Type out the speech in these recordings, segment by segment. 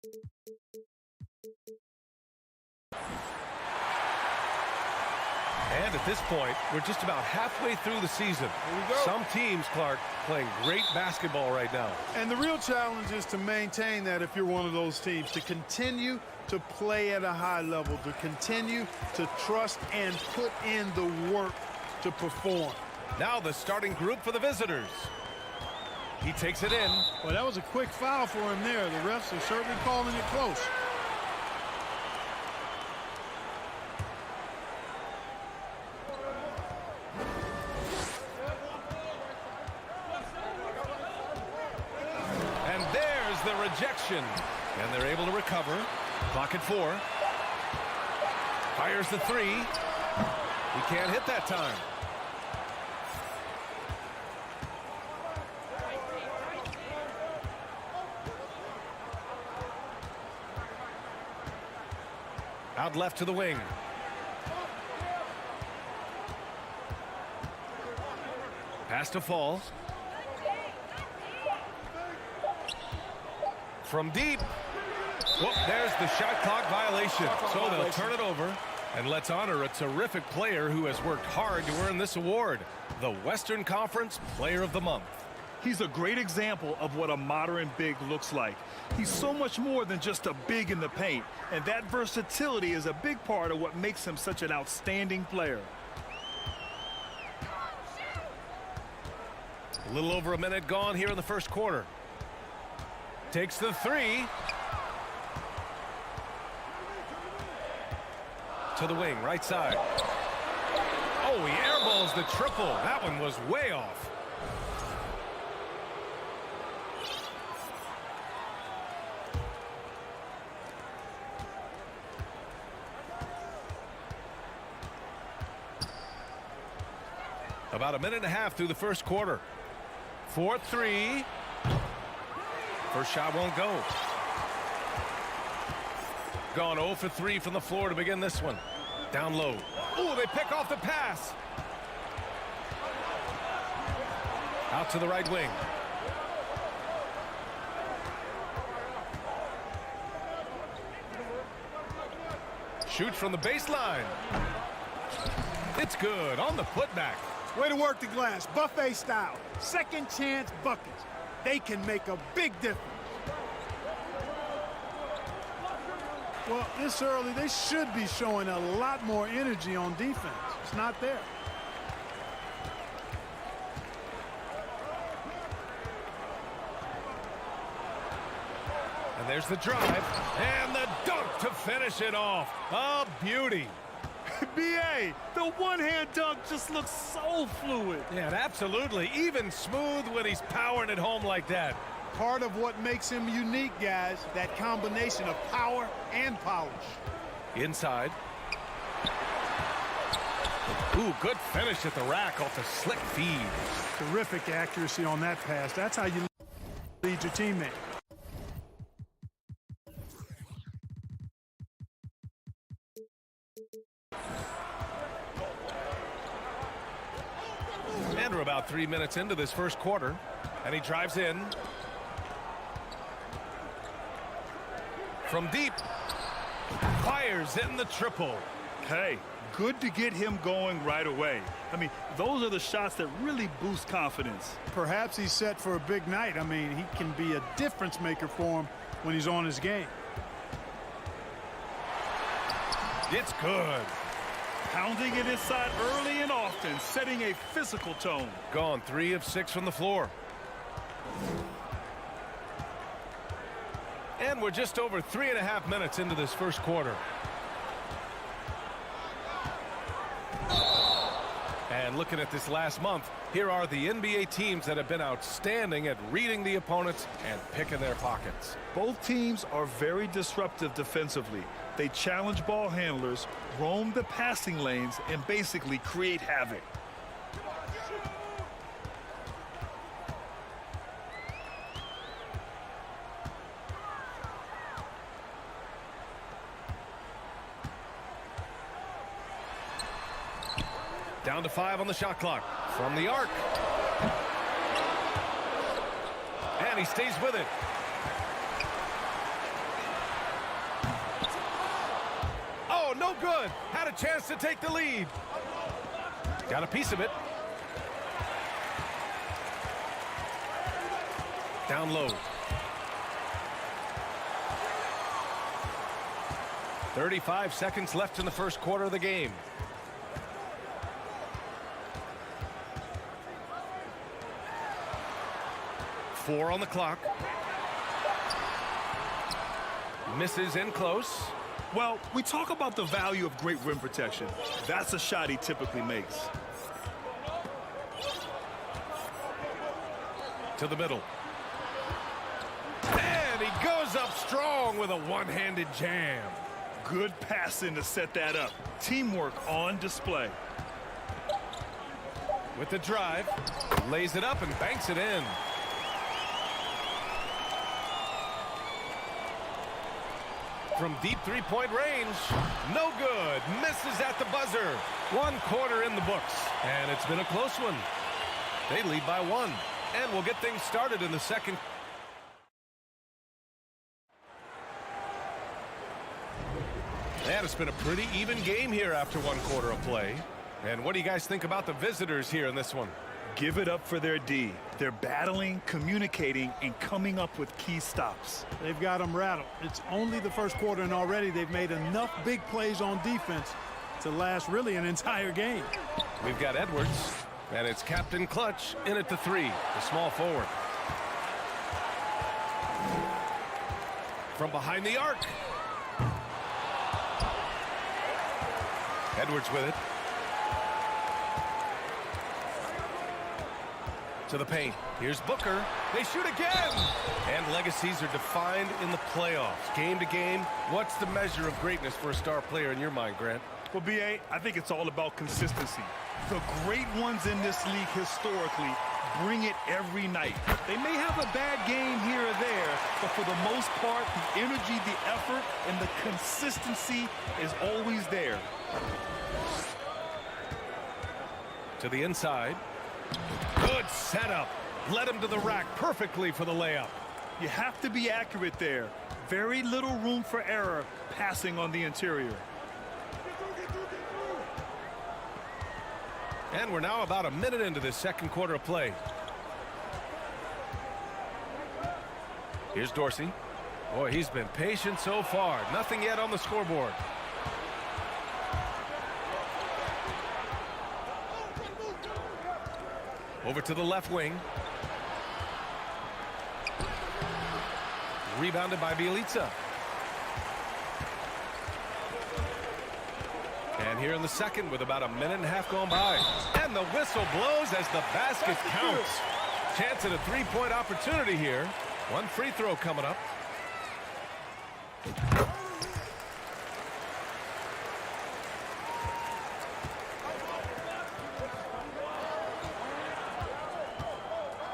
And at this point, we're just about halfway through the season. Here we go. Some teams, Clark, playing great basketball right now. And the real challenge is to maintain that if you're one of those teams, to continue to play at a high level, to continue to trust and put in the work to perform. Now the starting group for the visitors. He takes it in. Well, that was a quick foul for him there. The refs are certainly calling it close. The rejection, and they're able to recover. Clock at 4. Fires the 3. He can't hit that time. Out left to the wing. Pass to Fall. From deep. Whoop, there's the shot clock violation. So they'll turn it over. And let's honor a terrific player who has worked hard to earn this award, the Western Conference Player of the Month. He's a great example of what a modern big looks like. He's so much more than just a big in the paint. And that versatility is a big part of what makes him such an outstanding player. A little over a minute gone here in the first quarter. Takes the 3. To the wing, right side. Oh, he airballs the triple. That one was way off. About a minute and a half through the first quarter. 4-3. First shot won't go. Gone 0 for 3 from the floor to begin this one. Down low. Oh, they pick off the pass. Out to the right wing. Shoots from the baseline. It's good on the putback. Way to work the glass, buffet style. Second chance buckets. They can make a big difference. Well, this early, they should be showing a lot more energy on defense. It's not there. And there's the drive. And the dunk to finish it off. A beauty. B.A., the one-hand dunk just looks so fluid. Yeah, absolutely. Even smooth when he's powering it home like that. Part of what makes him unique, guys, that combination of power and polish. Inside. Ooh, good finish at the rack off the slick feed. Terrific accuracy on that pass. That's how you lead your teammate. And we're about 3 minutes into this first quarter. And he drives in. From deep. Fires in the triple. Hey, good to get him going right away. I mean, those are the shots that really boost confidence. Perhaps he's set for a big night. I mean, he can be a difference maker for him when he's on his game. It's good. Pounding it inside early and often, setting a physical tone. Gone 3 of 6 from the floor. And we're just over 3.5 minutes into this first quarter. And looking at this last month, here are the NBA teams that have been outstanding at reading the opponents and picking their pockets. Both teams are very disruptive defensively. They challenge ball handlers, roam the passing lanes, and basically create havoc. Down to 5 on the shot clock. From the arc. And he stays with it. good. Had a chance to take the lead. Got a piece of it. Down low. 35 seconds left in the first quarter of the game. Four on the clock. Misses in close. Well, we talk about the value of great rim protection. That's a shot he typically makes. To the middle. And he goes up strong with a one-handed jam. Good passing to set that up. Teamwork on display. With the drive, lays it up and banks it in. From deep three-point range, no good. Misses at the buzzer. 1 quarter in the books, and it's been a close one. They lead by 1, and we'll get things started in the second. And it's been a pretty even game here after 1 quarter of play. And what do you guys think about the visitors here in this one? Give it up for their D. They're battling, communicating, and coming up with key stops. They've got them rattled. It's only the first quarter, and already they've made enough big plays on defense to last really an entire game. We've got Edwards, and it's Captain Clutch in at the 3, the small forward. From behind the arc. Edwards with it. To the paint. Here's Booker. They shoot again. And legacies are defined in the playoffs. Game to game, what's the measure of greatness for a star player in your mind, Grant? Well, B.A., I think it's all about consistency. The great ones in this league historically bring it every night. They may have a bad game here or there, but for the most part, the energy, the effort, and the consistency is always there. To the inside. Good setup. Led him to the rack perfectly for the layup. You have to be accurate there. Very little room for error passing on the interior. And we're now about a minute into this second quarter of play. Here's Dorsey. Boy, he's been patient so far. Nothing yet on the scoreboard. Over to the left wing. Rebounded by Bielitsa. And here in the second with about a minute and a half gone by. And the whistle blows as the basket counts. Chance at a three-point opportunity here. 1 free throw coming up.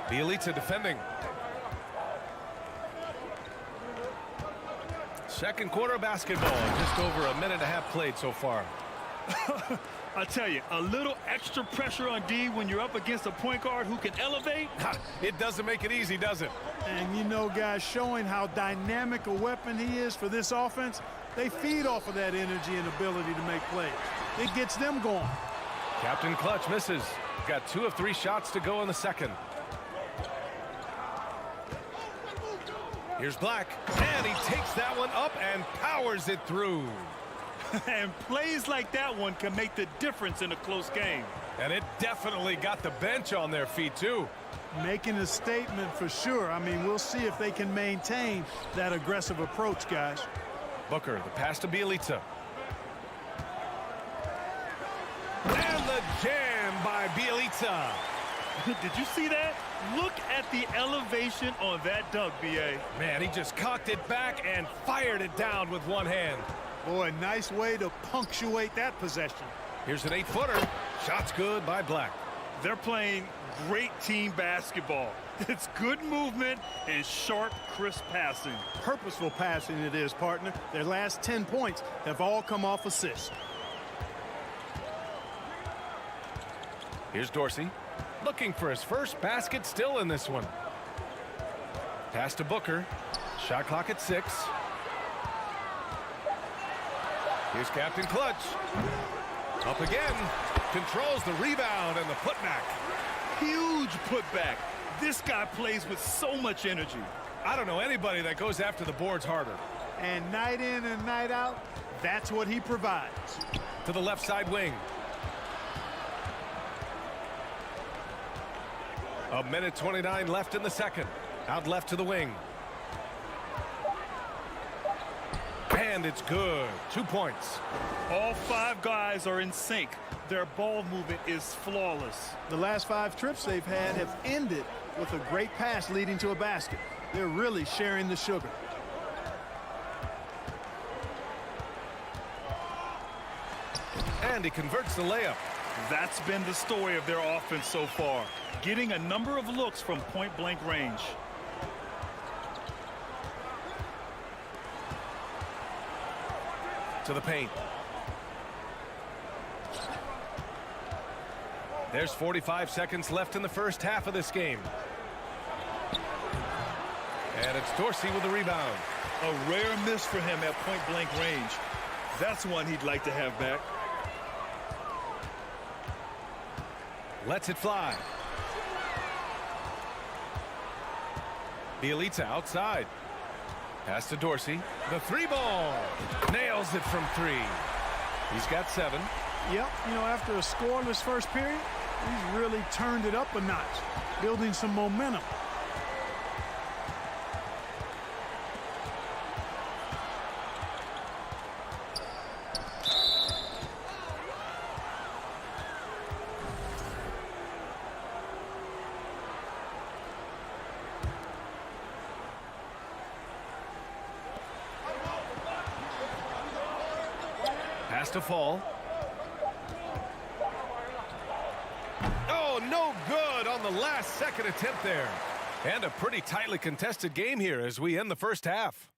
Bielitsa defending. Second quarter basketball. Just over a minute and a half played so far. I tell you, a little extra pressure on D when you're up against a point guard who can elevate. It doesn't make it easy, does it? And you know, guys, showing how dynamic a weapon he is for this offense, they feed off of that energy and ability to make plays. It gets them going. Captain Clutch misses. Got 2 of 3 shots to go in the second. Here's Black, and he takes that one up and powers it through. And plays like that one can make the difference in a close game. And it definitely got the bench on their feet, too. Making a statement for sure. I mean, we'll see if they can maintain that aggressive approach, guys. Booker, the pass to Bielitsa. And the jam by Bielitsa. Did you see that? Look at the elevation on that dunk, B.A. Man, he just cocked it back and fired it down with one hand. Boy, nice way to punctuate that possession. Here's an 8-footer. Shot's good by Black. They're playing great team basketball. It's good movement and sharp, crisp passing. Purposeful passing it is, partner. Their last 10 points have all come off assists. Here's Dorsey. Looking for his first basket still in this one. Pass to Booker. Shot clock at 6. Here's Captain Clutch. Up again. Controls the rebound and the putback. Huge putback. This guy plays with so much energy. I don't know anybody that goes after the boards harder. And night in and night out, that's what he provides. To the left side wing. A minute 29 left in the second. Out left to the wing. And it's good. 2 points. All 5 guys are in sync. Their ball movement is flawless. The last 5 trips they've had have ended with a great pass leading to a basket. They're really sharing the sugar. And he converts the layup. That's been the story of their offense so far. Getting a number of looks from point-blank range. To the paint. There's 45 seconds left in the first half of this game. And it's Dorsey with the rebound. A rare miss for him at point-blank range. That's one he'd like to have back. Lets it fly. Bielitsa outside. Pass to Dorsey. The 3-ball. Nails it from 3. He's got 7. Yep, you know, after a scoreless first period, he's really turned it up a notch, building some momentum. Has to fall. Oh, no good on the last second attempt there. And a pretty tightly contested game here as we end the first half.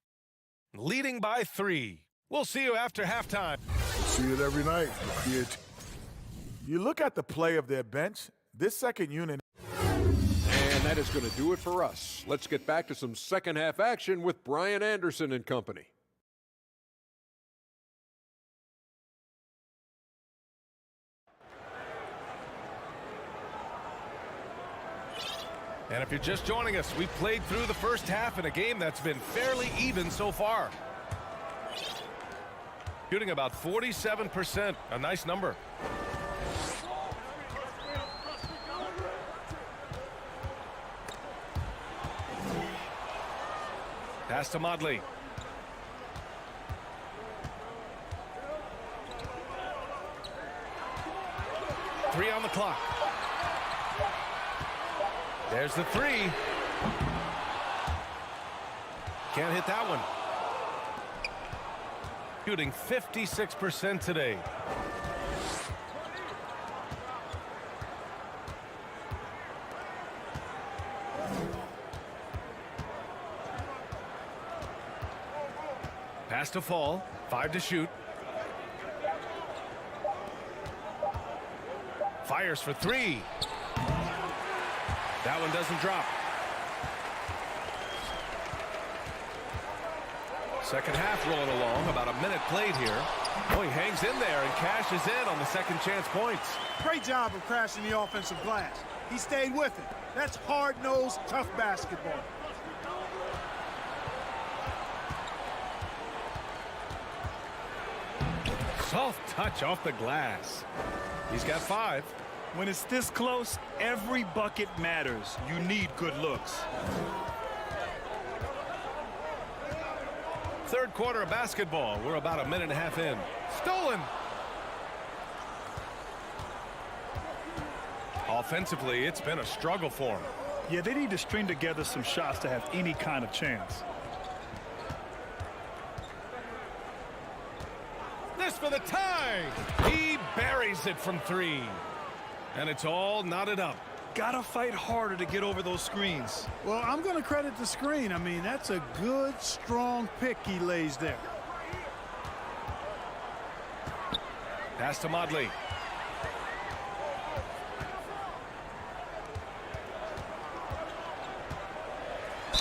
Leading by 3. We'll see you after halftime. See it every night. You look at the play of their bench, this second unit. And that is going to do it for us. Let's get back to some second half action with Brian Anderson and company. And if you're just joining us, we've played through the first half in a game that's been fairly even so far. Shooting about 47%, a nice number. Pass to Modley. Three on the clock. There's the 3. Can't hit that one. Shooting 56% today. Pass to fall. 5 to shoot. Fires for 3. That one doesn't drop. Second half rolling along. About a minute played here. Oh, he hangs in there and cashes in on the second chance points. Great job of crashing the offensive glass. He stayed with it. That's hard-nosed, tough basketball. Soft touch off the glass. He's got 5. When it's this close, every bucket matters. You need good looks. Third quarter of basketball. We're about a minute and a half in. Stolen. Offensively, it's been a struggle for him. Yeah, they need to string together some shots to have any kind of chance. This for the tie. He buries it from 3. And it's all knotted up. Gotta fight harder to get over those screens. Well, I'm going to credit the screen. I mean, that's a good, strong pick he lays there. Pass to Modley.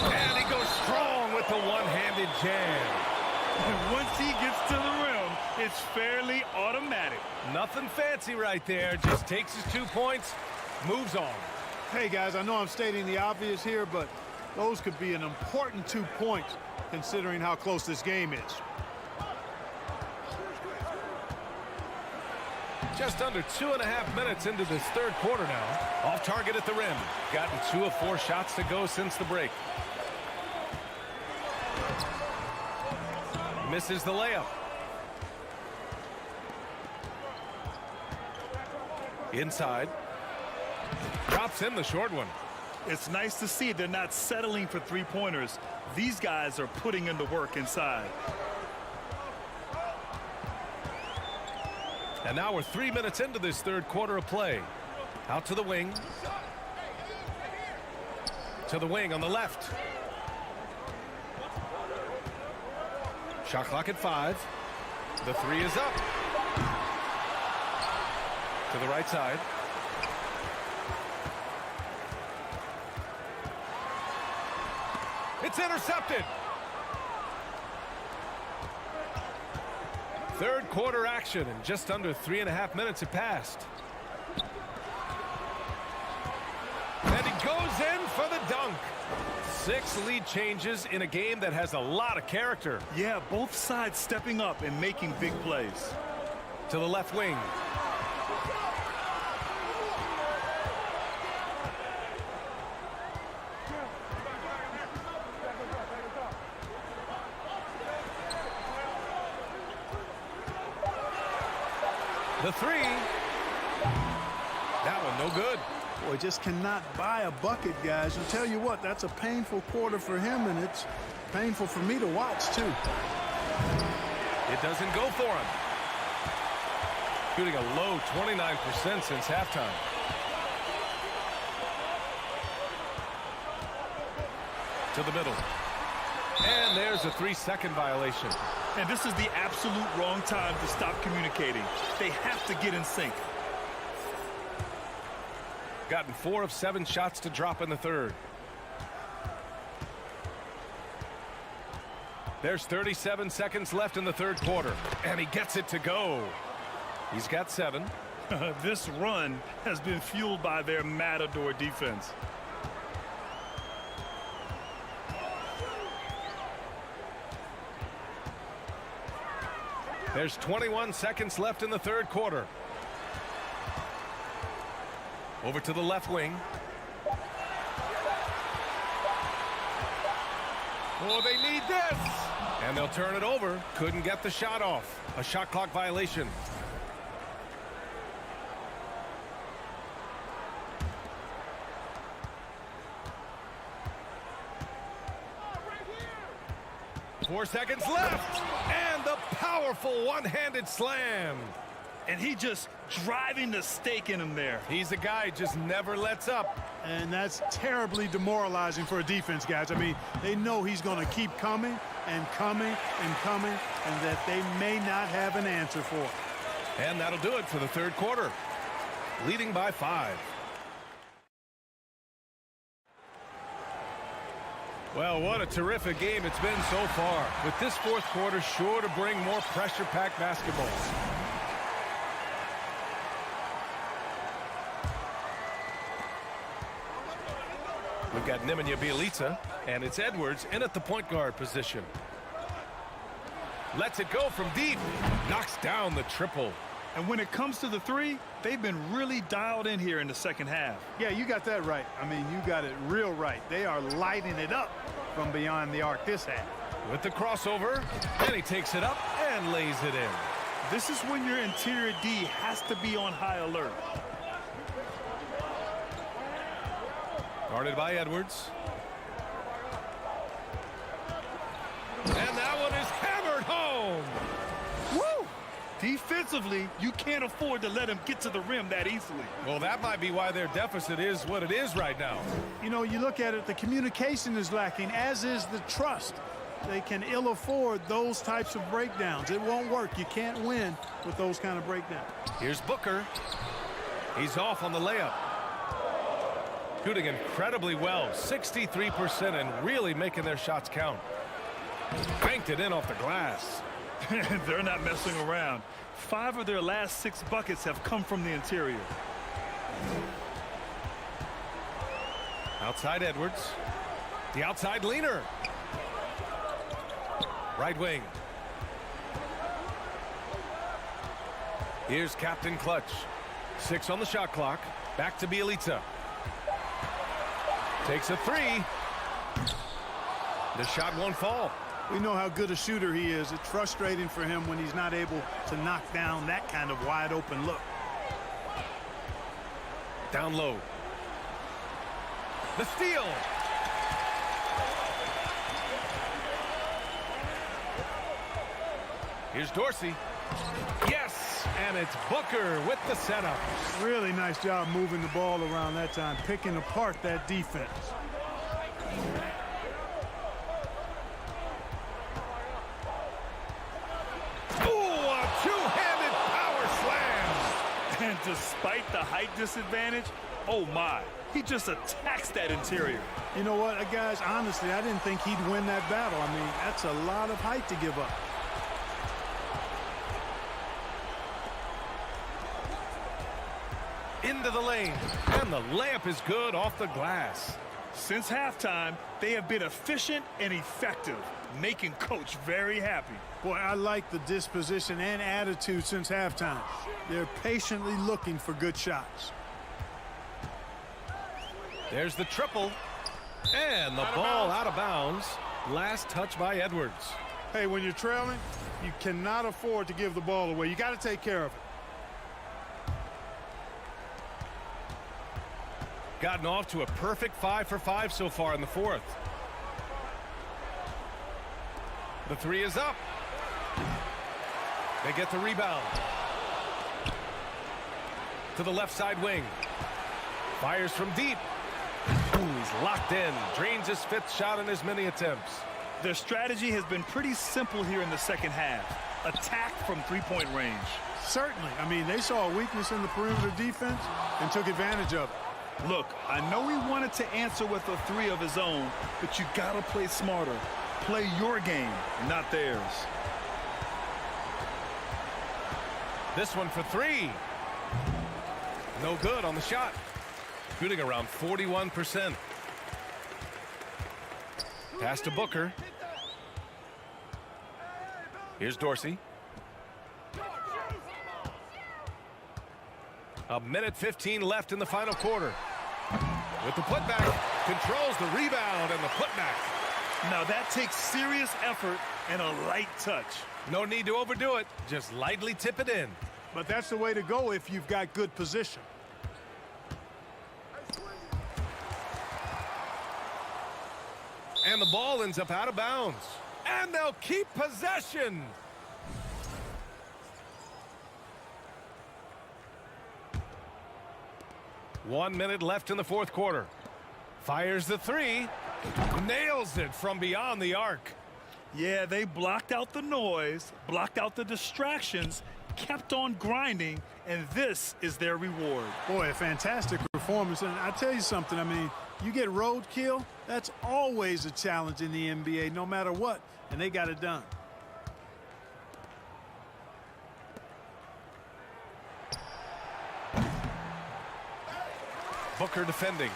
And he goes strong with the one-handed jam. And once he gets to the rim, It's fairly automatic. Nothing fancy right there. Just takes his 2 points, moves on. Hey, guys, I know I'm stating the obvious here, but those could be an important 2 points considering how close this game is. Just under 2.5 minutes into this third quarter now. Off target at the rim. Gotten 2 of 4 shots to go since the break. Misses the layup. Inside. Drops in the short one. It's nice to see they're not settling for three-pointers. These guys are putting in the work inside. And now we're 3 minutes into this third quarter of play. Out to the wing. To the wing on the left. Shot clock at 5. The 3 is up. To the right side. It's intercepted. Third quarter action, and just under 3.5 minutes have passed. And he goes in for the dunk. 6 lead changes in a game that has a lot of character. Yeah, both sides stepping up and making big plays. To the left wing. The 3. That one no good. Boy, just cannot buy a bucket, guys. I'll tell you what, that's a painful quarter for him, and it's painful for me to watch, too. It doesn't go for him. Shooting a low 29% since halftime. To the middle. And there's a 3-second violation. And this is the absolute wrong time to stop communicating. They have to get in sync. Gotten 4 of 7 shots to drop in the third. There's 37 seconds left in the third quarter. And he gets it to go. He's got 7. This run has been fueled by their matador defense. There's 21 seconds left in the third quarter. Over to the left wing. Oh, they need this. And they'll turn it over. Couldn't get the shot off. A shot clock violation. Four seconds left. And the powerful one-handed slam. And he just driving the stake in him there. He's a guy who just never lets up. And that's terribly demoralizing for a defense, guys. I mean, they know he's going to keep coming and coming and coming, and that they may not have an answer for it. And that'll do it for the third quarter. Leading by 5. Well, what a terrific game it's been so far. With this fourth quarter sure to bring more pressure-packed basketball. We've got Nemanja Bjelica, and it's Edwards in at the point guard position. Lets it go from deep. Knocks down the triple. And when it comes to the 3, they've been really dialed in here in the second half. Yeah, you got that right. I mean, you got it real right. They are lighting it up from beyond the arc this half. With the crossover, and he takes it up and lays it in. This is when your interior D has to be on high alert. Guarded by Edwards. And that one is hammered home. Woo! Defensively, you can't afford to let him get to the rim that easily. Well, that might be why their deficit is what it is right now. You know, you look at it, the communication is lacking, as is the trust. They can ill afford those types of breakdowns. It won't work. You can't win with those kind of breakdowns. Here's Booker. He's off on the layup. Shooting incredibly well, 63%, and really making their shots count. Banked it in off the glass. They're not messing around. 5 of their last 6 buckets have come from the interior. Outside Edwards. The outside leaner. Right wing. Here's Captain Clutch. 6 on the shot clock. Back to Bielitsa. Takes a 3. The shot won't fall. We know how good a shooter he is. It's frustrating for him when he's not able to knock down that kind of wide open look. Down low. The steal. Here's Dorsey. Yes, and it's Booker with the setup. Really nice job moving the ball around that time, picking apart that defense. Ooh, a two-handed power slam. And despite the height disadvantage, oh my, he just attacks that interior. You know what, guys, honestly, I didn't think he'd win that battle. I mean, that's a lot of height to give up. Into the lane, and the layup is good off the glass. Since halftime, they have been efficient and effective, making Coach very happy. Boy, I like the disposition and attitude since halftime. They're patiently looking for good shots. There's the triple, and the ball out of bounds. Last touch by Edwards. Hey, when you're trailing, you cannot afford to give the ball away. You got to take care of it. Gotten off to a perfect 5 for 5 so far in the fourth. The 3 is up. They get the rebound. To the left side wing. Fires from deep. Ooh, he's locked in. Drains his 5th shot in as many attempts. Their strategy has been pretty simple here in the second half. Attack from three-point range. Certainly. I mean, they saw a weakness in the perimeter defense and took advantage of it. Look, I know he wanted to answer with a 3 of his own, but you gotta play smarter. Play your game, not theirs. This one for 3. No good on the shot. Shooting around 41%. Pass to Booker. Here's Dorsey. A minute 15 left in the final quarter. With the putback, controls the rebound and the putback. Now that takes serious effort and a light touch. No need to overdo it. Just lightly tip it in. But that's the way to go if you've got good position. And the ball ends up out of bounds. And they'll keep possession. One minute left in the fourth quarter. Fires the 3. Nails it from beyond the arc. Yeah, they blocked out the noise, blocked out the distractions, kept on grinding, and this is their reward. Boy, a fantastic performance. And I tell you something, I mean, you get roadkill, that's always a challenge in the NBA, no matter what, and they got it done. Booker defending.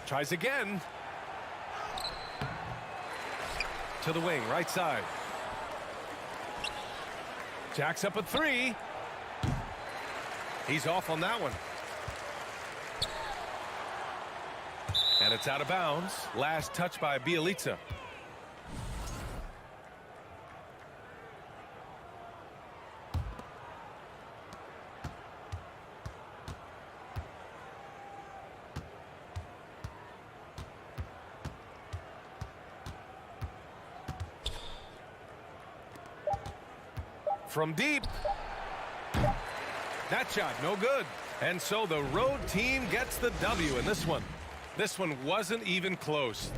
Tries again. To the wing, right side. Jacks up a 3. He's off on that one. And it's out of bounds. Last touch by Bielitsa. From deep. That shot, no good. And so the road team gets the W in this one. This one wasn't even close.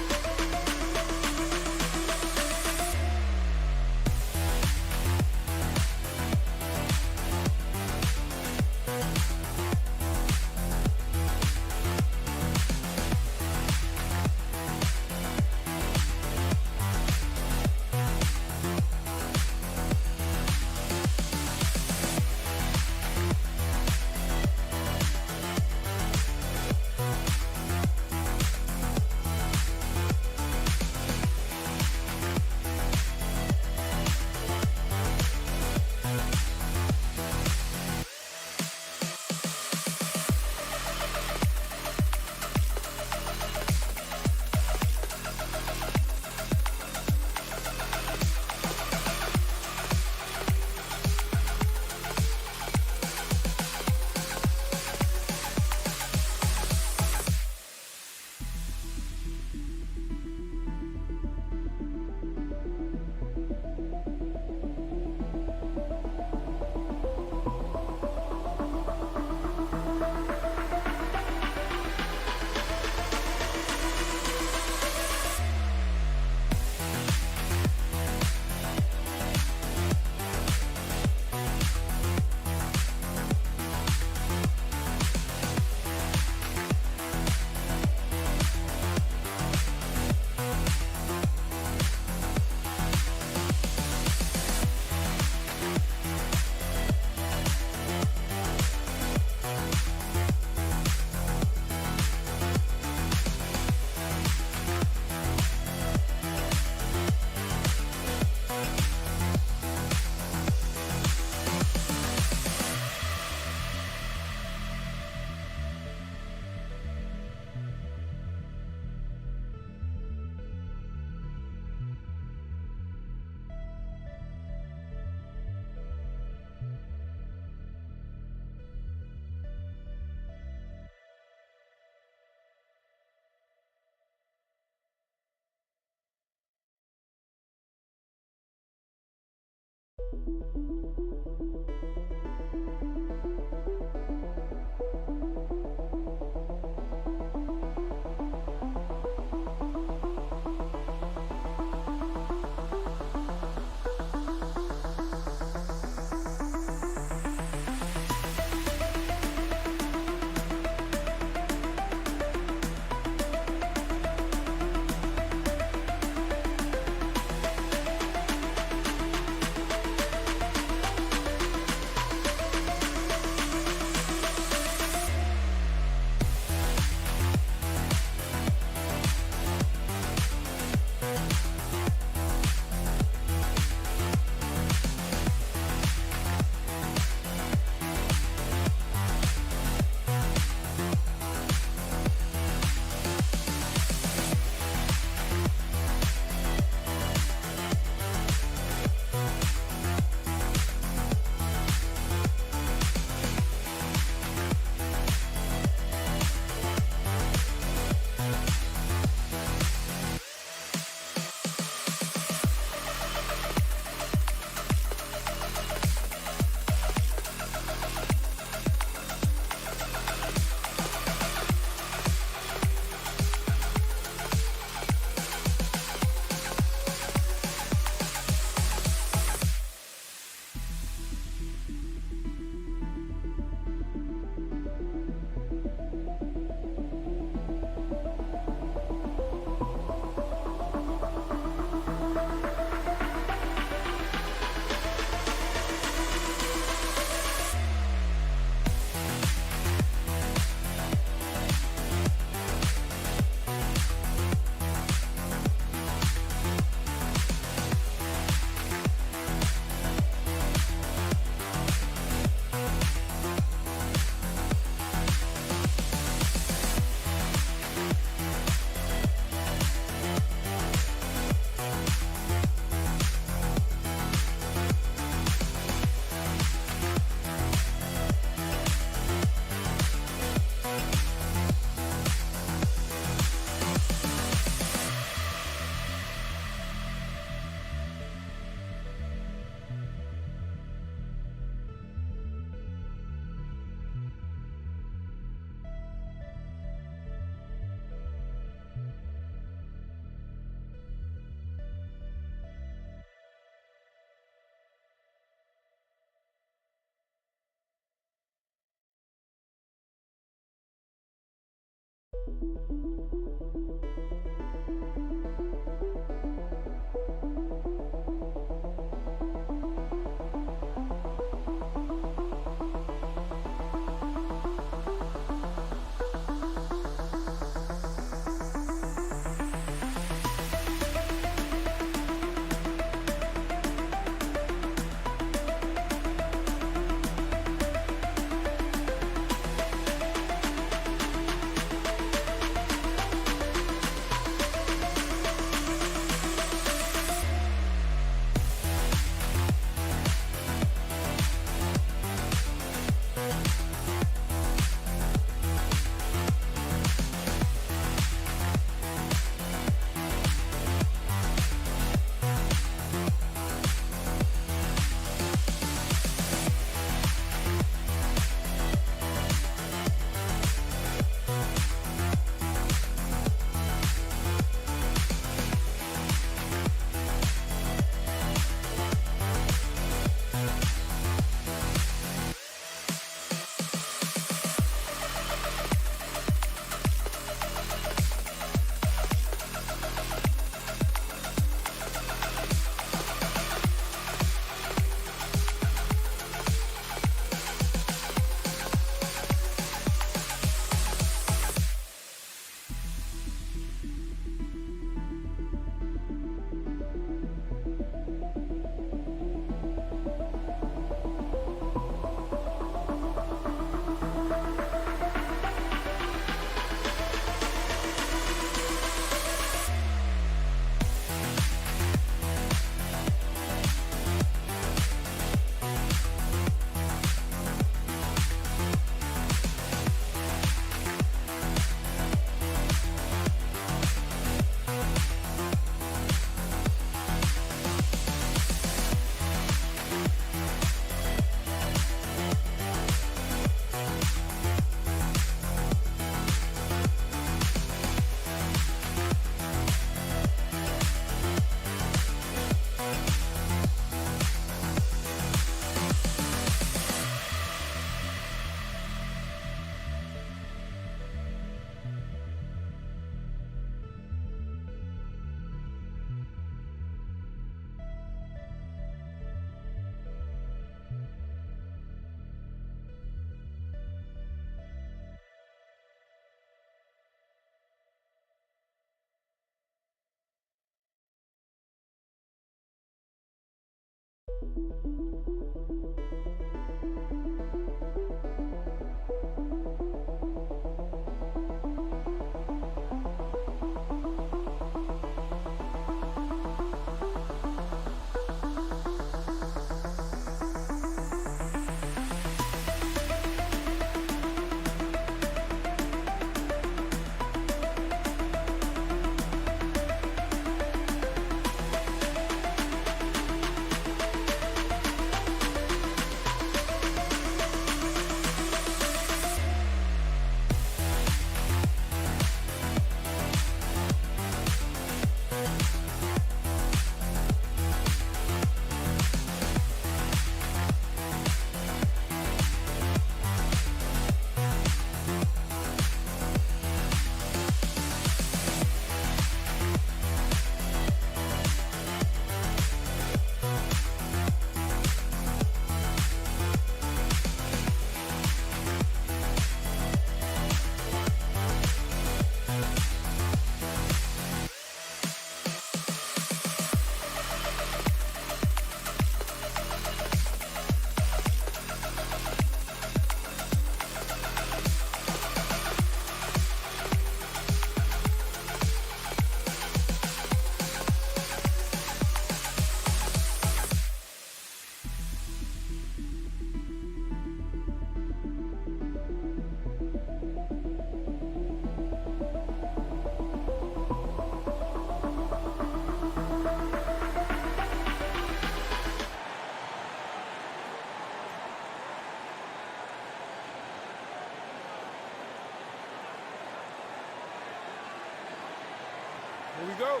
Here we go.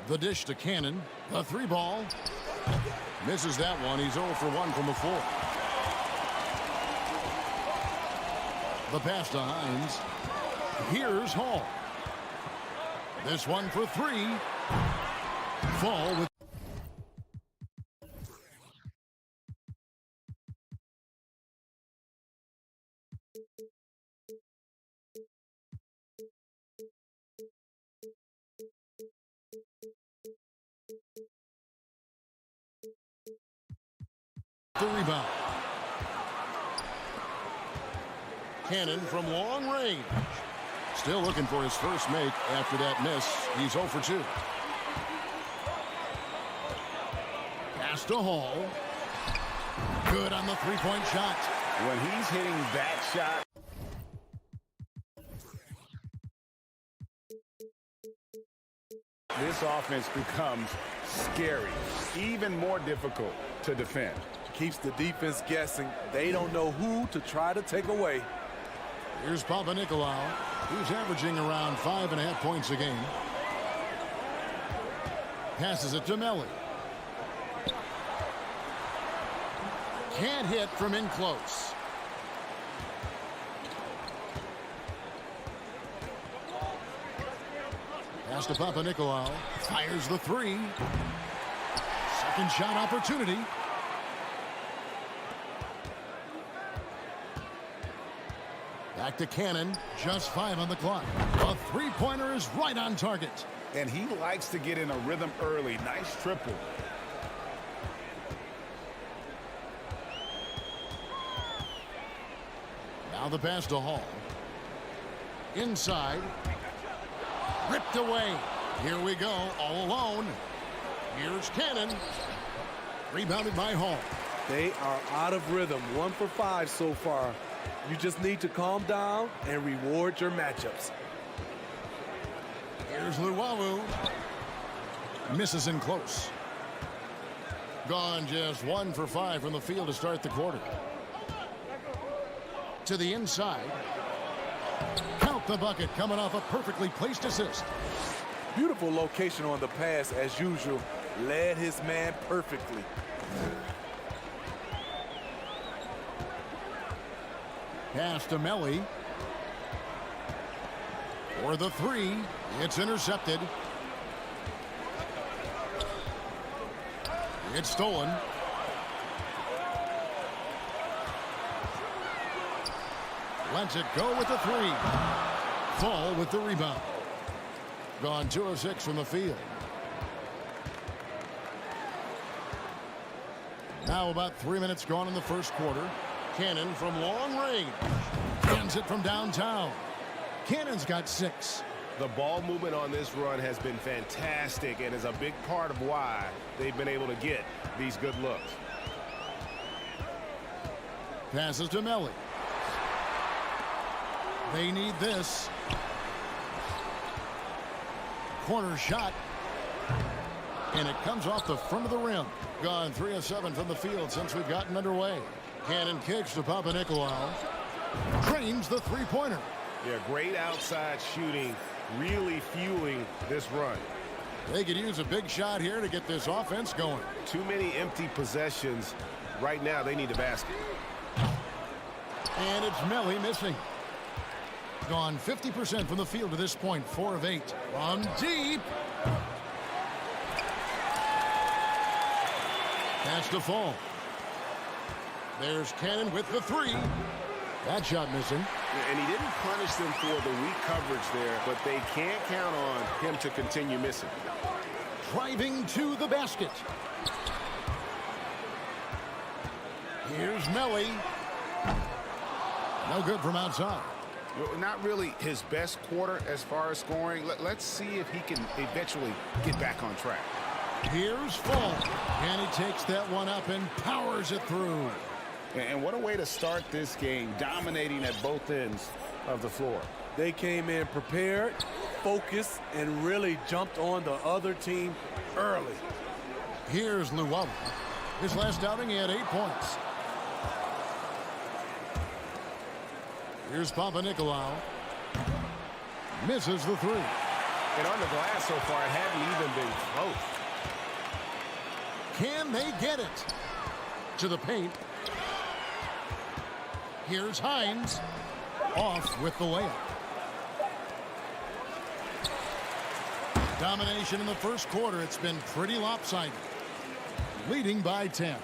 The dish to Cannon. The three ball. Misses that one. He's 0 for 1 from the floor. The pass to Hines. Here's Hall. This one for 3. Fall with the rebound. Cannon from long range. Still looking for his first make after that miss. He's 0 for 2. Pass to Hall. Good on the three-point shot. When he's hitting that shot. This offense becomes scary, even more difficult to defend. Keeps the defense guessing. They don't know who to try to take away. Here's Papanikolaou, who's averaging around 5.5 points a game. Passes it to Melli. Can't hit from in close. Pass to Papanikolaou. Fires the three. Second shot opportunity. Back to Cannon. Just 5 on the clock. A three-pointer is right on target. And he likes to get in a rhythm early. Nice triple. Now the pass to Hall. Inside. Ripped away. Here we go, all alone. Here's Cannon. Rebounded by Hall. They are out of rhythm. 1 for 5 so far. You just need to calm down and reward your matchups. Here's Luwawu. Misses in close. Gone just 1 for 5 from the field to start the quarter. To the inside. Count the bucket, coming off a perfectly placed assist. Beautiful location on the pass as usual. Led his man perfectly. Pass to Melli. For the three. It's intercepted. It's stolen. Lets it go with the three. Fall with the rebound. Gone 2 of 6 from the field. Now about 3 minutes gone in the first quarter. Cannon from long range. Hands it from downtown. Cannon's got 6. The ball movement on this run has been fantastic and is a big part of why they've been able to get these good looks. Passes to Melli. They need this. Corner shot. And it comes off the front of the rim. Gone 3 of 7 from the field since we've gotten underway. Cannon kicks to Papanikolaou. Trains the three-pointer. Yeah, great outside shooting, really fueling this run. They could use a big shot here to get this offense going. Too many empty possessions. Right now, they need a basket. And it's Melli missing. Gone 50% from the field to this point. 4 of 8. From deep. Pass to Fall. There's Cannon with the three. That shot missing. And he didn't punish them for the weak coverage there, but they can't count on him to continue missing. Driving to the basket. Here's Melli. No good from outside. Not really his best quarter as far as scoring. Let's see if he can eventually get back on track. Here's Fall. And he takes that one up and powers it through. And what a way to start this game, dominating at both ends of the floor. They came in prepared, focused, and really jumped on the other team early. Here's Luwawu. His last outing, he had 8 points. Here's Papanikolaou. Misses the three. And on the glass so far, it hadn't even been close. Can they get it? To the paint. Here's Hines. Off with the layup. Domination in the first quarter. It's been pretty lopsided. Leading by 10.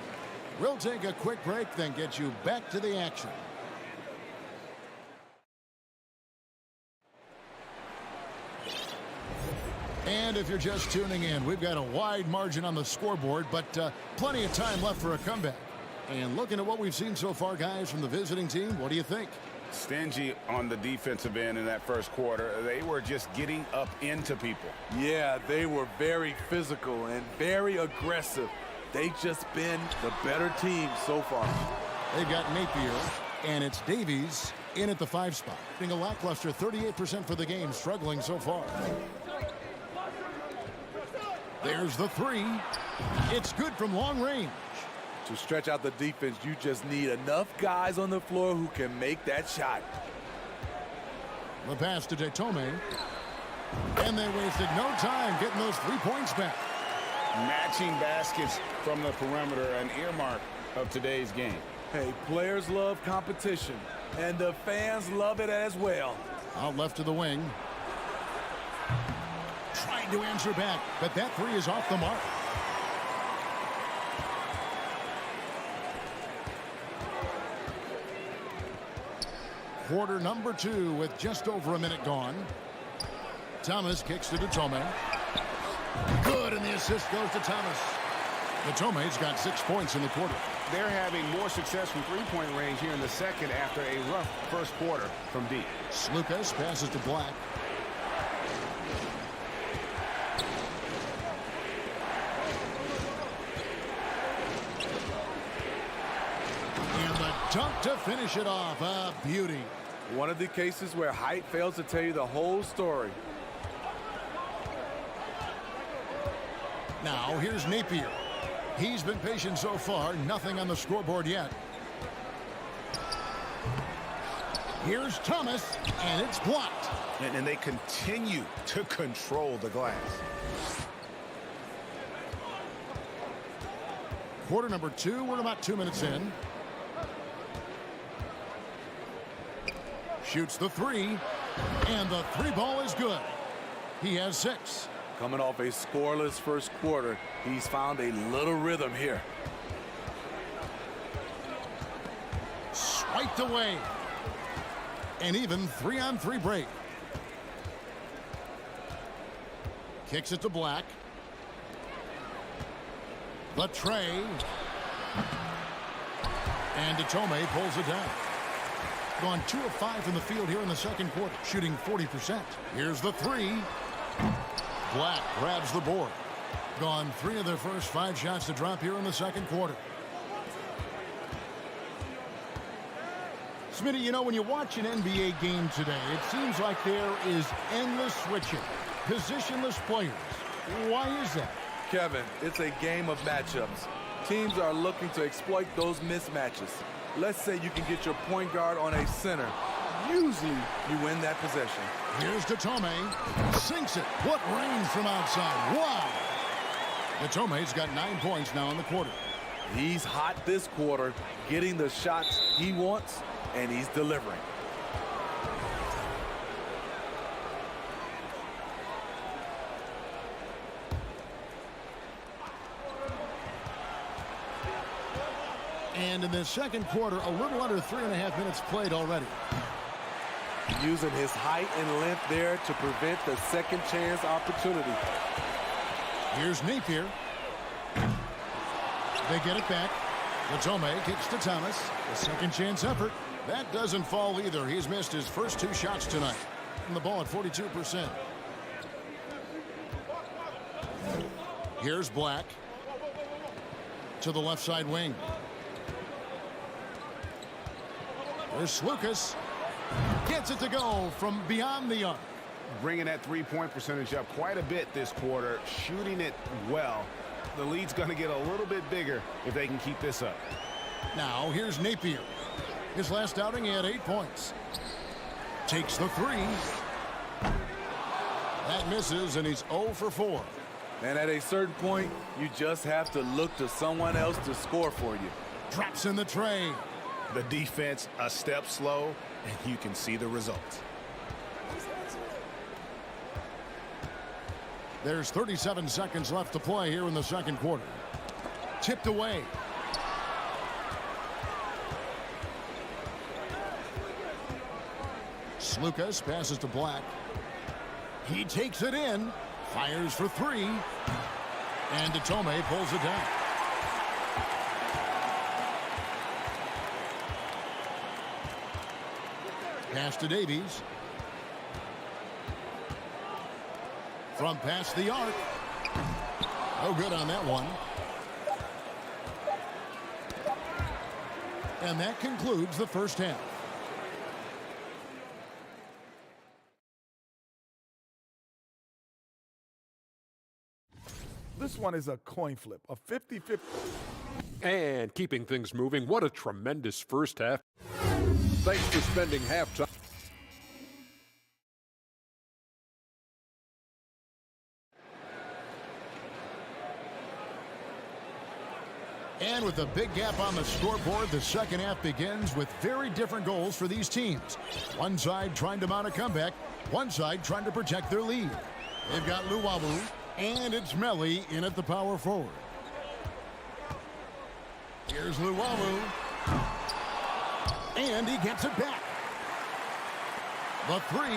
We'll take a quick break, then get you back to the action. And if you're just tuning in, we've got a wide margin on the scoreboard, but plenty of time left for a comeback. And looking at what we've seen so far, guys, from the visiting team, what do you think? Stingy on the defensive end in that first quarter. They were just getting up into people. Yeah, they were very physical and very aggressive. They've just been the better team so far. They've got Napier, and it's Davies in at the 5 spot. Being a lackluster 38% for the game, struggling so far. There's the three. It's good from long range. To stretch out the defense, you just need enough guys on the floor who can make that shot. The pass to Detome. And they wasted no time getting those 3 points back. Matching baskets from the perimeter, an earmark of today's game. Hey, players love competition, and the fans love it as well. Out left to the wing. Trying to answer back, but that three is off the mark. Quarter number 2 with just over a minute gone. Thomas kicks to Detome. Good, and the assist goes to Thomas. Detome's got 6 points in the quarter. They're having more success from three-point range here in the second after a rough first quarter from deep. Slukas passes to Black. And the dunk to finish it off. A beauty. One of the cases where height fails to tell you the whole story. Now here's Napier. He's been patient so far. Nothing on the scoreboard yet. Here's Thomas, and it's blocked. And they continue to control the glass. quarter number 2. We're about 2 minutes in. Shoots the 3, and the 3 ball is good. He has 6. Coming off a scoreless first quarter, he's found a little rhythm here. Swiped away. An even 3-on-3 break. Kicks it to Black. The tray. And Datome pulls it down. Gone 2 of 5 from the field here in the second quarter, shooting 40%. Here's the 3. Black grabs the board. Gone 3 of their first 5 shots to drop here in the second quarter. Smitty, you know, when you watch an NBA game today, it seems like there is endless switching, positionless players. Why is that? Kevin, it's a game of matchups. Teams are looking to exploit those mismatches. Let's say you can get your point guard on a center. Usually, you win that possession. Here's Datome. Sinks it. What range from outside. Wow. Datome's got 9 points now in the quarter. He's hot this quarter, getting the shots he wants, and he's delivering. And in the second quarter, a little under 3.5 minutes played already. Using his height and length there to prevent the second chance opportunity. Here's Napier. They get it back. Datome kicks to Thomas. A second chance effort. That doesn't fall either. He's missed his first 2 shots tonight. And the ball at 42%. Here's Black. To the left side wing. There's Lucas. Gets it to go from beyond the arc. Bringing that three-point percentage up quite a bit this quarter, shooting it well. The lead's going to get a little bit bigger if they can keep this up. Now here's Napier. His last outing, he had 8 points. Takes the 3. That misses, and he's 0 for 4. And at a certain point, you just have to look to someone else to score for you. Drops in the tray. The defense a step slow, and you can see the results. There's 37 seconds left to play here in the second quarter. Tipped away. Lucas passes to Black. He takes it in. Fires for 3. And Datome pulls it down. Pass to Davies. From past the arc. No good on that one. And that concludes the first half. This one is a coin flip, a 50-50. And keeping things moving, what a tremendous first half. Thanks for spending halftime. And with a big gap on the scoreboard, the second half begins with very different goals for these teams. One side trying to mount a comeback, one side trying to protect their lead. They've got Luwawu, and it's Melli in at the power forward. Here's Luwawu. And he gets it back. The 3.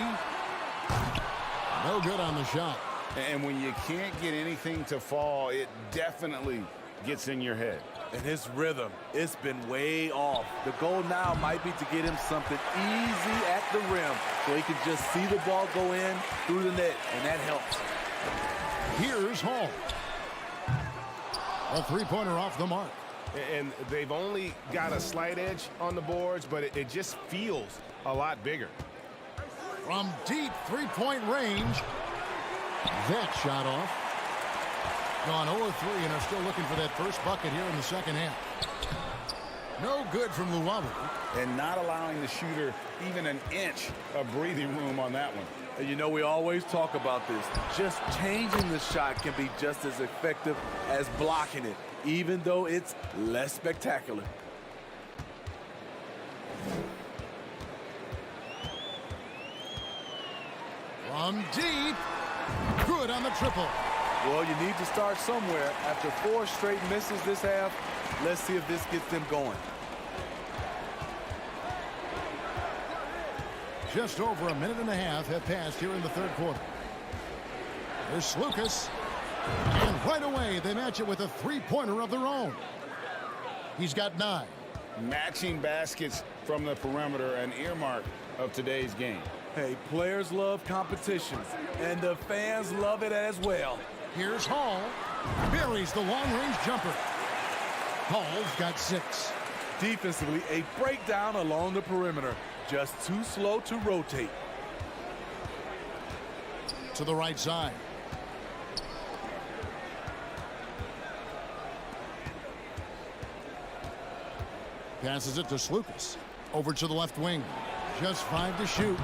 No good on the shot. And when you can't get anything to fall, it definitely gets in your head. And his rhythm, it's been way off. The goal now might be to get him something easy at the rim so he can just see the ball go in through the net, and that helps. Here's Hall. A 3-pointer off the mark. And they've only got a slight edge on the boards, but it just feels a lot bigger. From deep 3-point range. That shot off. Gone 0-3 and are still looking for that first bucket here in the second half. No good from Luwawu. And not allowing the shooter even an inch of breathing room on that one. And you know, we always talk about this. Just changing the shot can be just as effective as blocking it, even though it's less spectacular. From deep. Good on the triple. Well, you need to start somewhere. After 4 straight misses this half, let's see if this gets them going. Just over a minute and a half have passed here in the third quarter. Here's Lucas. And right away, they match it with a three-pointer of their own. He's got 9. Matching baskets from the perimeter, an earmark of today's game. Hey, players love competition, and the fans love it as well. Here's Hall. Buries the long-range jumper. Hall's got 6. Defensively, a breakdown along the perimeter. Just too slow to rotate. To the right side. Passes it to Slukas. Over to the left wing. Just 5 to shoot.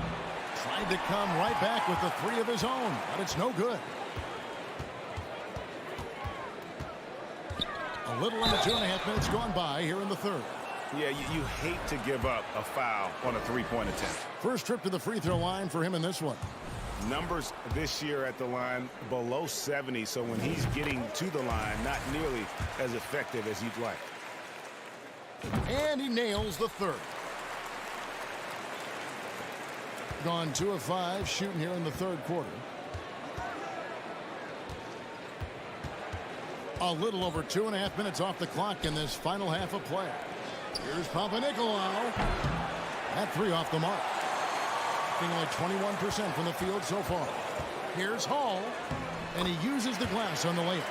Tried to come right back with the 3 of his own, but it's no good. A little under 2.5 minutes gone by here in the third. Yeah, you hate to give up a foul on a three-point attempt. First trip to the free throw line for him in this one. Numbers this year at the line below 70, so when he's getting to the line, not nearly as effective as you'd like. And he nails the third. Gone 2 of 5 shooting here in the third quarter. A little over 2.5 minutes off the clock in this final half of play. Here's Papanikolaou. That 3 off the mark. Being like 21% from the field so far. Here's Hall. And he uses the glass on the layup.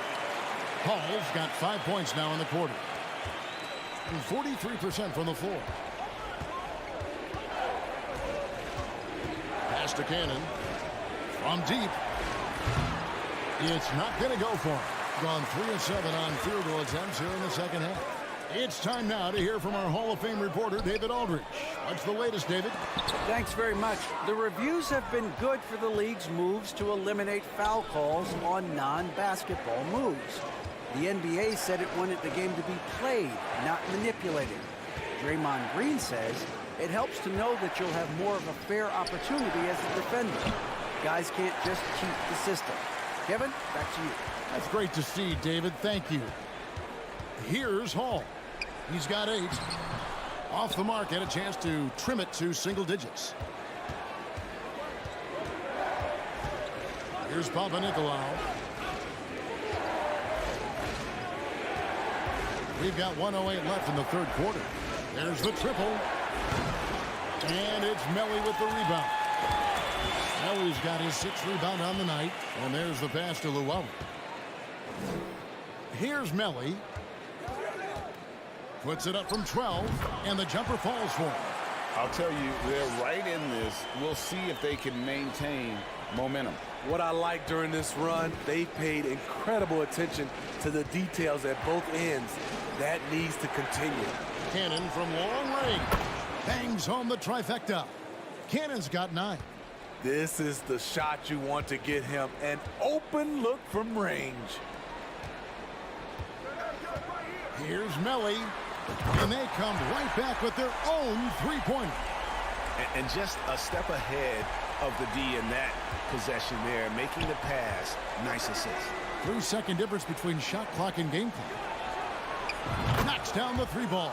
Hall's got 5 points now in the quarter. And 43% from the floor. Pass to Cannon. From deep. It's not going to go for him. Gone 3 of 7 on field goal attempts here in the second half. It's time now to hear from our Hall of Fame reporter, David Aldridge. What's the latest, David? Thanks very much. The reviews have been good for the league's moves to eliminate foul calls on non-basketball moves. The NBA said it wanted the game to be played, not manipulated. Draymond Green says it helps to know that you'll have more of a fair opportunity as a defender. Guys can't just cheat the system. Kevin, back to you. That's great to see, David. Thank you. Here's Hall. He's got 8. Off the mark, had a chance to trim it to single digits. Here's Papanikolaou. We've got 1:08 left in the third quarter. There's the triple. And it's Melly with the rebound. Melly's got his 6th rebound on the night. And there's the pass to Luwawu. Here's Melly. Puts it up from 12, and the jumper falls for him. I'll tell you, they're right in this. We'll see if they can maintain momentum. What I like during this run, they paid incredible attention to the details at both ends. That needs to continue. Cannon from long range. Bangs home the trifecta. Cannon's got 9. This is the shot you want to get him. An open look from range. Here's Melly. And they come right back with their own three-pointer. And just a step ahead of the D in that possession there, making the pass. Nice assist. 3-second difference between shot clock and game clock. Knocks down the 3 ball.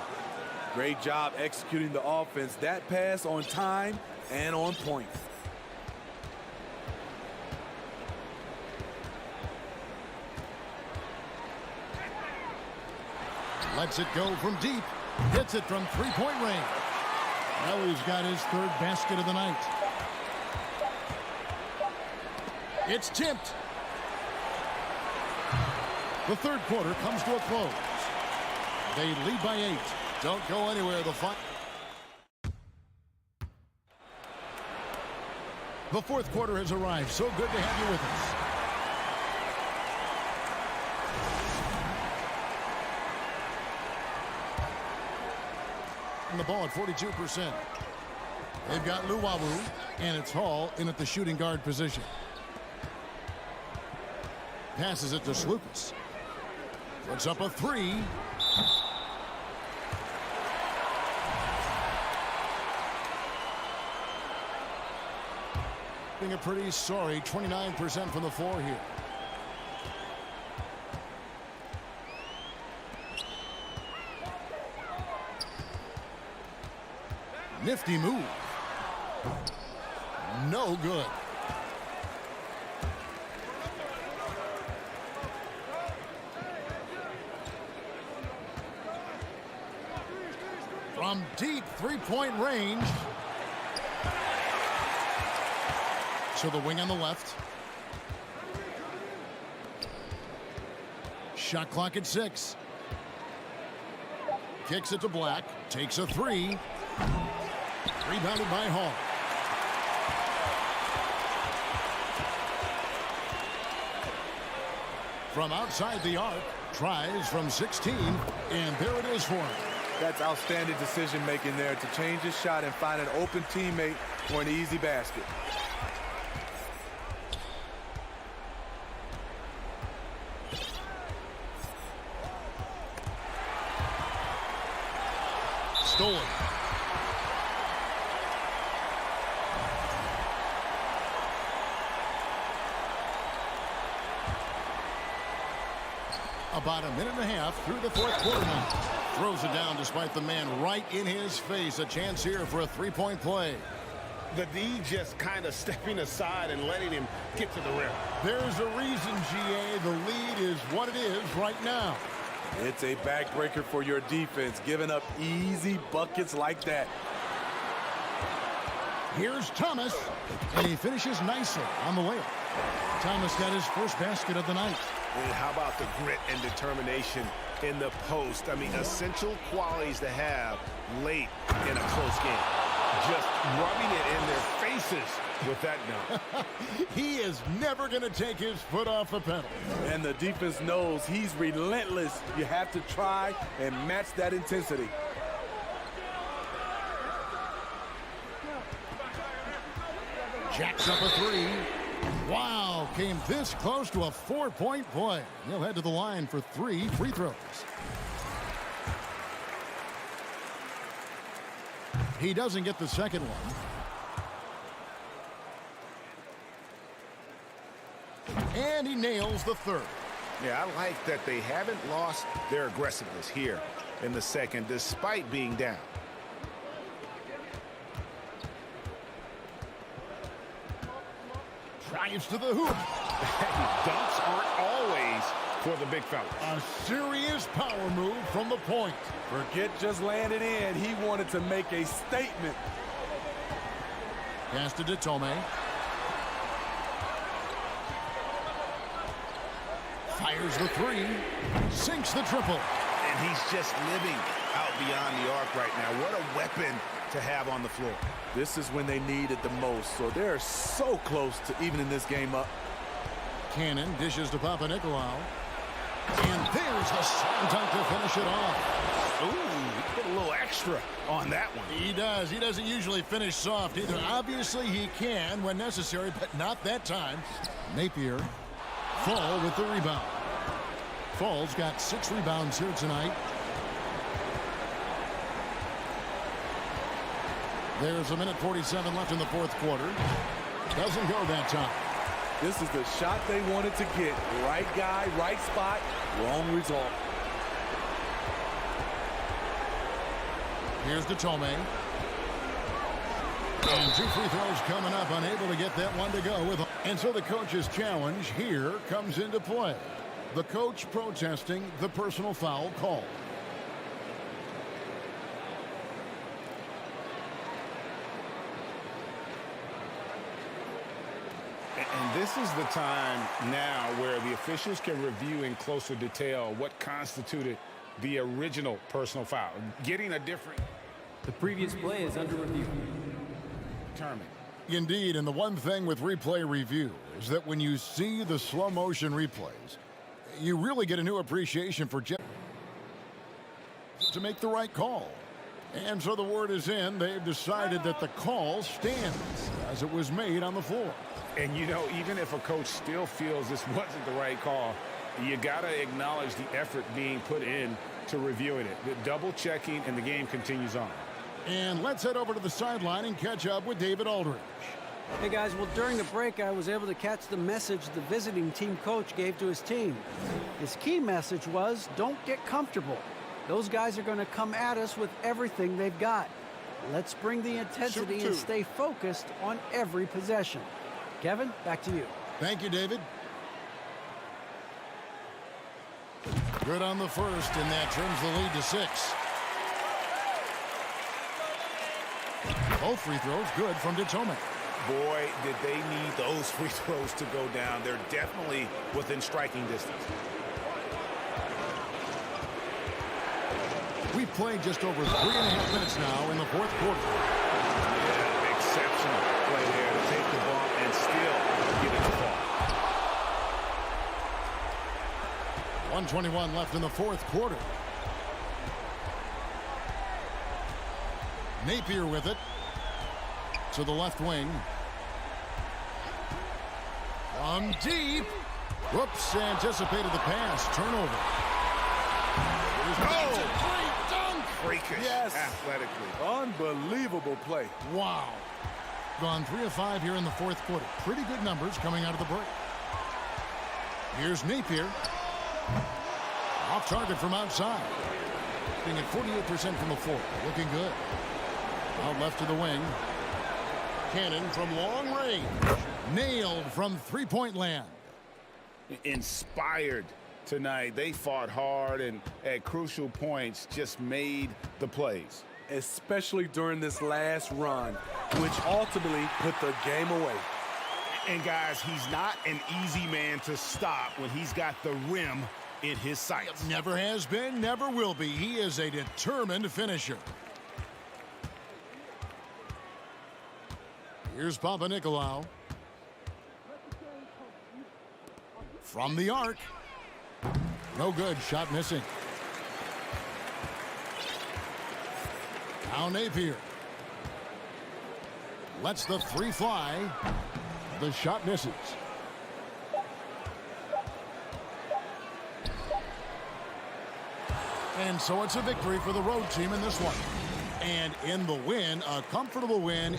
Great job executing the offense. That pass on time and on point. Lets it go from deep. Hits it from 3-point range. Melly's got his 3rd basket of the night. It's tipped. The third quarter comes to a close. They lead by 8. Don't go anywhere. The fourth quarter has arrived. So good to have you with us. And the ball at 42%. They've got Luwawu, and it's Hall in at the shooting guard position. Passes it to Slukas. Puts up a three. Being a pretty sorry 29% from the floor here. Nifty move. No good. From deep three-point range. So the wing on the left. Shot clock at 6. Kicks it to Black. Takes a three. Rebounded by Hall. From outside the arc. Tries from 16. And there it is for him. That's outstanding decision-making there to change his shot and find an open teammate for an easy basket. Stolen. About a minute and a half through the fourth quarter now. Throws it down despite the man right in his face. A chance here for a three-point play. The D just kind of stepping aside and letting him get to the rim. There's a reason, GA. The lead is what it is right now. It's a backbreaker for your defense, giving up easy buckets like that. Here's Thomas, and he finishes nicely on the layup. Thomas got his first basket of the night. And how about the grit and determination in the post? I mean, essential qualities to have late in a close game. Just rubbing it in their faces with that dunk. He is never going to take his foot off the pedal. And the defense knows he's relentless. You have to try and match that intensity. Jacks up a three. Wow, came this close to a 4-point play. He'll head to the line for 3 free throws. He doesn't get the second one. And he nails the third. Yeah, I like that they haven't lost their aggressiveness here in the second, despite being down. Drives to the hoop. Dunks aren't always for the big fellas. A serious power move from the point. Forget just landing in. He wanted to make a statement. Pass to Tome. Fires the three. Sinks the triple. And he's just living out beyond the arc right now. What a weapon to have on the floor. This is when they need it the most, so they're so close to evening this game up. Cannon dishes to Papanikolaou. And there's the slam dunk to finish it off. Ooh, put a little extra on that one. He does. He doesn't usually finish soft either. Obviously, he can when necessary, but not that time. Napier, Fall with the rebound. Fall's got 6 rebounds here tonight. There's a minute 47 left in the fourth quarter. Doesn't go that time. This is the shot they wanted to get. Right guy, right spot, wrong result. Here's Tome. And 2 free throws coming up, unable to get that one to go with. And so the coach's challenge here comes into play. The coach protesting the personal foul call. And this is the time now where the officials can review in closer detail what constituted the original personal foul. Getting a different... The previous play is under review. Determined. Indeed, and the one thing with replay review is that when you see the slow motion replays, you really get a new appreciation for to make the right call. And so the word is in. They've decided that the call stands as it was made on the floor. And, you know, even if a coach still feels this wasn't the right call, you got to acknowledge the effort being put in to reviewing it. The double checking, and the game continues on. And let's head over to the sideline and catch up with David Aldridge. Hey guys, well, during the break I was able to catch the message the visiting team coach gave to his team. His key message was, don't get comfortable. Those guys are going to come at us with everything they've got. Let's bring the intensity and stay focused on every possession. Kevin, back to you. Thank you, David. Good on the first, and that trims the lead to 6. Both free throws good from Detome. Boy, did they need those free throws to go down. They're definitely within striking distance. We've played just over 3.5 minutes now in the fourth quarter. Yeah, exceptional play there to take the ball and still get it to fall. 1:21 left in the fourth quarter. Napier with it to the left wing. From deep. Whoops, anticipated the pass. Turnover. Oh! Great dunk! Freakish. Yes. Athletically. Unbelievable play. Wow. Gone 3 of 5 here in the fourth quarter. Pretty good numbers coming out of the break. Here's Napier. Off target from outside. Being at 48% from the floor. Looking good. Out left to the wing. Cannon from long range. Nailed from three-point land. Inspired tonight. They fought hard and at crucial points just made the plays. Especially during this last run, which ultimately put the game away. And guys, he's not an easy man to stop when he's got the rim in his sights. Never has been, never will be. He is a determined finisher. Here's Papanikolaou. From the arc. No good. Shot missing. Now Napier. Lets the three fly. The shot misses. And so it's a victory for the road team in this one. And in the win, a comfortable win.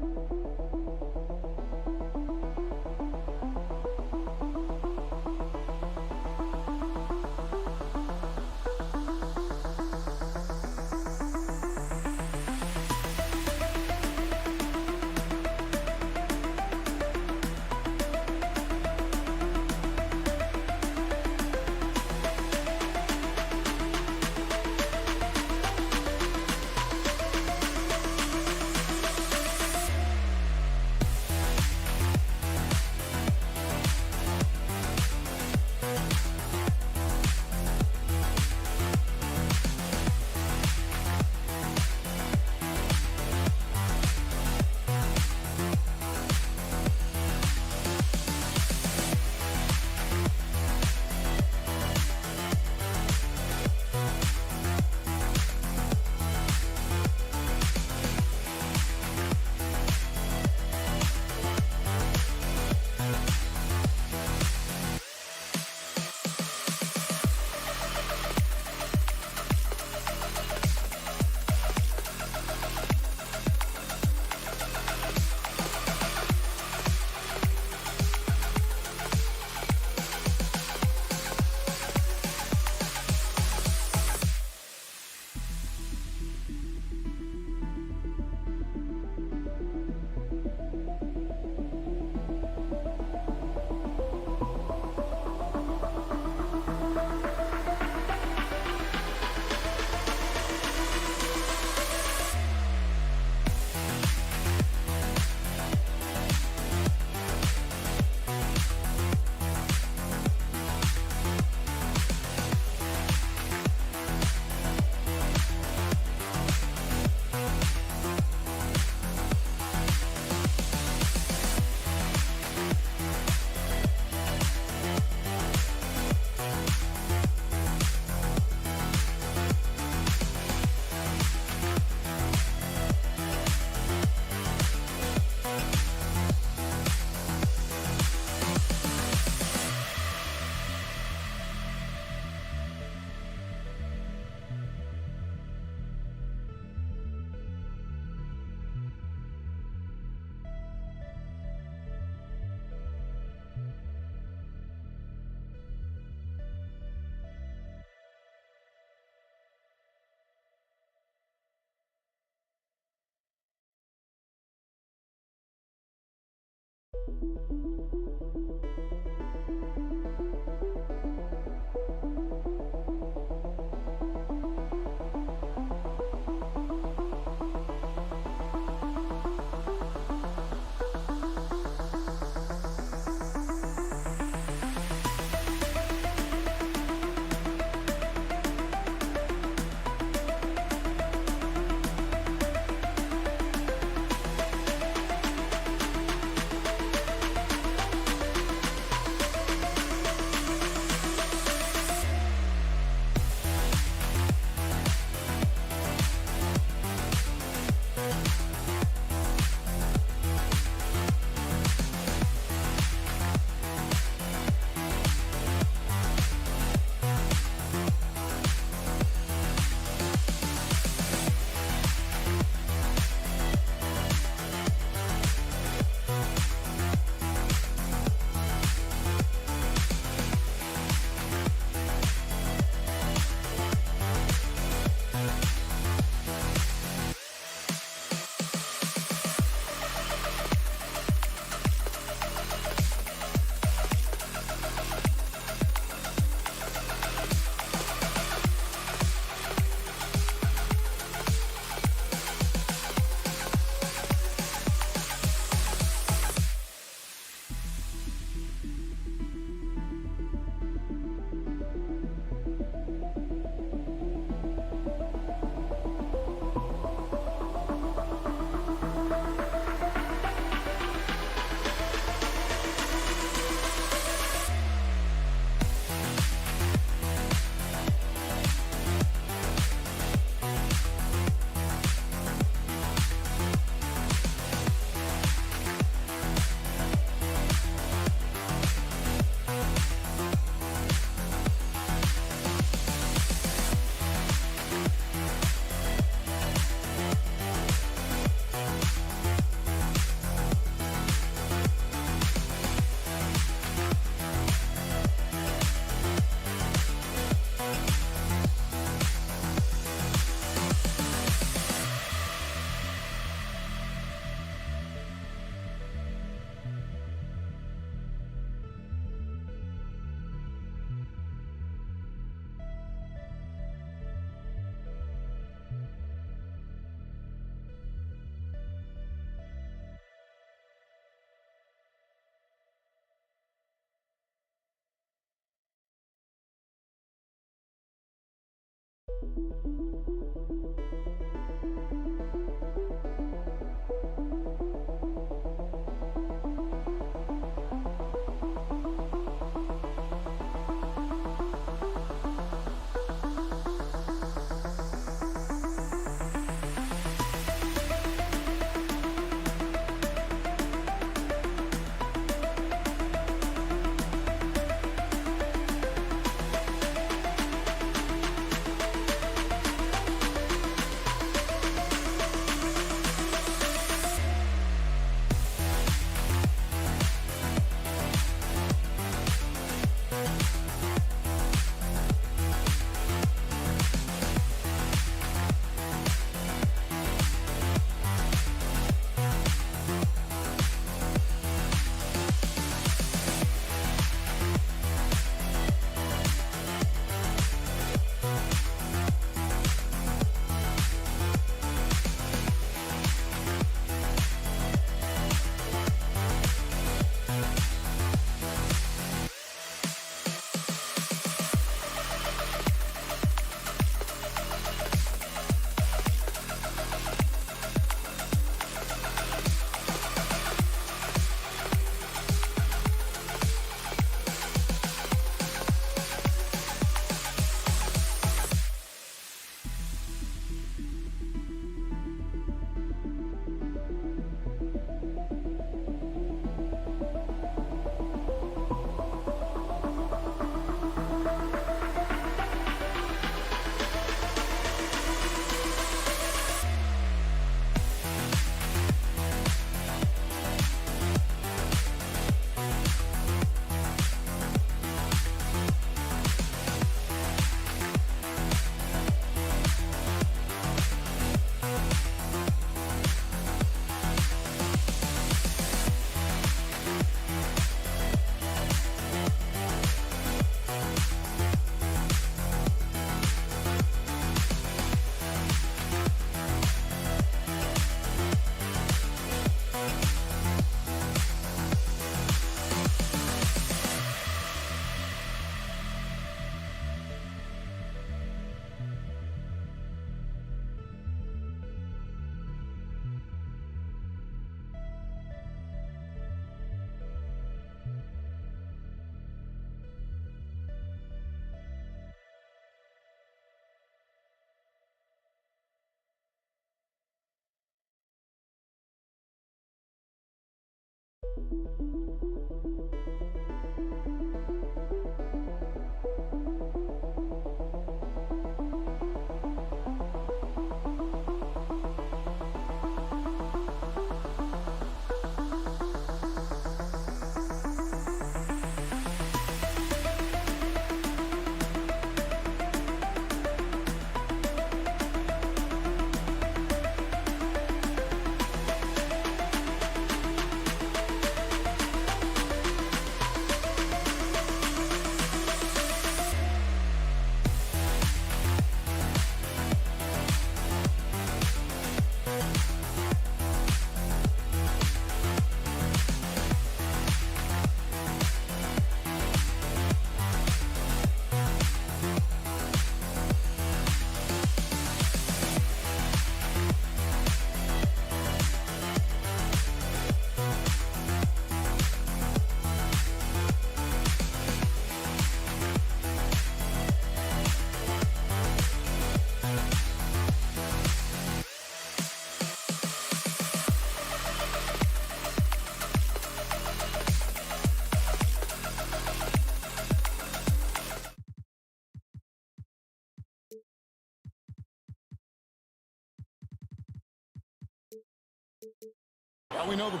Well, we know the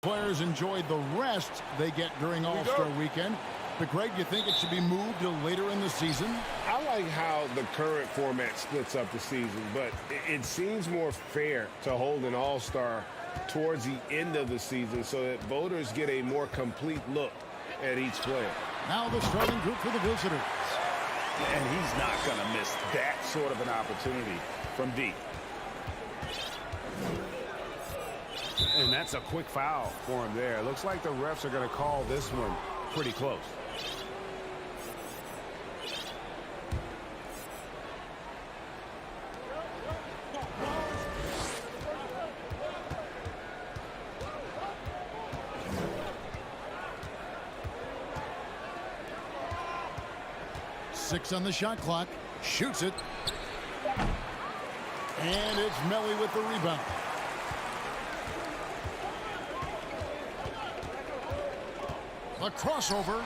players enjoyed the rest they get during All-Star Weekend. But, Greg, you think it should be moved to later in the season? I like how the current format splits up the season, but it seems more fair to hold an All-Star towards the end of the season so that voters get a more complete look at each player. Now the starting group for the visitors. And he's not going to miss that sort of an opportunity from deep. And that's a quick foul for him there. Looks like the refs are going to call this one pretty close. Six on the shot clock. Shoots it. And it's Melly with the rebound. A crossover.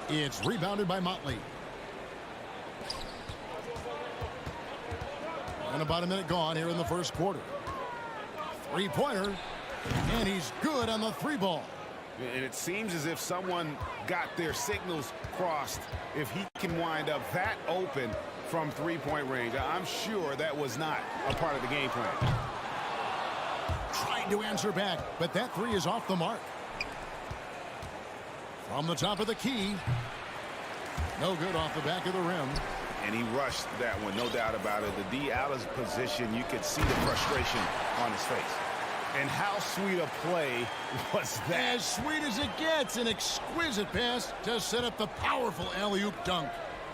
It's rebounded by Motley. And about a minute gone here in the first quarter. Three-pointer. And he's good on the three ball. And it seems as if someone got their signals crossed if he can wind up that open from three-point range. I'm sure that was not a part of the game plan. Trying to answer back, but that three is off the mark. From the top of the key. No good off the back of the rim. And he rushed that one, no doubt about it. The D out of position, you could see the frustration on his face. And how sweet a play was that? As sweet as it gets, an exquisite pass to set up the powerful alley-oop dunk.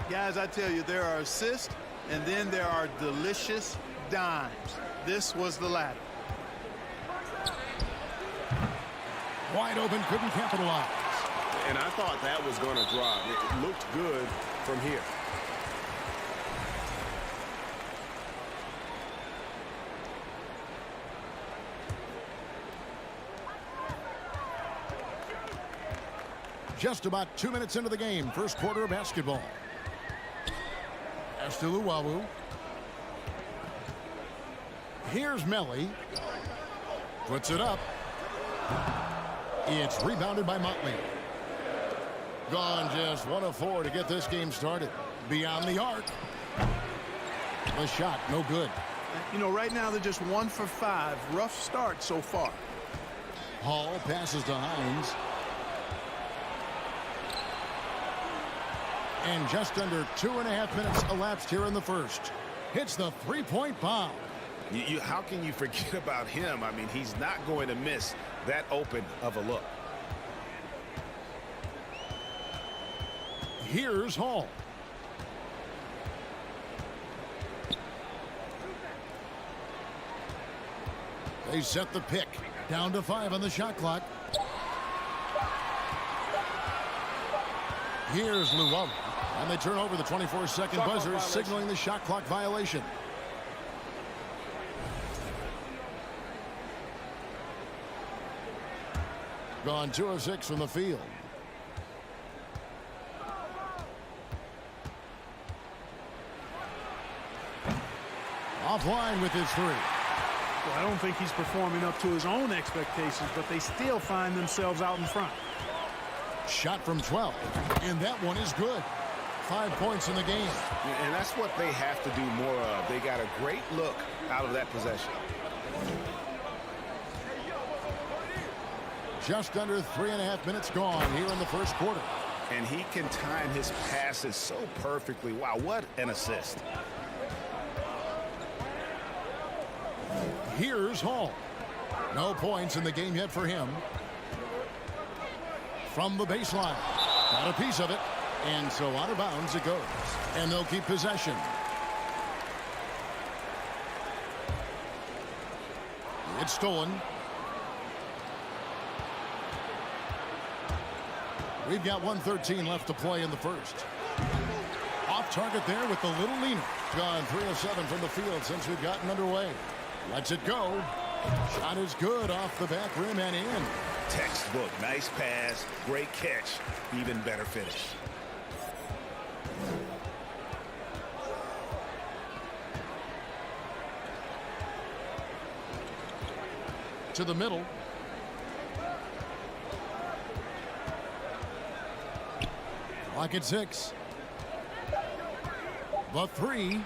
Guys, I tell you, there are assists, and then there are delicious dimes. This was the latter. Wide open, couldn't capitalize. And I thought that was going to drop. It looked good from here. Just about 2 minutes into the game, first quarter of basketball. Pass to Luwawu. Here's Melly. Puts it up. It's rebounded by Motley. Gone just 1 of 4 to get this game started. Beyond the arc. The shot, no good. You know, right now they're just 1 for 5. Rough start so far. Hall passes to Hines. And just under 2.5 minutes elapsed here in the first. Hits the three-point bomb. How can you forget about him? I mean, he's not going to miss that open of a look. Here's Hall. They set the pick. Down to 5 on the shot clock. Here's Luwawu. And they turn over the 24-second buzzer, signaling the shot clock violation. Gone 2 of 6 from the field. Offline with his 3. Well, I don't think he's performing up to his own expectations, but they still find themselves out in front. Shot from 12, and that one is good. 5 points in the game. And that's what they have to do more of. They got a great look out of that possession. Just under 3.5 minutes gone here in the first quarter. And he can time his passes so perfectly. Wow, what an assist. Here's Hall. No points in the game yet for him. From the baseline. Got a piece of it. And so out of bounds it goes. And they'll keep possession. It's stolen. We've got 1:13 left to play in the first. Off target there with the little leaner. Gone 3 of 7 from the field since we've gotten underway. Lets it go. Shot is good off the back rim and in. Textbook. Nice pass. Great catch. Even better finish. To the middle. Clock at 6. The 3.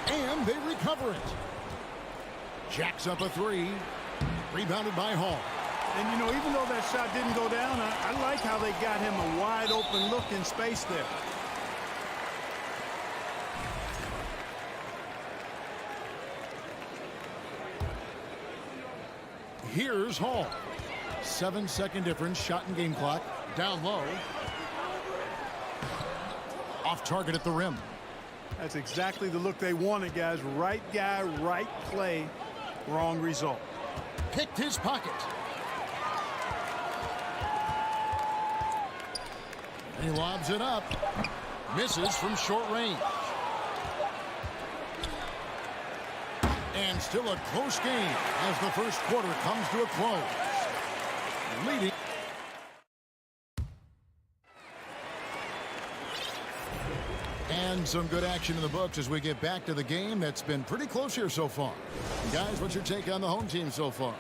And they recover it. Jacks up a 3. Rebounded by Hall. And, you know, even though that shot didn't go down, I like how they got him a wide open look in space there. Here's Hall. 7-second difference. Shot and game clock. Down low. Off target at the rim. That's exactly the look they wanted, guys. Right guy, right play, wrong result. Picked his pocket. He lobs it up. Misses from short range. And still a close game as the first quarter comes to a close. Leading. And some good action in the books as we get back to the game that's been pretty close here so far. Guys, what's your take on the home team so far?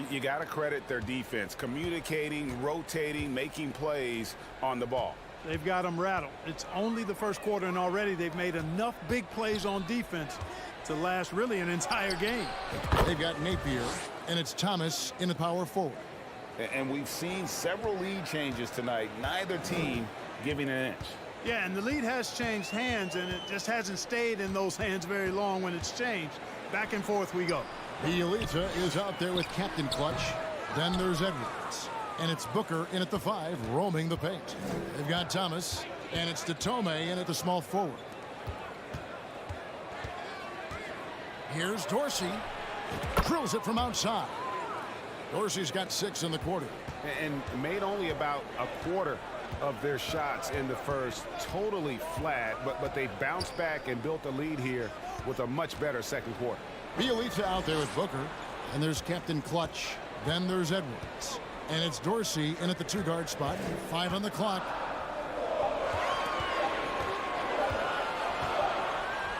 You got to credit their defense. Communicating, rotating, making plays on the ball. They've got them rattled. It's only the first quarter, and already they've made enough big plays on defense to last really an entire game. They've got Napier, and it's Thomas in the power forward. And we've seen several lead changes tonight. Neither team giving an inch. Yeah, and the lead has changed hands, and it just hasn't stayed in those hands very long when it's changed. Back and forth we go. Bielitsa is out there with Captain Clutch. Then there's Edwards. And it's Booker in at the 5, roaming the paint. They've got Thomas, and it's Datome in at the small forward. Here's Dorsey. Drills it from outside. Dorsey's got 6 in the quarter. And made only about a quarter of their shots in the first. Totally flat, but they bounced back and built a lead here with a much better second quarter. Bielitsa out there with Booker. And there's Captain Clutch. Then there's Edwards. And it's Dorsey in at the 2-guard spot. 5 on the clock.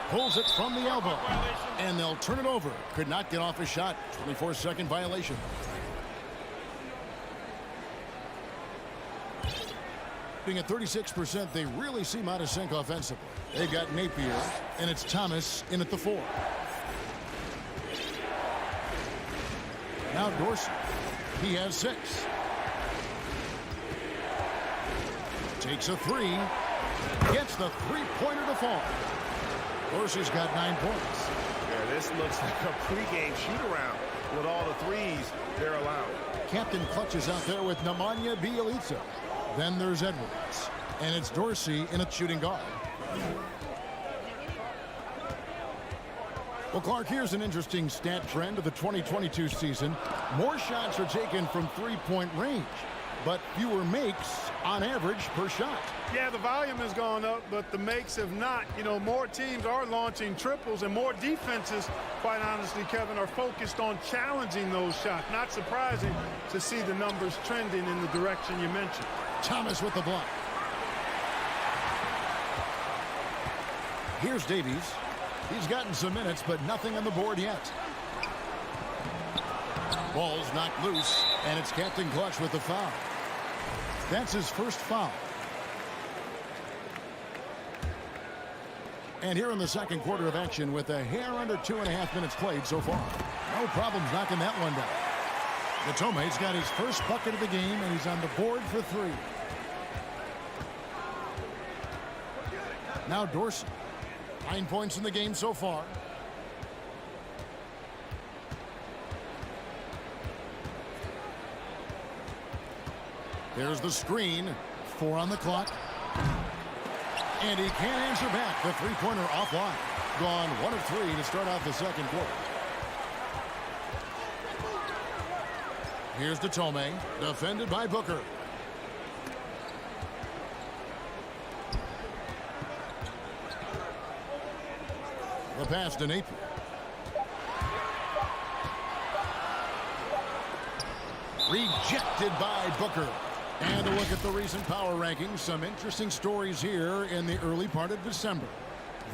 Pulls it from the elbow. And they'll turn it over. Could not get off a shot. 24-second violation. Being at 36%, they really seem out of sync offensively. They've got Napier, and it's Thomas in at the 4. Now Dorsey. He has 6. Takes a 3. Gets the 3-pointer to fall. Dorsey's got 9 points. Yeah, this looks like a pregame shoot-around with all the threes they're allowing. Captain Clutch is out there with Nemanja Bielitsa. Then there's Edwards. And it's Dorsey in a shooting guard. Well, Clark, here's an interesting stat trend of the 2022 season. More shots are taken from 3-point range. but fewer makes on average per shot. Yeah, the volume has gone up, but the makes have not. You know, more teams are launching triples, and more defenses, quite honestly, Kevin, are focused on challenging those shots. Not surprising to see the numbers trending in the direction you mentioned. Thomas with the block. Here's Davies. He's gotten some minutes, but nothing on the board yet. Ball's knocked loose, and it's Captain Clutch with the foul. That's his first foul. And here in the second quarter of action with a hair under 2.5 minutes played so far. No problems knocking that one down. The Tome's got his first bucket of the game, and he's on the board for 3. Now Dorsey. 9 points in the game so far. There's the screen. 4 on the clock. And he can't answer back. The three-pointer offline. Gone 1 of 3 to start out the second quarter. Here's the Tome. Defended by Booker. The pass to Napier. Rejected by Booker. And a look at the recent power rankings. Some interesting stories here in the early part of December.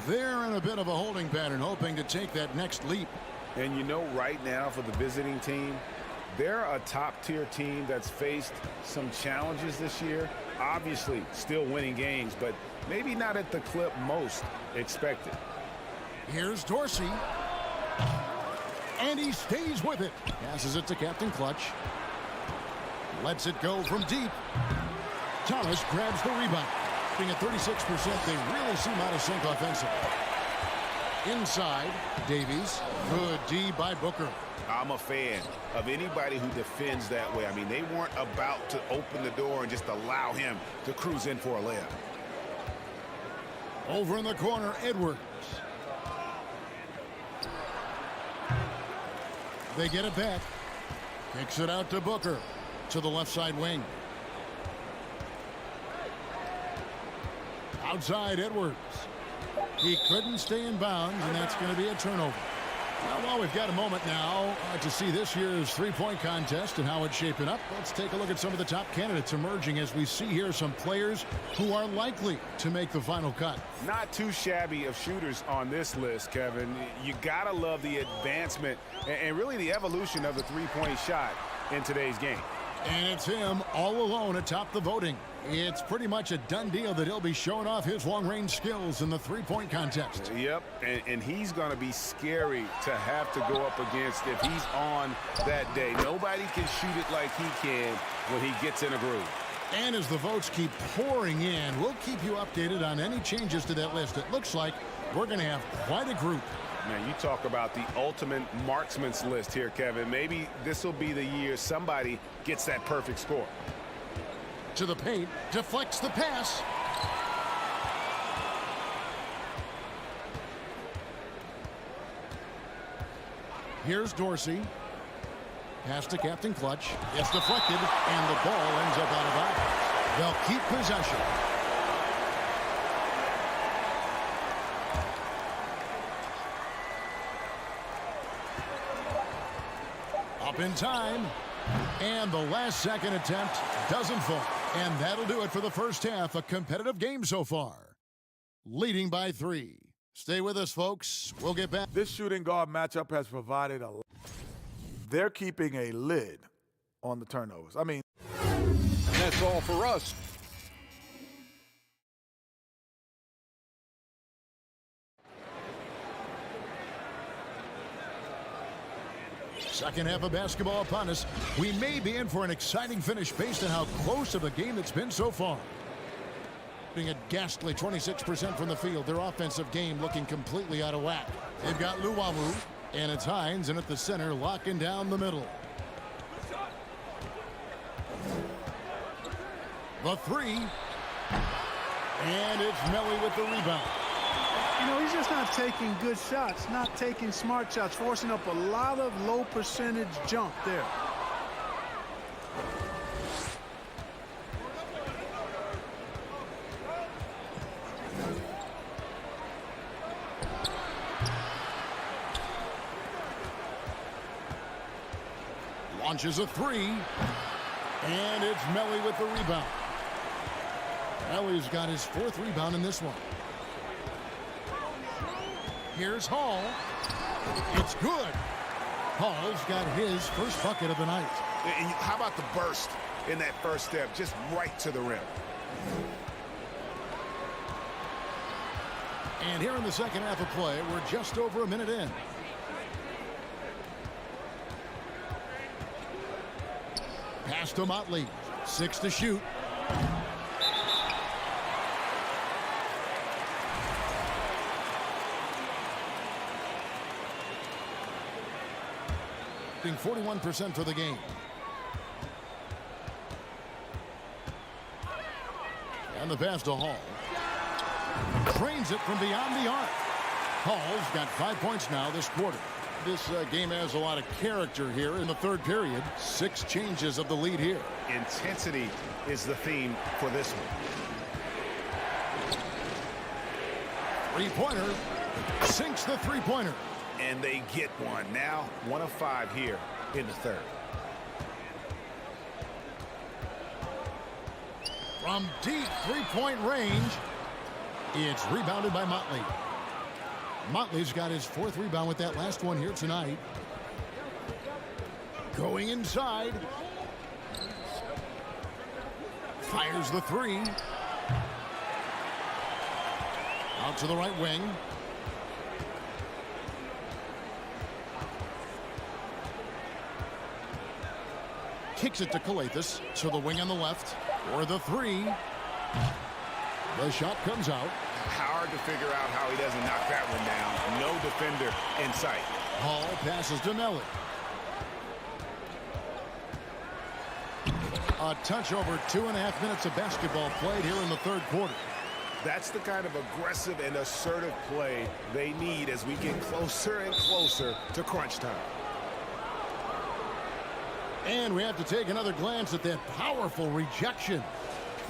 They're in a bit of a holding pattern, hoping to take that next leap. And you know, right now for the visiting team, they're a top-tier team that's faced some challenges this year. Obviously, still winning games, but maybe not at the clip most expected. Here's Dorsey. And he stays with it. Passes it to Captain Clutch. Lets it go from deep. Thomas grabs the rebound. Being at 36%, they really seem out of sync offensively. Inside, Davies. Good D by Booker. I'm a fan of anybody who defends that way. I mean, they weren't about to open the door and just allow him to cruise in for a layup. Over in the corner, Edwards. They get it back. Kicks it out to Booker. To the left side wing. Outside, Edwards. He couldn't stay in bounds, and that's going to be a turnover. Well, we've got a moment now to see this year's three-point contest and how it's shaping up. Let's take a look at some of the top candidates emerging as we see here some players who are likely to make the final cut. Not too shabby of shooters on this list, Kevin. You got to love the advancement and really the evolution of the three-point shot in today's game. And it's him all alone atop the voting. It's pretty much a done deal that he'll be showing off his long-range skills in the three-point contest. Yep, and he's going to be scary to have to go up against if he's on that day. Nobody can shoot it like he can when he gets in a groove. And as the votes keep pouring in, we'll keep you updated on any changes to that list. It looks like we're going to have quite a group. Man, you talk about the ultimate marksman's list here, Kevin. Maybe this will be the year somebody gets that perfect score. To the paint, deflects the pass. Here's Dorsey. Pass to Captain Clutch. It's deflected, and the ball ends up out of bounds. They'll keep possession. Up in time. And the last second attempt doesn't fall. And that'll do it for the first half. A competitive game so far. Leading by 3. Stay with us, folks. We'll get back. This shooting guard matchup has provided a... They're keeping a lid on the turnovers. I mean... That's all for us. Second half of basketball upon us. We may be in for an exciting finish based on how close of a game it's been so far. Being a ghastly 26% from the field. Their offensive game looking completely out of whack. They've got Luwawu, and it's Hines, and at the center, locking down the middle. The three. And it's Melly with the rebound. You know, he's just not taking good shots, not taking smart shots, forcing up a lot of low percentage jump there. Launches a three. And it's Melly with the rebound. Melly's got his 4th rebound in this one. Here's Hall. It's good. Hall's got his first bucket of the night. And how about the burst in that first step, just right to the rim? And here in the second half of play, we're just over a minute in. Pass to Motley. 6 to shoot. Being 41% for the game. And the pass to Hall. Trains it from beyond the arc. Hall's got 5 points now this quarter. This game has a lot of character here in the third period. 6 changes of the lead here. Intensity is the theme for this one. Three-pointer. Sinks the three-pointer. And they get one. Now 1 of 5 here in the third. From deep three-point range, it's rebounded by Motley. Motley's got his 4th rebound with that last one here tonight. Going inside. Fires the three. Out to the right wing. Kicks it to Calathis. To the wing on the left. For the three. The shot comes out. Hard to figure out how he doesn't knock that one down. No defender in sight. Hall passes to Melly. A touch over 2.5 minutes of basketball played here in the third quarter. That's the kind of aggressive and assertive play they need as we get closer and closer to crunch time. And we have to take another glance at that powerful rejection.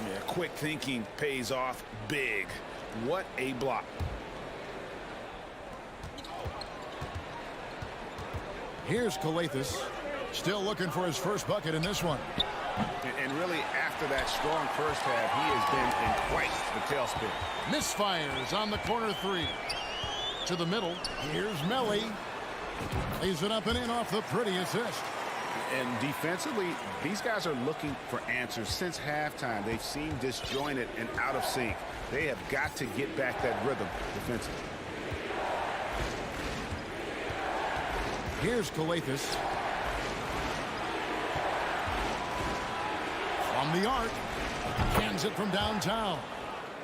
Yeah, quick thinking pays off big. What a block. Here's Calathis. Still looking for his first bucket in this one. And really, after that strong first half, he has been in quite the tailspin. Misfires on the corner three. To the middle. Here's Melly. Lays it up and in off the pretty assist. And defensively, these guys are looking for answers since halftime. They've seemed disjointed and out of sync. They have got to get back that rhythm defensively. Here's Calathis. From the arc. Cans it from downtown.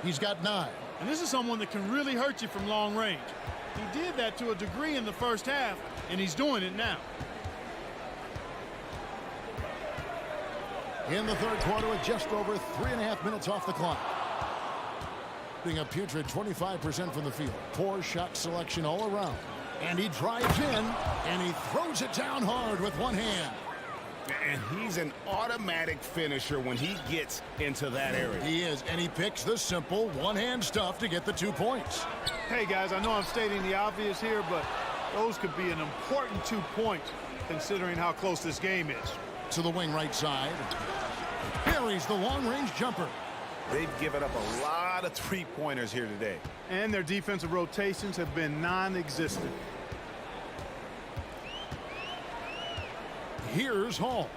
He's got 9. And this is someone that can really hurt you from long range. He did that to a degree in the first half, and he's doing it now. In the third quarter with just over 3.5 minutes off the clock. Being a putrid 25% from the field. Poor shot selection all around. And he drives in, and he throws it down hard with one hand. And he's an automatic finisher when he gets into that area. He is, and he picks the simple one-hand stuff to get the 2 points. Hey, guys, I know I'm stating the obvious here, but those could be an important 2 points considering how close this game is. To the wing right side. Buries the long-range jumper. They've given up a lot of three-pointers here today. And their defensive rotations have been non-existent. Here's Hall.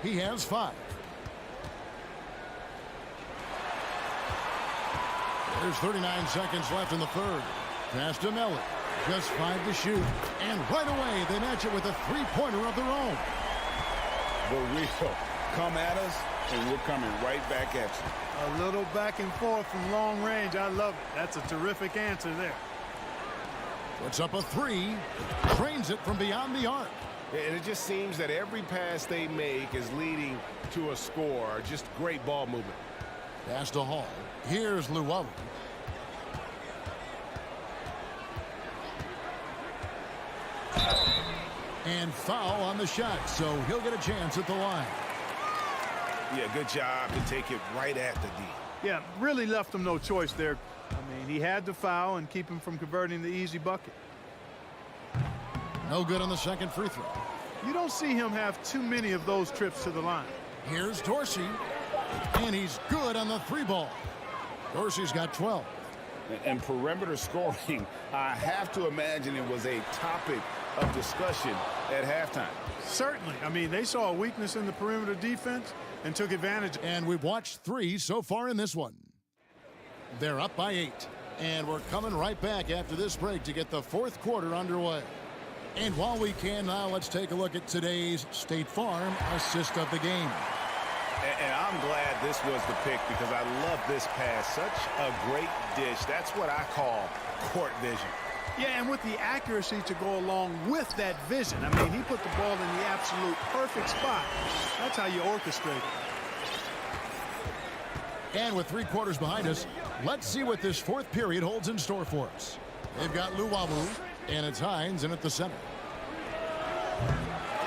He has 5. There's 39 seconds left in the third. Pass to Melly. Just 5 to shoot. And right away, they match it with a three-pointer of their own. The real come at us, and we're coming right back at you. A little back and forth from long range. I love it. That's a terrific answer there. Puts up a 3. Trains it from beyond the arc. And it just seems that every pass they make is leading to a score. Just great ball movement. Pass to Hall. Here's Llewellyn. And foul on the shot, so he'll get a chance at the line. Yeah, good job to take it right at the D. Yeah, really left him no choice there. I mean, he had to foul and keep him from converting the easy bucket. No good on the second free throw. You don't see him have too many of those trips to the line. Here's Dorsey, and he's good on the 3-ball. Dorsey's got 12. And perimeter scoring, I have to imagine it was a topic of discussion at halftime. Certainly. I mean, they saw a weakness in the perimeter defense and took advantage. And we've watched 3 so far in this one. They're up by 8. And we're coming right back after this break to get the 4th quarter underway. And while we can now, let's take a look at today's State Farm assist of the game. And I'm glad this was the pick because I love this pass. Such a great dish. That's what I call court vision. Yeah, and with the accuracy to go along with that vision. I mean, he put the ball in the absolute perfect spot. That's how you orchestrate it. And with 3 quarters behind us, let's see what this 4th period holds in store for us. They've got Luwawu, and it's Hines in at the center.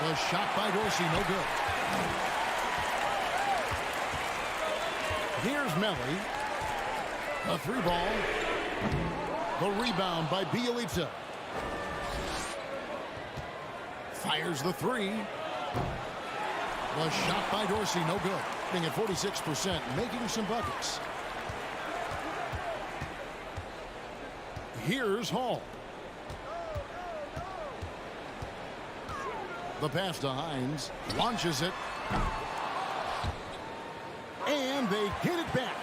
The shot by Dorsey, no good. Here's Melly. A 3-ball. The rebound by Bielitsa. Fires the 3. The shot by Dorsey, no good. Being at 46%, making some buckets. Here's Hall. The pass to Hines. Launches it. And they get it back.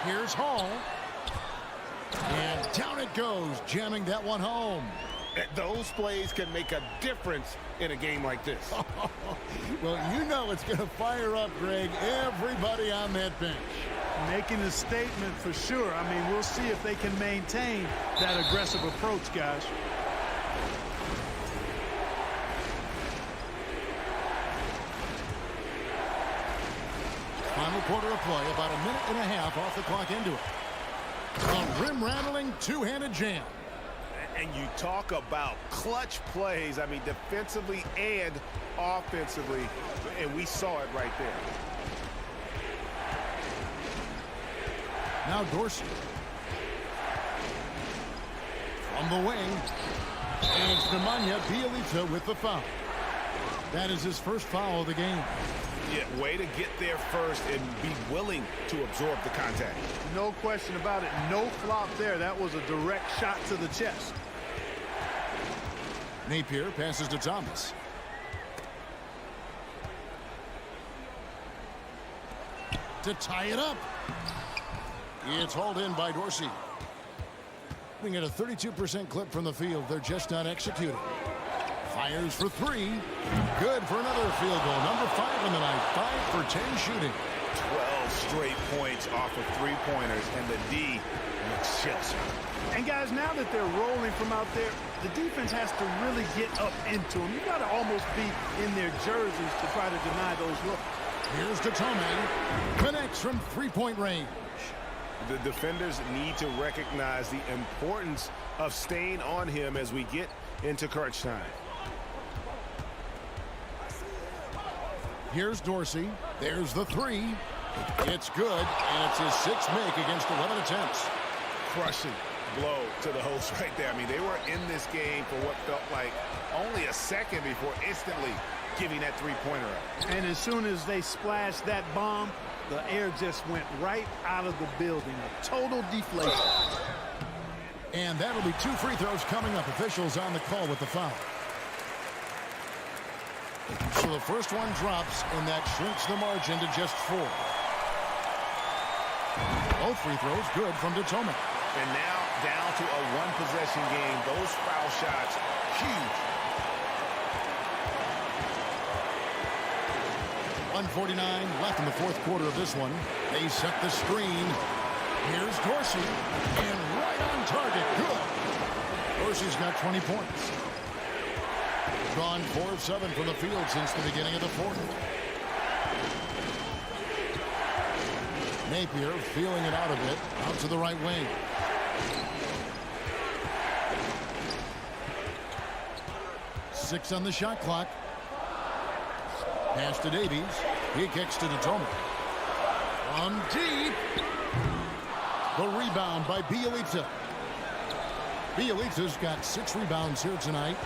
Here's Hall. And down it goes, jamming that one home. Those plays can make a difference in a game like this. Well, you know it's going to fire up, Greg, everybody on that bench. Making a statement for sure. I mean, we'll see if they can maintain that aggressive approach, guys. Final quarter of play, about a minute and a half off the clock into it. A rim-rattling two-handed jam. And you talk about clutch plays, I mean, defensively and offensively, and we saw it right there. Now Dorsey. From the wing. And it's Nemanja Bielitsa with the foul. That is his first foul of the game. Yeah, way to get there first and be willing to absorb the contact. No question about it. No flop there. That was a direct shot to the chest. Napier passes to Thomas. To tie it up. It's hauled in by Dorsey. We get a 32% clip from the field. They're just not executing. Fires for 3. Good for another field goal. Number 5 in the night. 5 for 10 shooting. 12 straight points off of 3-pointers, and the D looks just. And guys, now that they're rolling from out there, the defense has to really get up into them. You got to almost be in their jerseys to try to deny those looks. Here's Datome. Connects from 3-point range. The defenders need to recognize the importance of staying on him as we get into crunch time. Here's Dorsey. There's the 3. It's good, and it's his 6th make against 11 attempts. Crushing blow to the host right there. I mean, they were in this game for what felt like only a second before instantly giving that 3-pointer up. And as soon as they splashed that bomb, the air just went right out of the building. A total deflation. And that'll be 2 free throws coming up. Officials on the call with the foul. So the first one drops, and that shrinks the margin to just 4. Both free throws good from Datome. And now down to a one-possession game. Those foul shots, huge. 1:49 left in the 4th quarter of this one. They set the screen. Here's Dorsey, and right on target. Good. Dorsey's got 20 points. Gone 4 of 7 from the field since the beginning of the 4th. Napier feeling it out a bit, out to the right wing. Six on the shot clock. Pass to Davies. He kicks to Datome. From deep. The rebound by Bielitsa. Bielitsa's got 6 rebounds here tonight.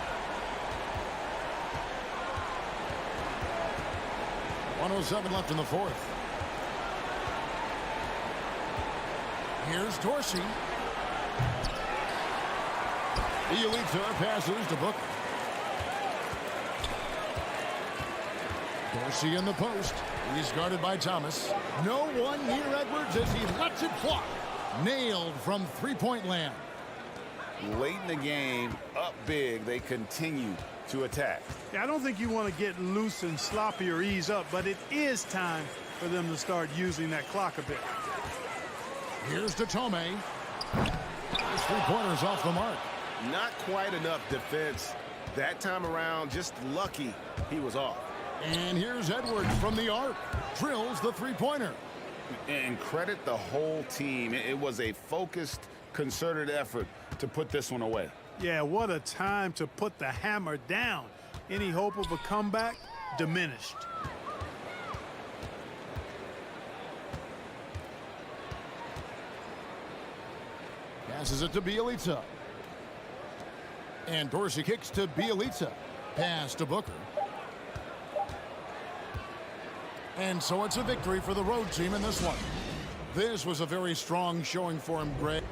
1:07 left in the fourth. Here's Dorsey. Bielitsa passes to Booker. Dorsey in the post. He's guarded by Thomas. No one near Edwards as he lets it fly. Nailed from three-point land. Late in the game, up big, they continue to attack. Yeah, I don't think you want to get loose and sloppy or ease up, but it is time for them to start using that clock a bit. Here's to Tome. His three-pointers off the mark. Not quite enough defense. That time around, just lucky he was off. And here's Edwards from the arc. Drills the three-pointer. And credit the whole team. It was a focused, concerted effort to put this one away. Yeah, what a time to put the hammer down. Any hope of a comeback diminished. Passes it to Bielitsa. And Dorsey kicks to Bielitsa. Pass to Booker. And so it's a victory for the road team in this one. This was a very strong showing for him, Greg.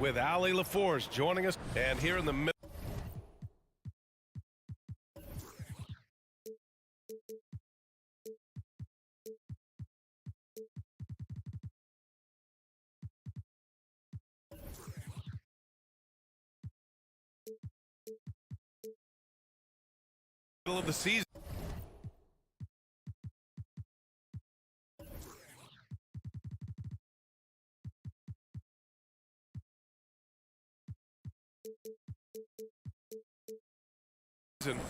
with Ali LaForce joining us. And here in the middle of the season.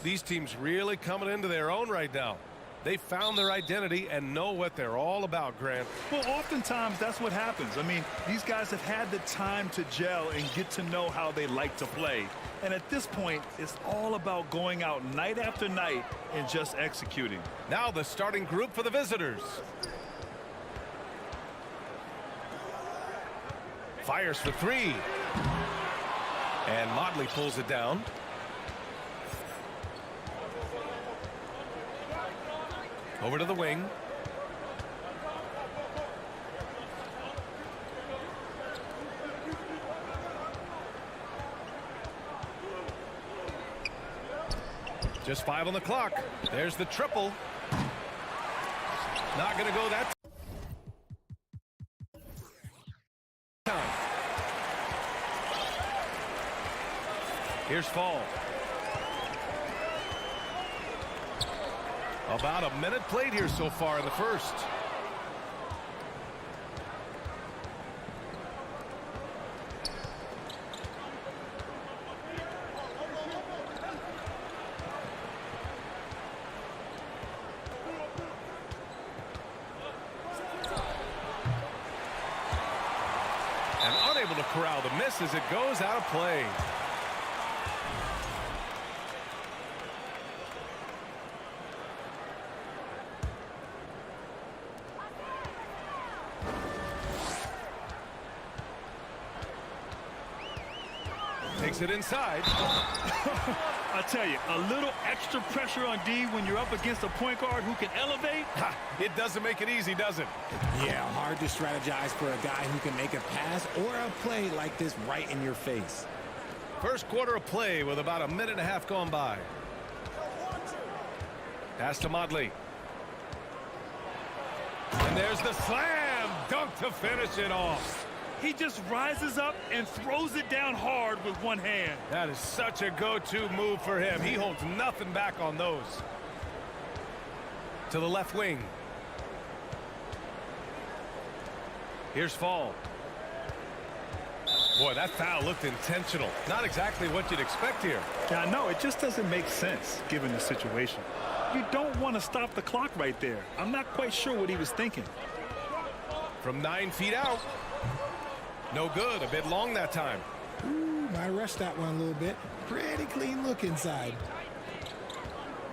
These teams really coming into their own right now. They found their identity and know what they're all about, Grant. Well, oftentimes that's what happens. I mean, these guys have had the time to gel and get to know how they like to play. And at this point, it's all about going out night after night and just executing. Now the starting group for the visitors. Fires for three. And Motley pulls it down. Over to the wing. Just 5 on the clock. There's the triple. Not going to go that time. Here's Fall. About a minute played here so far in the first. And unable to corral the miss as it goes out of play. Takes it inside. I tell you, a little extra pressure on D when you're up against a point guard who can elevate. It doesn't make it easy, does it? Yeah, hard to strategize for a guy who can make a pass or a play like this right in your face. First quarter of play with about a minute and a half gone by. Pass to Motley. And there's the slam dunk to finish it off. He just rises up and throws it down hard with one hand. That is such a go-to move for him. He holds nothing back on those. To the left wing. Here's Fall. Boy, that foul looked intentional. Not exactly what you'd expect here. Yeah, no, it just doesn't make sense given the situation. You don't want to stop the clock right there. I'm not quite sure what he was thinking. From 9 feet out. No good. A bit long that time. Ooh, might rush that one a little bit. Pretty clean look inside.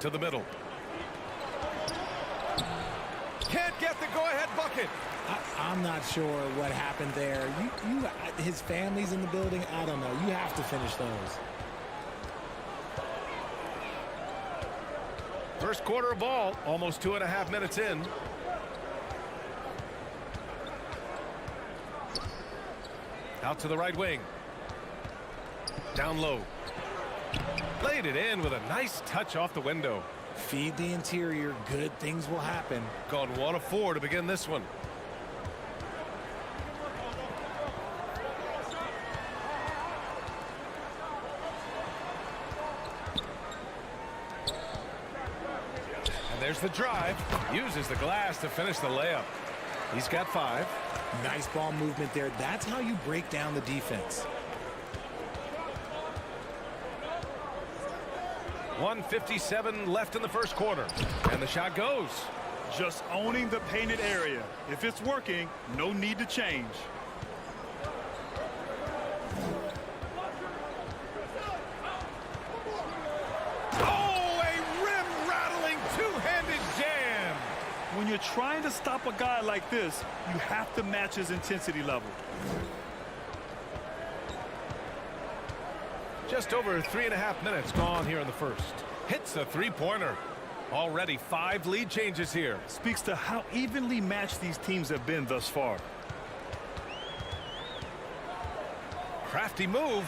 To the middle. Can't get the go-ahead bucket. I'm not sure what happened there. His family's in the building. I don't know. You have to finish those. First quarter of ball. Almost 2.5 minutes in. Out to the right wing. Down low. Laid it in with a nice touch off the window. Feed the interior. Good things will happen. Gone 1 of 4 to begin this one. And there's the drive. Uses the glass to finish the layup. He's got 5. Nice ball movement there. That's how you break down the defense. 1:57 left in the first quarter. And the shot goes. Just owning the painted area. If it's working, no need to change. Oh, a rim-rattling two-handed jam. When you're trying to stop a guy like this, you have to match his intensity level. Just over 3.5 minutes gone here in the first. Hits a three-pointer. Already 5 lead changes here. Speaks to how evenly matched these teams have been thus far. Crafty move.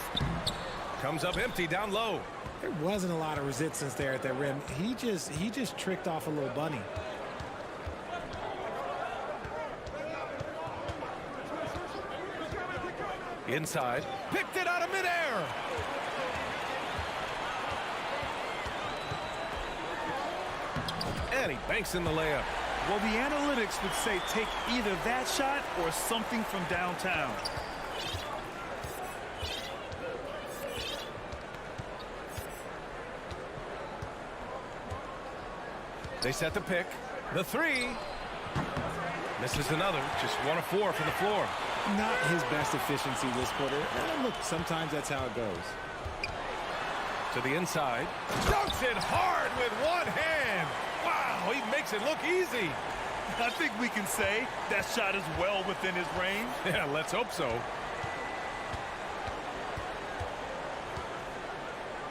Comes up empty down low. There wasn't a lot of resistance there at that rim. He just tricked off a little bunny. Inside. Picked it out of midair. And he banks in the layup. Well, the analytics would say take either that shot or something from downtown. They set the pick. The three. Misses another. Just 1 of 4 from the floor. Not his best efficiency this quarter. Look, sometimes that's how it goes. To the inside. Dunks it hard with one hand. Wow, he makes it look easy. I think we can say that shot is well within his range. Yeah, let's hope so.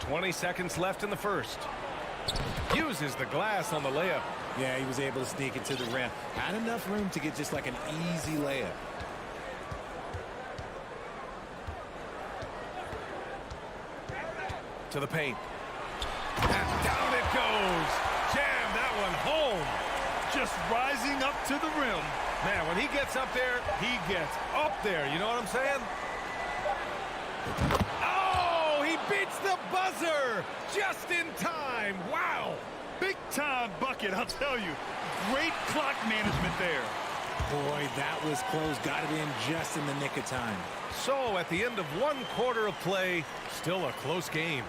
20 seconds left in the first. Uses the glass on the layup. Yeah, he was able to sneak it to the rim. Had enough room to get just like an easy layup. To the paint. And down it goes. Jam that one home. Just rising up to the rim. Man, when he gets up there, he gets up there. You know what I'm saying? Oh, he beats the buzzer just in time. Wow. Big time bucket, I'll tell you. Great clock management there. Boy, that was close. Got it in just in the nick of time. So at the end of 1 quarter of play, still a close game.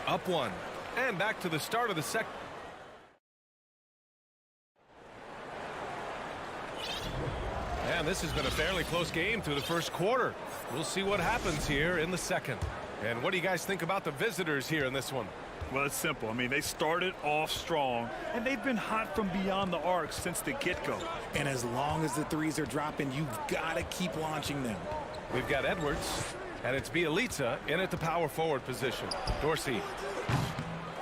Up 1. And back to the start of the second. And this has been a fairly close game through the first quarter. We'll see what happens here in the second. And what do you guys think about the visitors here in this one? Well, it's simple. I mean, they started off strong, and they've been hot from beyond the arc since the get-go. And as long as the threes are dropping, you've got to keep launching them. We've got Edwards, and it's Bielitsa in at the power forward position. Dorsey.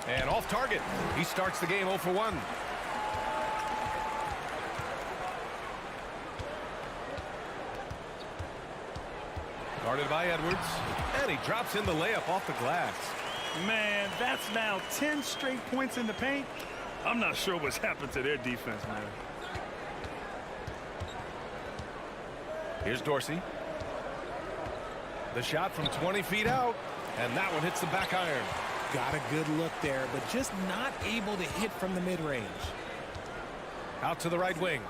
And off target. He starts the game 0 for 1. Guarded by Edwards, and he drops in the layup off the glass. Man, that's now 10 straight points in the paint. I'm not sure what's happened to their defense, man. Here's Dorsey. The shot from 20 feet out, and that one hits the back iron. Got a good look there, but just not able to hit from the mid-range. Out to the right wing.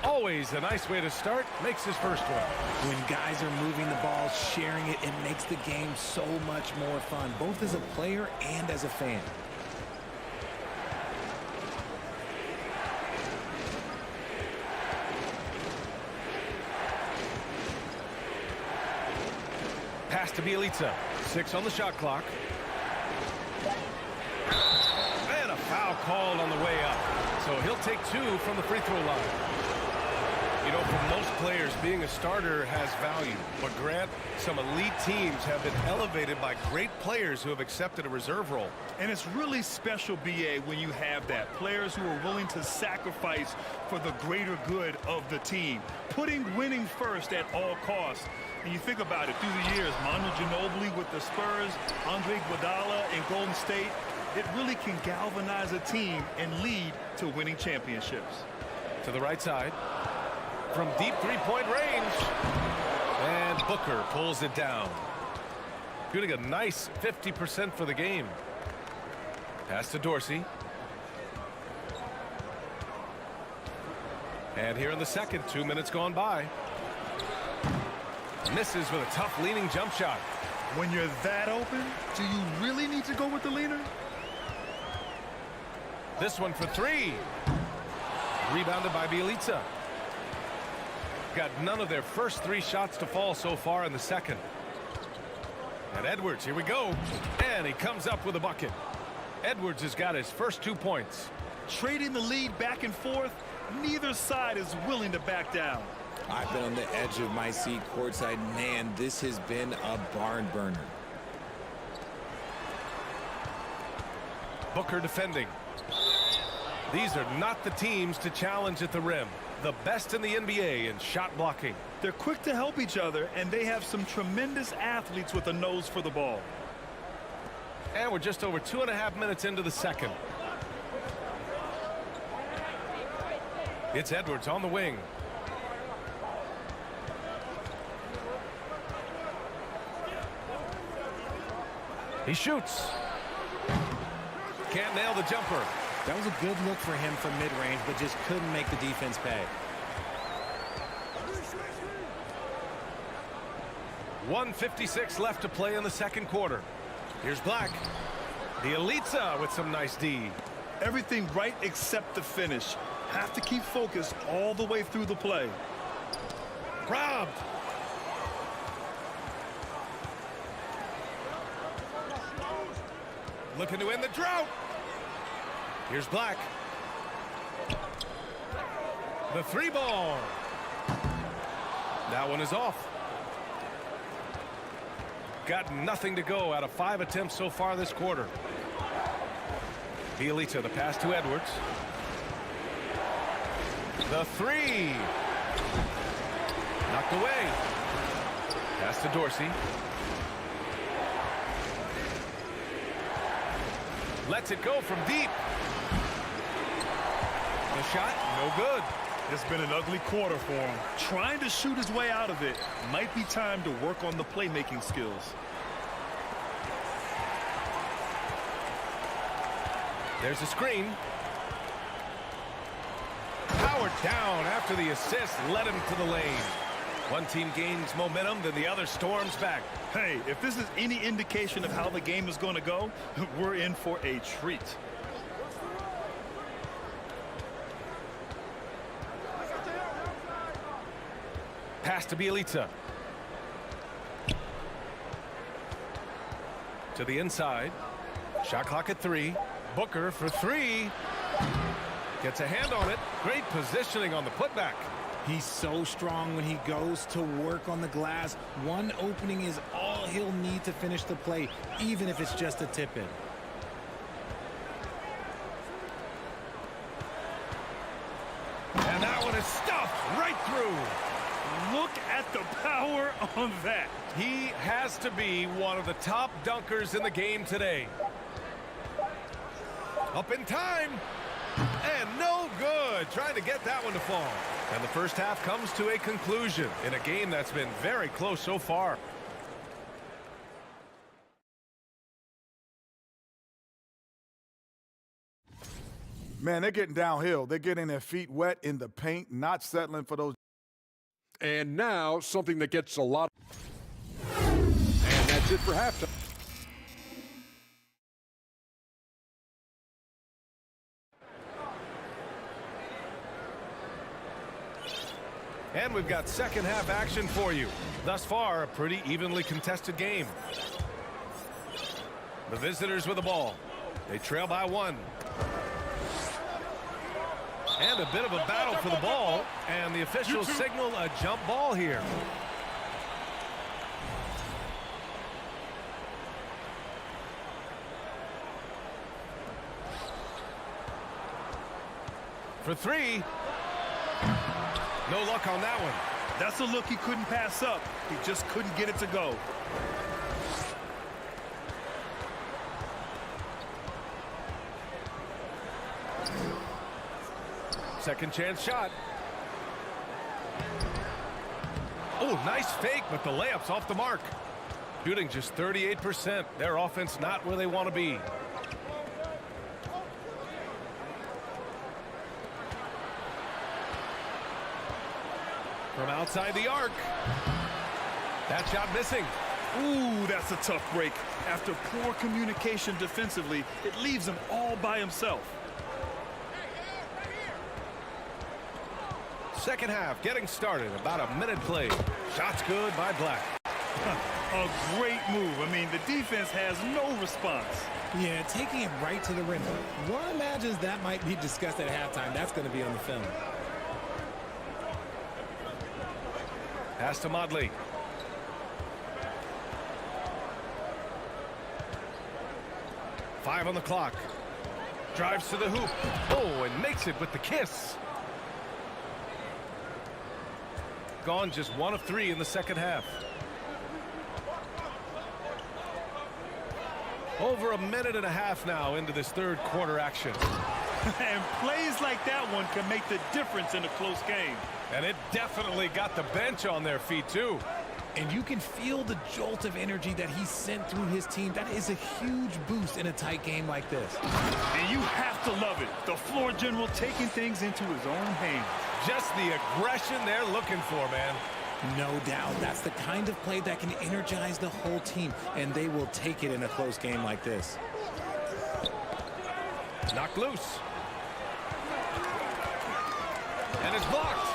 Always a nice way to start. Makes his first one. When guys are moving the ball, sharing it, it makes the game so much more fun, both as a player and as a fan. Pass to Bielitsa. 6 on the shot clock. And a foul called on the way up. So he'll take 2 from the free throw line. You know, for most players, being a starter has value. But Grant, some elite teams have been elevated by great players who have accepted a reserve role. And it's really special, BA, when you have that. Players who are willing to sacrifice for the greater good of the team. Putting winning first at all costs. And you think about it, through the years, Manu Ginobili with the Spurs, Andre Iguodala in Golden State, it really can galvanize a team and lead to winning championships. To the right side. From deep three-point range. And Booker pulls it down. Shooting a nice 50% for the game. Pass to Dorsey. And here in the second, 2 minutes gone by. Misses with a tough leaning jump shot. When you're that open, do you really need to go with the leaner? This one for 3. Rebounded by Bielitsa. Got none of their first 3 shots to fall so far in the second. And Edwards, here we go. And he comes up with a bucket. Edwards has got his first 2 points. Trading the lead back and forth, neither side is willing to back down. I've been on the edge of my seat courtside. Man, this has been a barn burner. Booker defending. These are not the teams to challenge at the rim. the best in the NBA in shot blocking. They're quick to help each other, and they have some tremendous athletes with a nose for the ball. And we're just over 2.5 minutes into the second. It's Edwards on the wing. He shoots. Can't nail the jumper. That was a good look for him from mid-range, but just couldn't make the defense pay. 1:56 left to play in the second quarter. Here's Black. The Elitsa with some nice D. Everything right except the finish. Have to keep focused all the way through the play. Robbed. Looking to end the drought. Here's Black. The three ball. That one is off. Got nothing to go out of 5 attempts so far this quarter. Bielitsa, the pass to Edwards. The three. Knocked away. Pass to Dorsey. Lets it go from deep. The shot, no good. It's been an ugly quarter for him. Trying to shoot his way out of it. Might be time to work on the playmaking skills. There's a screen. Powered down after the assist led him to the lane. One team gains momentum, then the other storms back. Hey, if this is any indication of how the game is going to go, we're in for a treat. Pass to Bielitsa. To the inside. Shot clock at 3. Booker for 3. Gets a hand on it. Great positioning on the putback. He's so strong when he goes to work on the glass. One opening is all he'll need to finish the play, even if it's just a tip-in. And that one is stuffed right through. Look at the power on that. He has to be one of the top dunkers in the game today. Up in time. And no good. Trying to get that one to fall. And the first half comes to a conclusion in a game that's been very close so far. Man, they're getting downhill. They're getting their feet wet in the paint, not settling for those. And now something that gets a lot. And that's it for halftime. And we've got second half action for you. Thus far, a pretty evenly contested game. The visitors with the ball. They trail by 1. And a bit of a battle for the ball. And the officials signal a jump ball here. For 3. No luck on that one. That's a look he couldn't pass up. He just couldn't get it to go. Second chance shot. Oh, nice fake, but the layup's off the mark. Shooting just 38%. Their offense not where they want to be. From outside the arc. That shot missing. Ooh, that's a tough break. After poor communication defensively, it leaves him all by himself. Second half getting started. About a minute played. Shots good by Black. A great move. I mean, the defense has no response. Yeah, taking it right to the rim. One imagines that might be discussed at halftime. That's going to be on the film. Pass to Modley. Five on the clock. Drives to the hoop. Oh, and makes it with the kiss. gone just 1 of 3 in the second half. Over 1.5 minutes now into this third quarter action. And plays like that one can make the difference in a close game. And it definitely got the bench on their feet, too. And you can feel the jolt of energy that he sent through his team. That is a huge boost in a tight game like this. And you have to love it. The floor general taking things into his own hands. Just the aggression they're looking for, man. No doubt. That's the kind of play that can energize the whole team, and they will take it in a close game like this. Knocked loose. And it's blocked.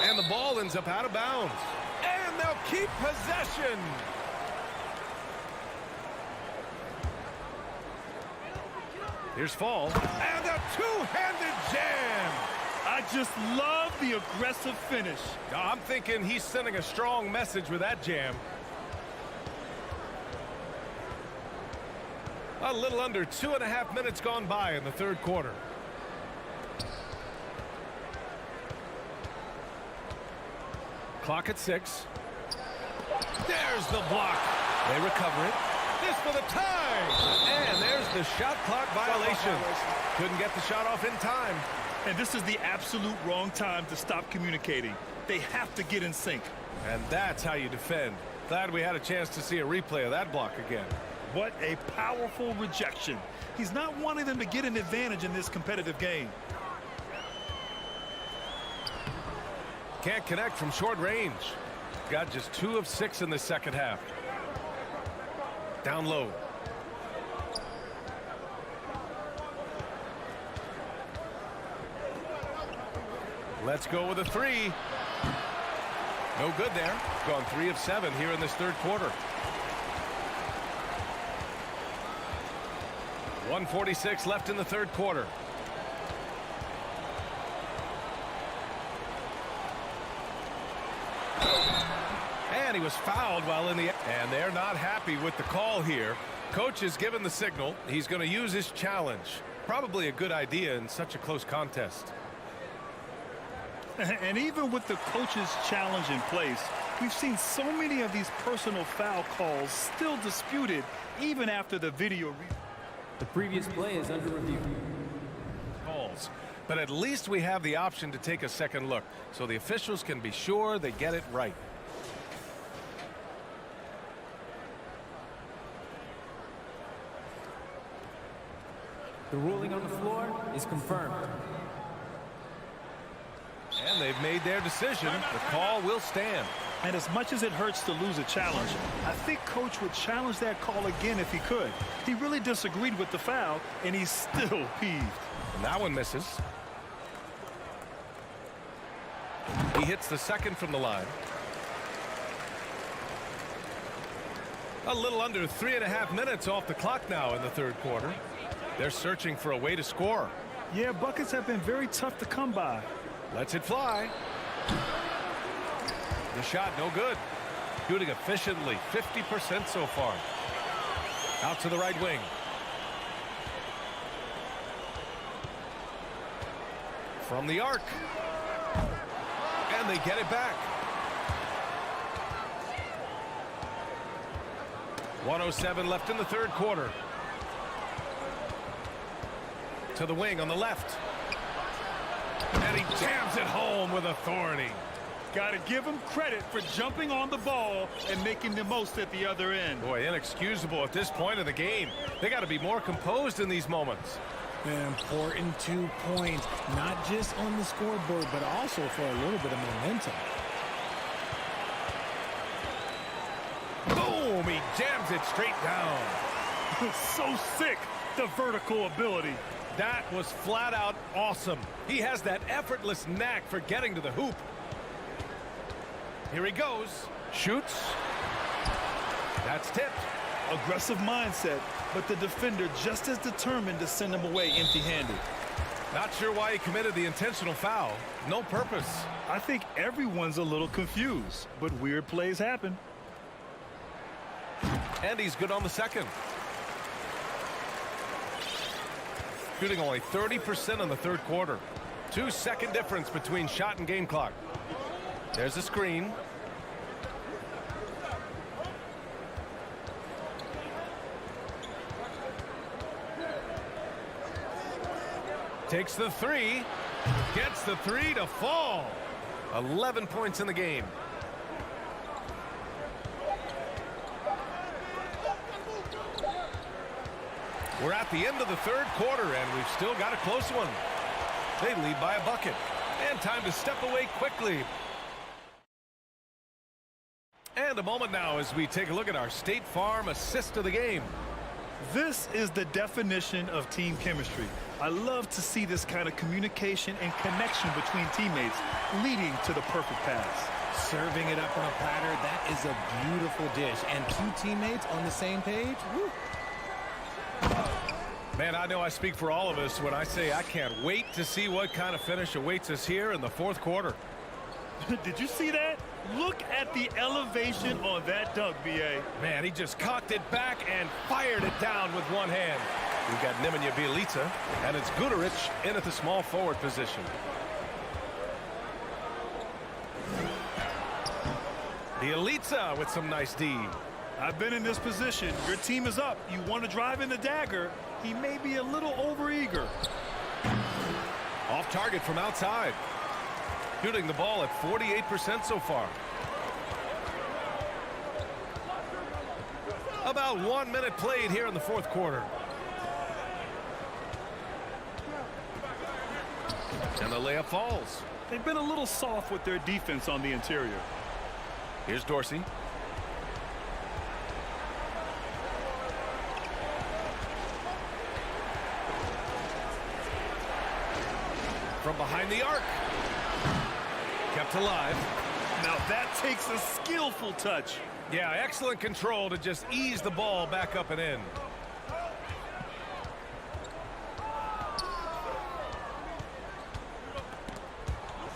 And the ball ends up out of bounds. And they'll keep possession. Here's Fall. And a two-handed jam. I just love the aggressive finish. I'm thinking he's sending a strong message with that jam. A little under 2.5 minutes gone by in the third quarter. Clock at 6. There's the block. They recover it. This for the tie. And there's the shot clock violation. Couldn't get the shot off in time. And this is the absolute wrong time to stop communicating. They have to get in sync. And that's how you defend. Glad we had a chance to see a replay of that block again. What a powerful rejection. He's not wanting them to get an advantage in this competitive game. Can't connect from short range. Got just 2 of 6 in the second half. Down low. Let's go with a 3. No good there. Gone 3 of 7 here in this third quarter. 1:46 left in the third quarter. And he was fouled while in the... And they're not happy with the call here. Coach has given the signal. He's going to use his challenge. Probably a good idea in such a close contest. And even with the coach's challenge in place, we've seen so many of these personal foul calls still disputed even after the video. The previous play is under review. Calls. But at least we have the option to take a second look, so the officials can be sure they get it right. The ruling on the floor is confirmed. And they've made their decision. The call will stand. And as much as it hurts to lose a challenge, I think Coach would challenge that call again if he could. He really disagreed with the foul, and he's still peeved. And that one misses. He hits the second from the line. A little under 3.5 minutes off the clock now in the third quarter. They're searching for a way to score. Yeah, buckets have been very tough to come by. Lets it fly. The shot no good. Shooting efficiently, 50% so far. Out to the right wing. From the arc. And they get it back. 1:07 left in the third quarter. To the wing on the left. And he jams it home with authority. Got to give him credit for jumping on the ball and making the most at the other end. Boy, inexcusable at this point of the game. They got to be more composed in these moments. An important 2 points, not just on the scoreboard, but also for a little bit of momentum. Boom! He jams it straight down. So sick, the vertical ability. That was flat out awesome. He has that effortless knack for getting to the hoop. Here he goes. Shoots. That's tipped. Aggressive mindset, but the defender just as determined to send him away empty-handed. Not sure why he committed the intentional foul. No purpose. I think everyone's a little confused, but weird plays happen. And he's good on the second. Shooting only 30% in the third quarter. 2-second difference between shot and game clock. There's a screen. Takes the three. Gets the three to fall. 11 points in the game. We're at the end of the third quarter, and we've still got a close one. They lead by a bucket. And time to step away quickly. And a moment now as we take a look at our State Farm assist of the game. This is the definition of team chemistry. I love to see this kind of communication and connection between teammates leading to the perfect pass. Serving it up on a platter, that is a beautiful dish. And two teammates on the same page, woo. Man, I know I speak for all of us when I say I can't wait to see what kind of finish awaits us here in the fourth quarter. Did you see that? Look at the elevation on that dunk, B.A. Man, he just cocked it back and fired it down with one hand. We've got Nemanja Bjelica, and it's Guduric in at the small forward position. Bjelica with some nice D. I've been in this position. Your team is up. You want to drive in the dagger. He may be a little overeager. Off target from outside. Shooting the ball at 48% so far. About 1 minute played here in the fourth quarter. And the layup falls. They've been a little soft with their defense on the interior. Here's Dorsey. From behind the arc. Kept alive. Now that takes a skillful touch. Yeah, excellent control to just ease the ball back up and in.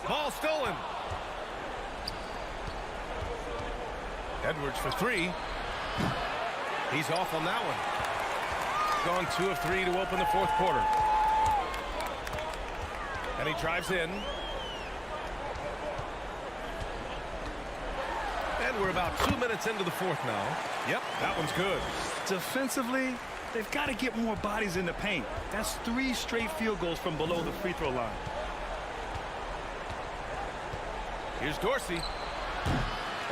Ball stolen. Edwards for three. He's off on that one. Gone 2 of 3 to open the fourth quarter. And he drives in. And we're about 2 minutes into the fourth now. Yep, that one's good. Defensively, they've got to get more bodies in the paint. That's 3 straight field goals from below the free throw line. Here's Dorsey.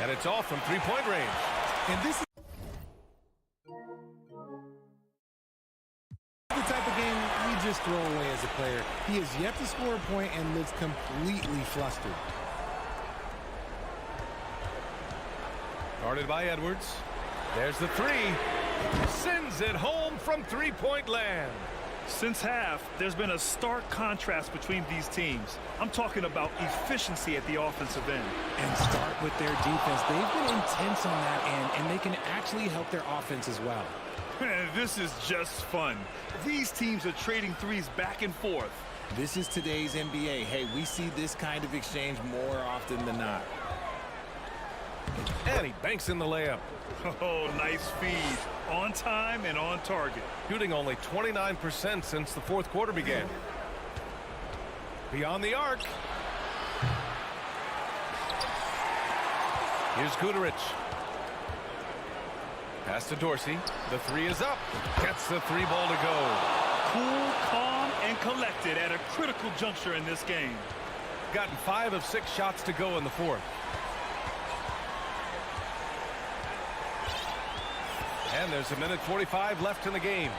And it's all from three-point range. And this is the type of game you just throw away as a player. He has yet to score a point and looks completely flustered. Guarded by Edwards. There's the three. Sends it home from three-point land. Since half, there's been a stark contrast between these teams. I'm talking about efficiency at the offensive end. And start with their defense. They've been intense on that end, and they can actually help their offense as well. This is just fun. These teams are trading threes back and forth. This is today's NBA. Hey, we see this kind of exchange more often than not. And he banks in the layup. Oh, nice feed. On time and on target. Shooting only 29% since the fourth quarter began. Beyond the arc. Here's Guduric. Pass to Dorsey. The three is up. Gets the three ball to go. Cool, calm, and collected at a critical juncture in this game. Gotten 5 of 6 shots to go in the fourth. And there's a minute 45 left in the game.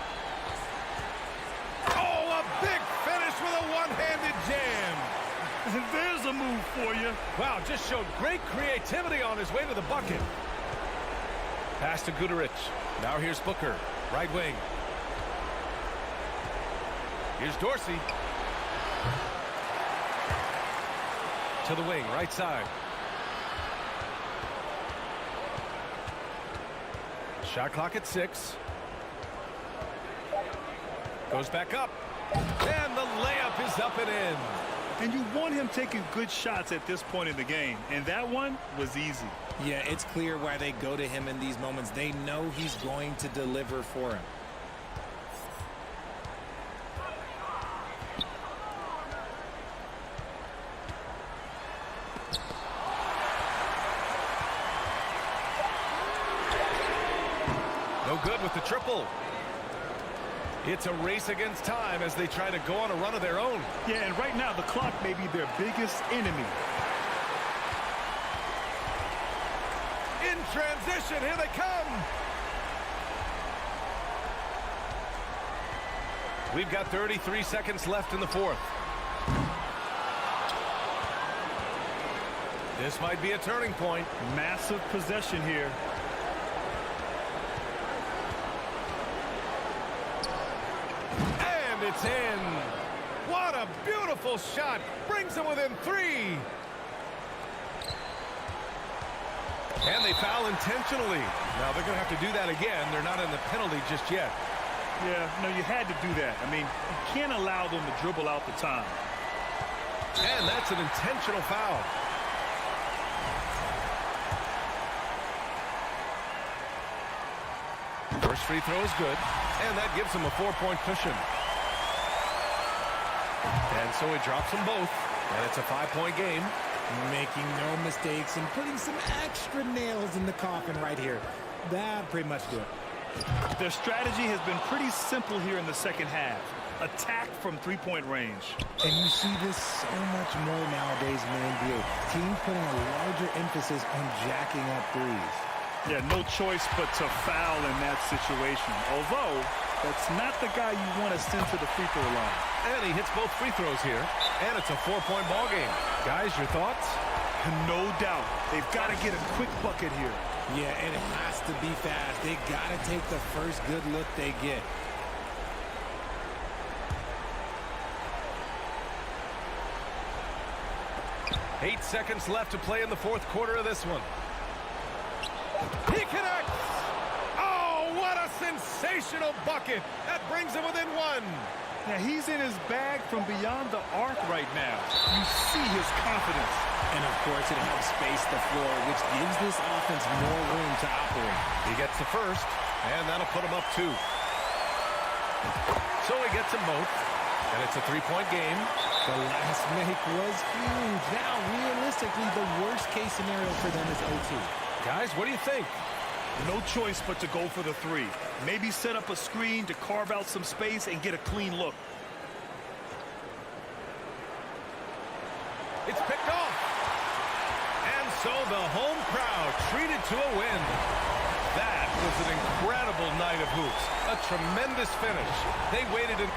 Oh, a big finish with a one-handed jam. There's a move for you. Wow, just showed great creativity on his way to the bucket. Pass to Guduric. Now here's Booker, right wing. Here's Dorsey. To the wing, right side. Shot clock at 6. Goes back up. And the layup is up and in. And you want him taking good shots at this point in the game. And that one was easy. Yeah, it's clear why they go to him in these moments. They know he's going to deliver for him. No good with the triple. It's a race against time as they try to go on a run of their own. Yeah, and right now the clock may be their biggest enemy. In transition, here they come. We've got 33 seconds left in the fourth. This might be a turning point. Massive possession here. And it's in. What a beautiful shot. Brings them within 3. And they foul intentionally. Now they're going to have to do that again. They're not in the penalty just yet. Yeah, no, you had to do that. I mean, you can't allow them to dribble out the time. And that's an intentional foul. First free throw is good, and that gives him a 4-point cushion. And so he drops them both, and it's a 5-point game. Making no mistakes and putting some extra nails in the coffin right here. That pretty much do it. Their strategy has been pretty simple here in the second half. Attack from three-point range. And you see this so much more nowadays in the NBA. Teams putting a larger emphasis on jacking up threes. Yeah, no choice but to foul in that situation. Although, that's not the guy you want to send to the free throw line. And he hits both free throws here, and it's a 4-point ball game. Guys, your thoughts? No doubt. They've got to get a quick bucket here. Yeah, and it has to be fast. They got to take the first good look they get. Eight seconds left to play in the fourth quarter of this one. He connects! Oh, what a sensational bucket! That brings him within 1. Yeah, he's in his bag from beyond the arc right now. You see his confidence. And, of course, it helps space the floor, which gives this offense more room to operate. He gets the first, and that'll put him up 2. So he gets them both, and it's a 3-point game. The last make was huge. Now, realistically, the worst-case scenario for them is OT. Guys, what do you think? No choice but to go for the 3. Maybe set up a screen to carve out some space and get a clean look. It's picked off. And so the home crowd treated to a win. That was an incredible night of hoops. A tremendous finish. They waited in...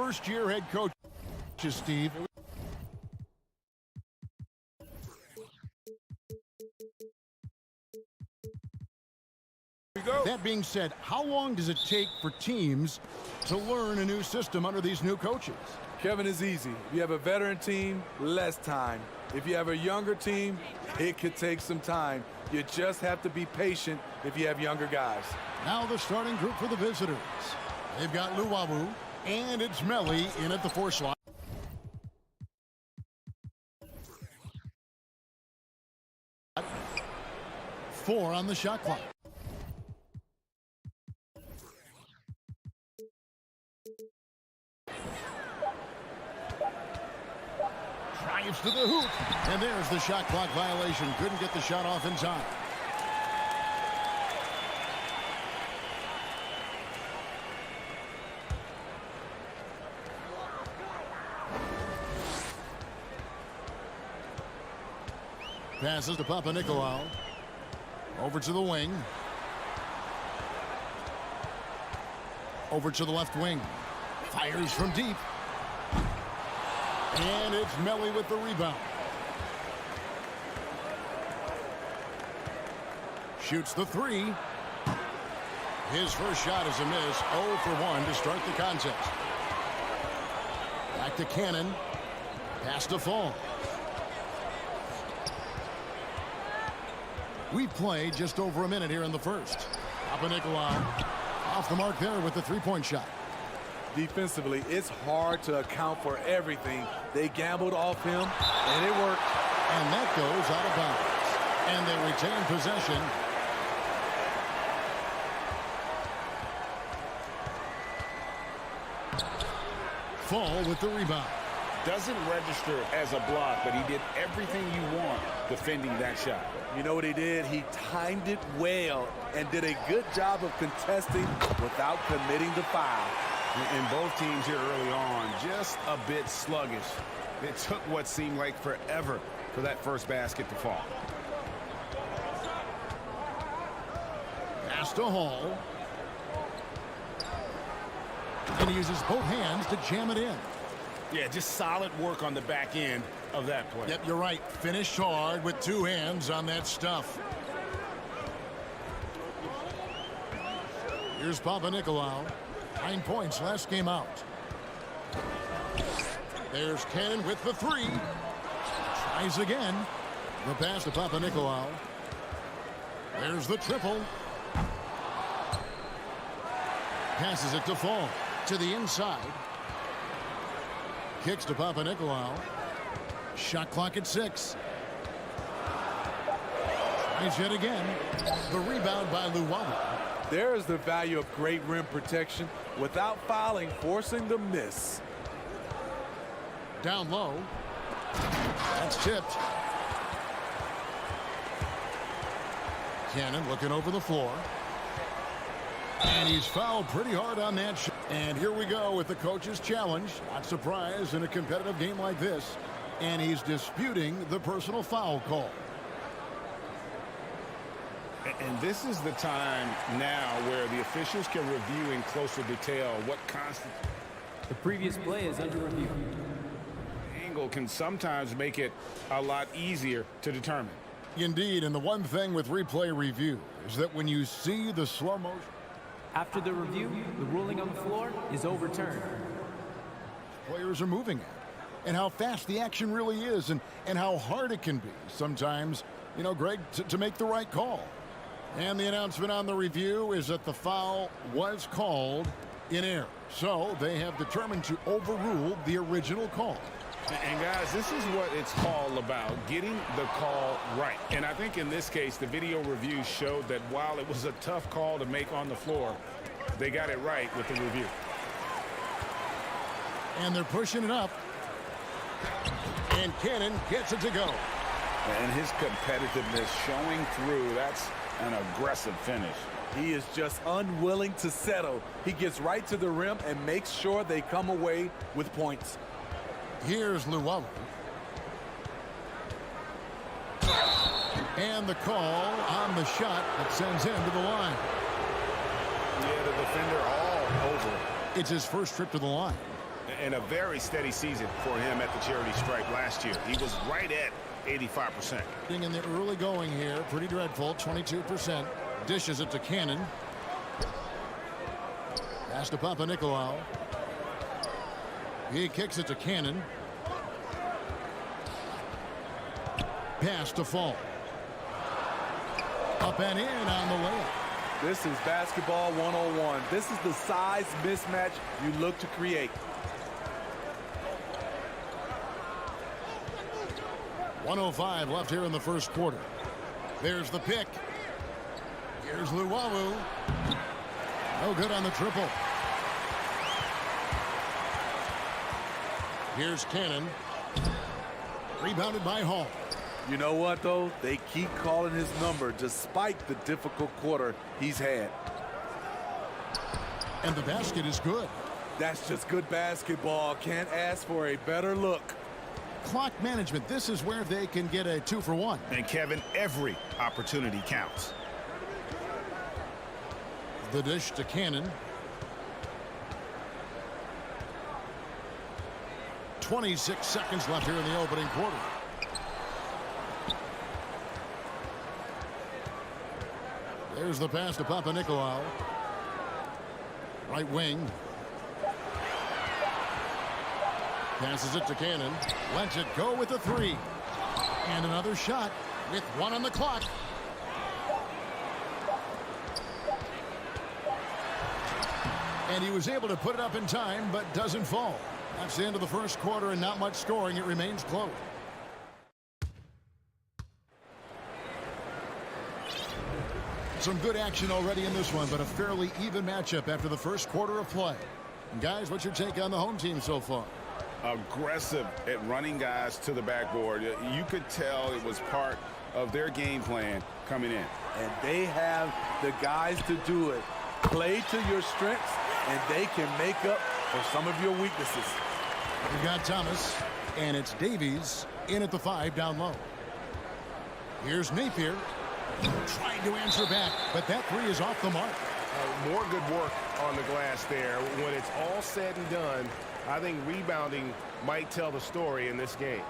first-year head coach, Steve. That being said, how long does it take for teams to learn a new system under these new coaches? Kevin, is easy. If you have a veteran team, less time. If you have a younger team, it could take some time. You just have to be patient if you have younger guys. Now the starting group for the visitors. They've got Luwawu, and it's Melli in at the 4 slot. Four on the shot clock. Drives to the hoop, and there's the shot clock violation. Couldn't get the shot off in time. Passes to Papanikolaou. Over to the wing. Over to the left wing. Fires from deep. And it's Melli with the rebound. Shoots the 3. His first shot is a miss. 0 for 1 to start the contest. Back to Cannon. Pass to Fall. We've played just over a minute here in the first. Papanikolaou off the mark there with the 3-point shot. Defensively, it's hard to account for everything. They gambled off him, and it worked. And that goes out of bounds. And they retain possession. Fall with the rebound. Doesn't register as a block, but he did everything you want defending that shot. You know what he did? He timed it well and did a good job of contesting without committing the foul. And both teams here early on just a bit sluggish. It took what seemed like forever for that first basket to fall. Pass to Hall. And he uses both hands to jam it in. Yeah, just solid work on the back end of that play. Yep, you're right. Finished hard with 2 hands on that stuff. Here's Papanikolaou. 9 points last game out. There's Cannon with the 3. Tries again. The pass to Papanikolaou. There's the triple. Passes it to Fall. To the inside. Kicks to Papanikolaou. Shot clock at 6. Tries yet again. The rebound by Luwawu. There is the value of great rim protection without fouling, forcing the miss. Down low. That's tipped. Cannon looking over the floor. And he's fouled pretty hard on that shot. And here we go with the coach's challenge. Not surprised in a competitive game like this. And he's disputing the personal foul call. And this is the time now where the officials can review in closer detail what constitutes. The previous play is under review. Angle can sometimes make it a lot easier to determine. Indeed, and the one thing with replay review is that when you see the slow motion. After the review, the ruling on the floor is overturned. Players are moving at, and how fast the action really is, and how hard it can be sometimes, you know, Greg, to make the right call. And the announcement on the review is that the foul was called in error. So they have determined to overrule the original call. And guys, this is what it's all about, getting the call right. And I think in this case, the video review showed that while it was a tough call to make on the floor, they got it right with the review. And they're pushing it up. And Cannon gets it to go. And his competitiveness showing through. That's an aggressive finish. He is just unwilling to settle. He gets right to the rim and makes sure they come away with points. Here's Luwawu. And the call on the shot that sends him to the line. Yeah, the defender all over it. It's his first trip to the line. and a very steady season for him at the charity stripe last year. He was right at 85%. In the early going here, pretty dreadful, 22%. Dishes it to Cannon. Pass to Papanikolaou. He kicks it to Cannon. Pass to Fall. Up and in on the layup. This is basketball 101. This is the size mismatch you look to create. .105 left here in the first quarter. There's the pick. Here's Luwawu. No good on the triple. Here's Cannon. Rebounded by Hall. You know what, though? They keep calling his number despite the difficult quarter he's had. And the basket is good. That's just good basketball. Can't ask for a better look. Clock management. This is where they can get a 2-for-1. And, Kevin, every opportunity counts. The dish to Cannon. 26 seconds left here in the opening quarter. There's the pass to Papanikolaou. Right wing. Passes it to Cannon. Lets it go with a three. And another shot with 1 on the clock. And he was able to put it up in time, but doesn't fall. That's the end of the first quarter and not much scoring. It remains close. Some good action already in this one, but a fairly even matchup after the first quarter of play. And guys, what's your take on the home team so far? Aggressive at running guys to the backboard. You could tell it was part of their game plan coming in. And they have the guys to do it. Play to your strengths, and they can make up for some of your weaknesses. We've got Thomas, and it's Davies in at the 5 down low. Here's Napier. Trying to answer back, but that three is off the mark. More good work on the glass there. When it's all said and done, I think rebounding might tell the story in this game.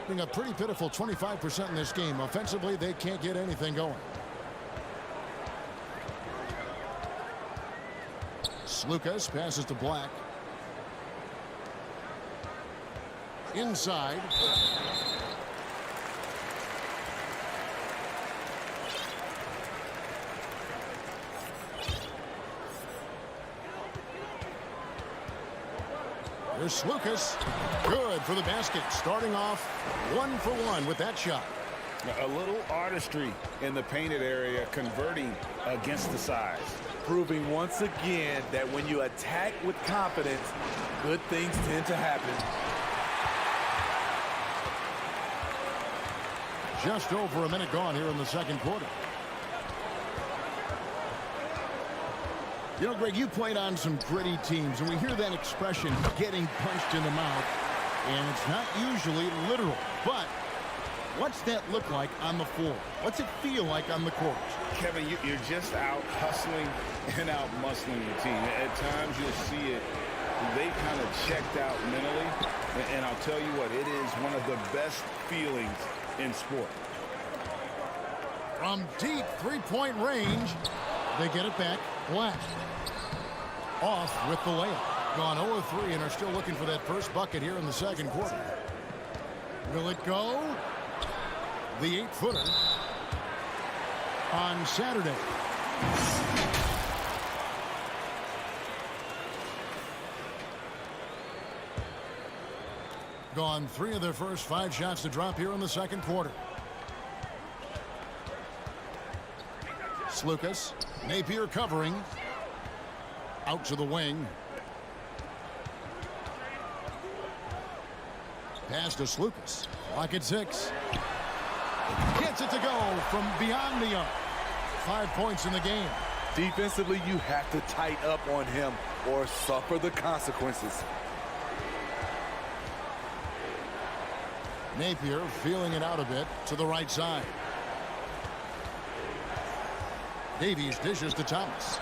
Being a pretty pitiful 25% in this game. Offensively, they can't get anything going. Lucas passes to Black. Inside. There's Lucas. Good for the basket. Starting off 1 for 1 with that shot. A little artistry in the painted area, converting against the size. Proving once again that when you attack with confidence, good things tend to happen. Just over a minute gone here in the second quarter. You know, Greg, you played on some gritty teams, and we hear that expression, getting punched in the mouth, and it's not usually literal. But what's that look like on the floor? What's it feel like on the court? Kevin, you're just out hustling and out muscling your team. At times you'll see it. They've kind of checked out mentally, and I'll tell you what, it is one of the best feelings in sport. From deep three-point range, they get it back. Black off with the layup. Gone 0-3 and are still looking for that first bucket here in the second quarter. Will it go? The 8-footer on Saturday. Gone 3 of their first 5 shots to drop here in the second quarter. Lucas. Napier covering. Out to the wing. Pass to Lucas. Clock at 6. Gets it to go from beyond the arc. 5 points in the game. Defensively, you have to tighten up on him or suffer the consequences. Napier feeling it out a bit to the right side. Davies dishes to Thomas.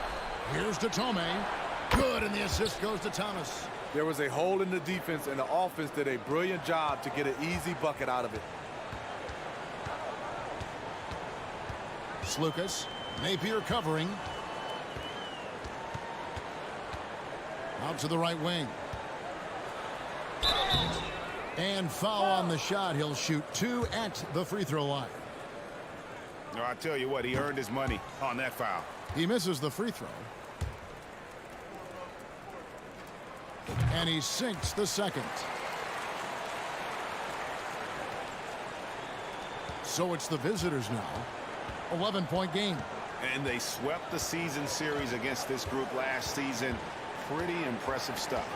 Here's to Tomei. Good, and the assist goes to Thomas. There was a hole in the defense, and the offense did a brilliant job to get an easy bucket out of it. Slukas. Napier covering. Out to the right wing. And foul on the shot. He'll shoot 2 at the free throw line. No, I tell you what, he earned his money on that foul. He misses the free throw. And he sinks the second. So it's the visitors now. 11-point game. And they swept the season series against this group last season. Pretty impressive stuff.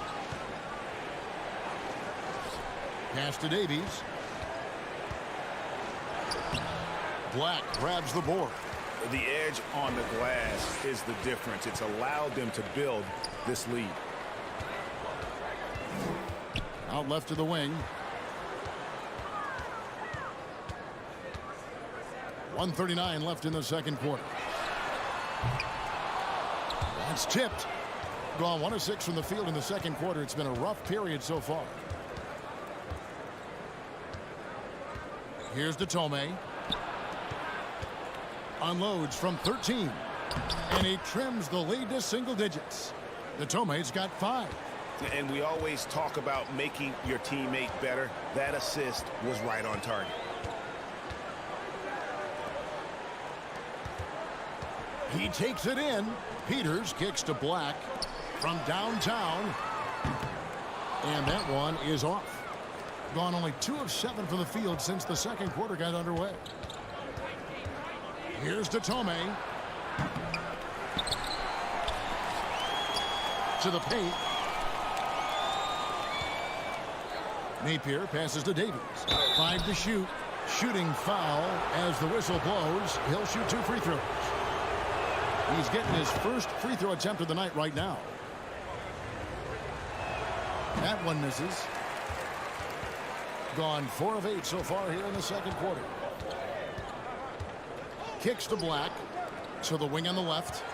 Pass to Davies. Black grabs the board. The edge on the glass is the difference. It's allowed them to build this lead. Out left to the wing. 1:39 left in the second quarter. That's tipped. Gone 1 of 6 from the field in the second quarter. It's been a rough period so far. Here's Tome. Unloads from 13. And he trims the lead to single digits. Tome's got 5. And we always talk about making your teammate better. That assist was right on target. He takes it in. Peters kicks to Black from downtown. And that one is off. Gone only 2 of 7 from the field since the second quarter got underway. Here's Tome. To the paint. Napier passes to Davies. 5 to shoot. Shooting foul as the whistle blows. He'll shoot 2 free throws. He's getting his first free throw attempt of the night right now. That one misses. Gone 4 of 8 so far here in the second quarter. Kicks to Black. To the wing on the left.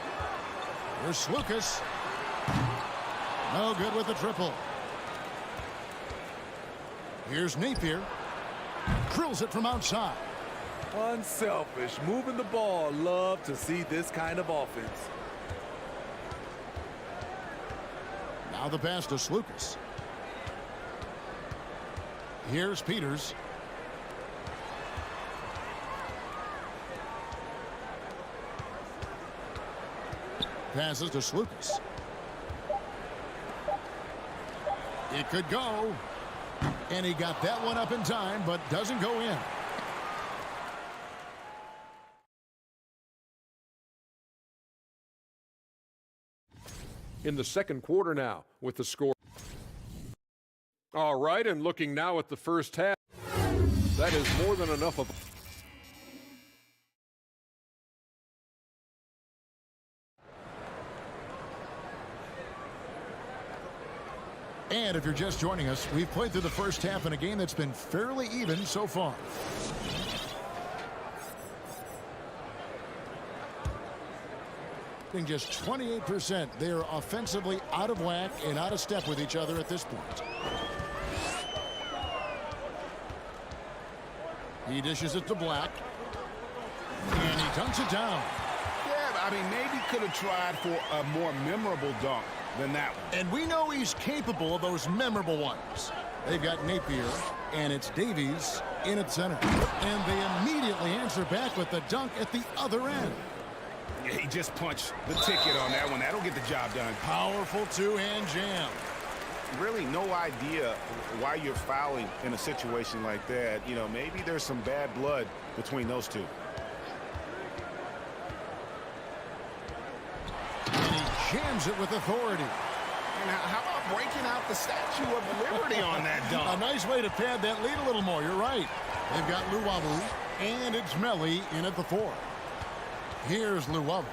Here's Slukas. No good with the triple. Here's Napier. Drills it from outside. Unselfish, moving the ball. Love to see this kind of offense. Now the pass to Slukas. Here's Peters. Passes to Slukas. It could go. And he got that one up in time, but doesn't go in. In the second quarter now with the score. All right, and looking now at the first half, that is more than enough of. And if you're just joining us, we've played through the first half in a game that's been fairly even so far. Just 28%. They're offensively out of whack and out of step with each other at this point. He dishes it to Black. And he dunks it down. Yeah, I mean, maybe could have tried for a more memorable dunk than that one. And we know he's capable of those memorable ones. They've got Napier, and it's Davies in at center. And they immediately answer back with the dunk at the other end. Yeah, he just punched the ticket on that one. That'll get the job done. Powerful two-hand jam. Really no idea why you're fouling in a situation like that. You know, maybe there's some bad blood between those two. And he jams it with authority. And how about breaking out the Statue of Liberty on that dunk? A nice way to pad that lead a little more. You're right. They've got Luwawu, and it's Melly in at the 4. Here's Luwawu.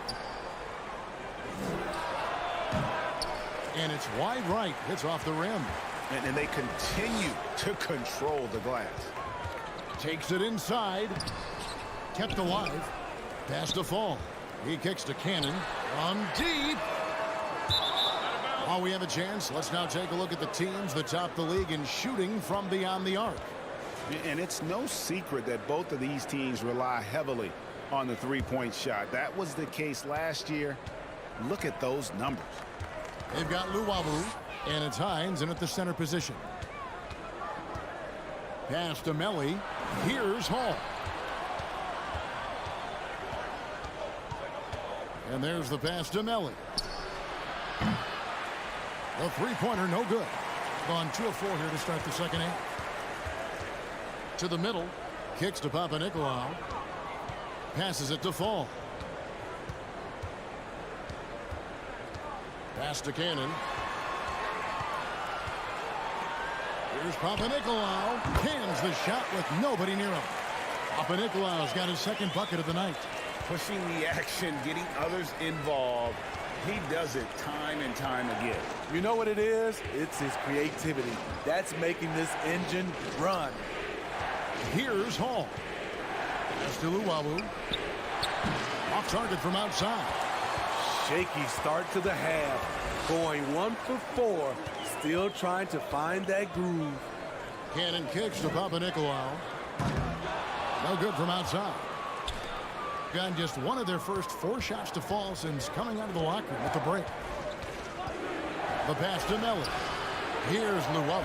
And it's wide right. It's off the rim. And they continue to control the glass. Takes it inside. Kept alive. Pass to Fall. He kicks to Cannon. From deep. While we have a chance, let's now take a look at the teams that top the league in shooting from beyond the arc. And it's no secret that both of these teams rely heavily on the three-point shot. That was the case last year. Look at those numbers. They've got Luwawu, and it's Hines in at the center position. Pass to Melly. Here's Hall. And there's the pass to Melly. The three-pointer, no good. Gone 2 of 4 here to start the second half. To the middle. Kicks to Papanikolaou. Passes it to Fall. Pass to Cannon. Here's Papanikolaou. Cans the shot with nobody near him. Papanikolaou's got his second bucket of the night. Pushing the action, getting others involved. He does it time and time again. You know what it is? It's his creativity. That's making this engine run. Here's Hall. Pass to Luwawu. Off target from outside. Shaky start to the half. Going 1 for 4. Still trying to find that groove. Cannon kicks to Papanikolaou. No good from outside. Gotten just one of their first 4 shots to fall since coming out of the locker room at the break. The pass to Melly. Here's Luwawu.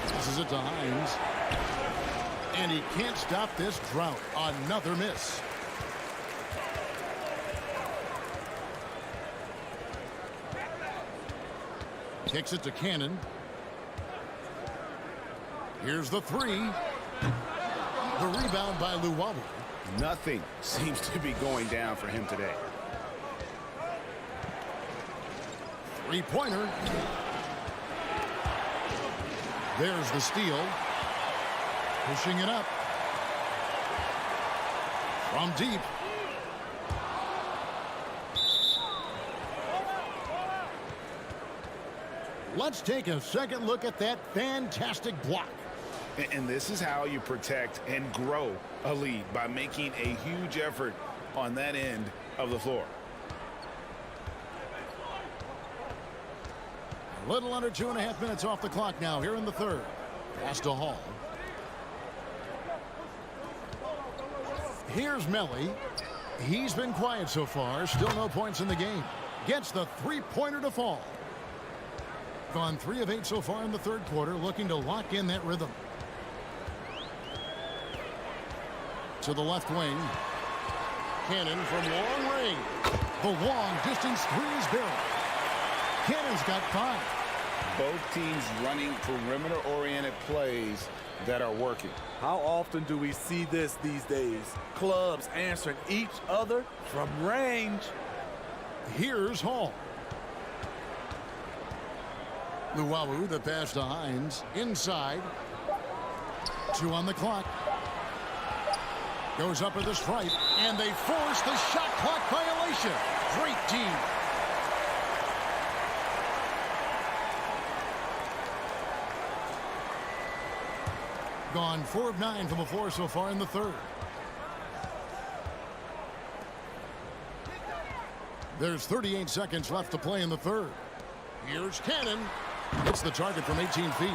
Passes it to Hines. And he can't stop this drought. Another miss. Kicks it to Cannon. Here's the 3. The rebound by Luwawu. Nothing seems to be going down for him today. Three-pointer. There's the steal. Pushing it up. From deep. Let's take a second look at that fantastic block. And this is how you protect and grow a lead, by making a huge effort on that end of the floor. A little under 2.5 minutes off the clock now here in the third. Pass to Hall. Here's Melly. He's been quiet so far. Still no points in the game. Gets the three-pointer to fall. Gone 3 of 8 so far in the third quarter, looking to lock in that rhythm. To the left wing. Cannon from long range. The long distance 3 is buried. Cannon's got 5. Both teams running perimeter-oriented plays that are working. How often do we see this these days? Clubs answering each other from range. Here's Hall. Luwawu, the pass to Hines. Inside. 2 on the clock. Goes up with a stripe, and they force the shot clock violation. Great team. Gone 4 of 9 from the floor so far in the third. There's 38 seconds left to play in the third. Here's Cannon. Hits the target from 18 feet.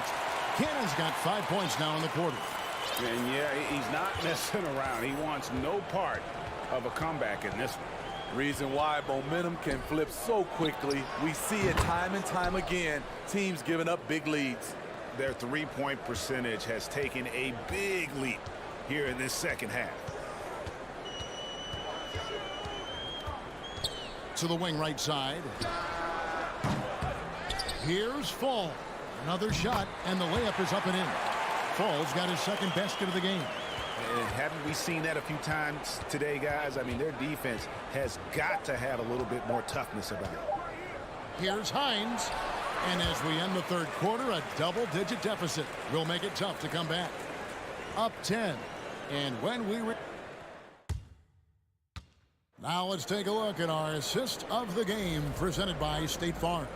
Cannon's got 5 points now in the quarter. And yeah, he's not messing around. He wants no part of a comeback in this one. Reason why momentum can flip so quickly. We see it time and time again. Teams giving up big leads. Their three-point percentage has taken a big leap here in this second half. To the wing right side. Here's Fall. Another shot, and the layup is up and in. Fall's got his second basket of the game. And haven't we seen that a few times today, guys? I mean, their defense has got to have a little bit more toughness about it. Here's Hines. And as we end the third quarter, a double-digit deficit will make it tough to come back. Up 10. And when we... Now let's take a look at our assist of the game presented by State Farm.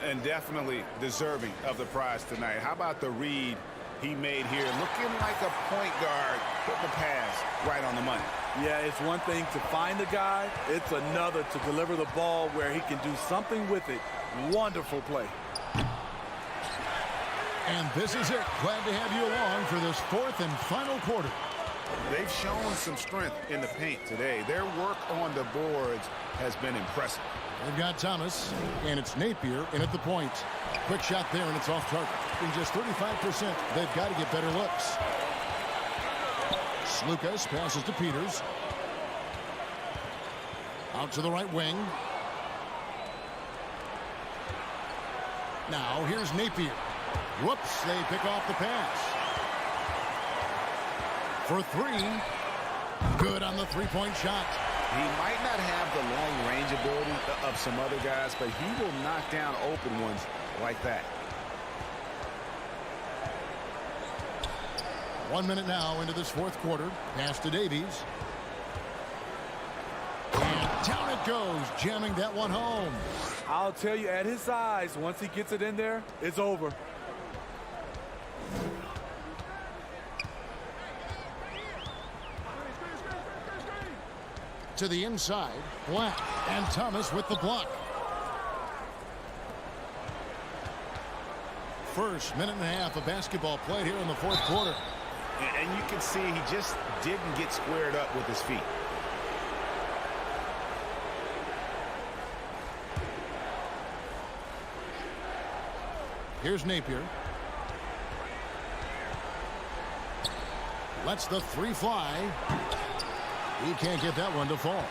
And definitely deserving of the prize tonight. How about the read he made here, looking like a point guard, putting the pass right on the money. Yeah, it's one thing to find the guy. It's another to deliver the ball where he can do something with it. Wonderful play. And this is it. Glad to have you along for this fourth and final quarter. They've shown some strength in the paint today. Their work on the boards has been impressive. They've got Thomas, and it's Napier in at the point. Quick shot there, and it's off target. In just 35%, they've got to get better looks. Lucas passes to Peters. Out to the right wing. Now here's Napier. Whoops, they pick off the pass. For three. Good on the three-point shot. He might not have the long-range ability of some other guys, but he will knock down open ones like that. 1 minute now into this fourth quarter. Pass to Davies. And down it goes, jamming that one home. I'll tell you, at his size, once he gets it in there, it's over. To the inside, Black, and Thomas with the block. First minute and a half of basketball played here in the fourth quarter. And you can see he just didn't get squared up with his feet. Here's Napier. Lets the three fly. He can't get that one to fall.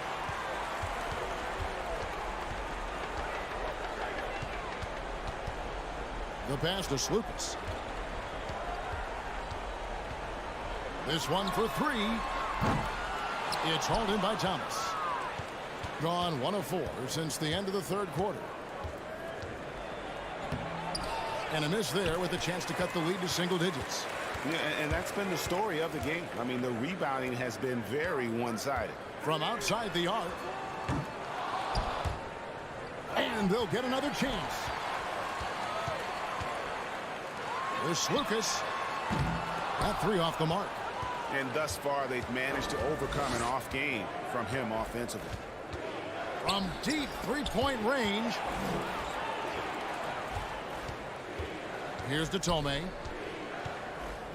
The pass to Lucas. This one for three. It's hauled in by Thomas. Gone 1 of 4 since the end of the third quarter. And a miss there with a chance to cut the lead to single digits. Yeah, and that's been the story of the game. I mean, the rebounding has been very one-sided. From outside the arc. And they'll get another chance. This Lucas. That three off the mark. And thus far, they've managed to overcome an off game from him offensively. From deep three-point range. Here's Datome.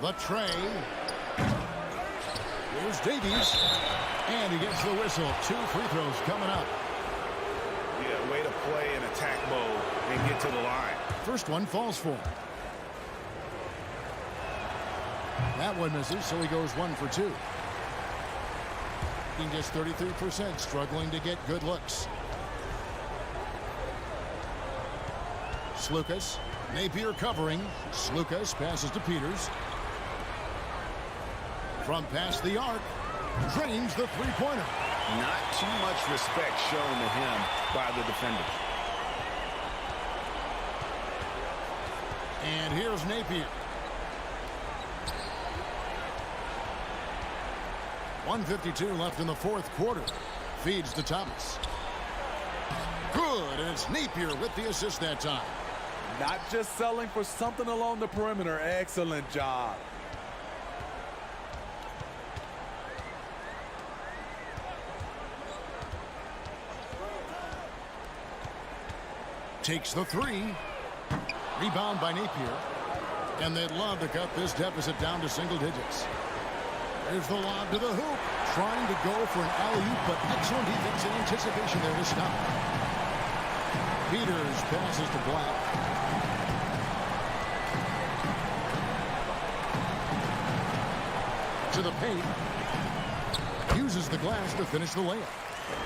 The tray. Here's Davies. And he gets the whistle. 2 free throws coming up. Yeah, way to play in attack mode and get to the line. First one falls for him. That one misses, so he goes 1 for 2. He gets 33%, struggling to get good looks. Lucas. Napier covering. Lucas passes to Peters. From past the arc. Drains the three-pointer. Not too much respect shown to him by the defenders. And here's Napier. 1:52 left in the fourth quarter. Feeds to Thomas. Good, and it's Napier with the assist that time. Not just selling for something along the perimeter. Excellent job. Takes the three. Rebound by Napier. And they'd love to cut this deficit down to single digits. There's the lob to the hoop. Trying to go for an alley-oop, but excellent defense and anticipation there to stop. Peters passes to Black. To the paint. Uses the glass to finish the layup.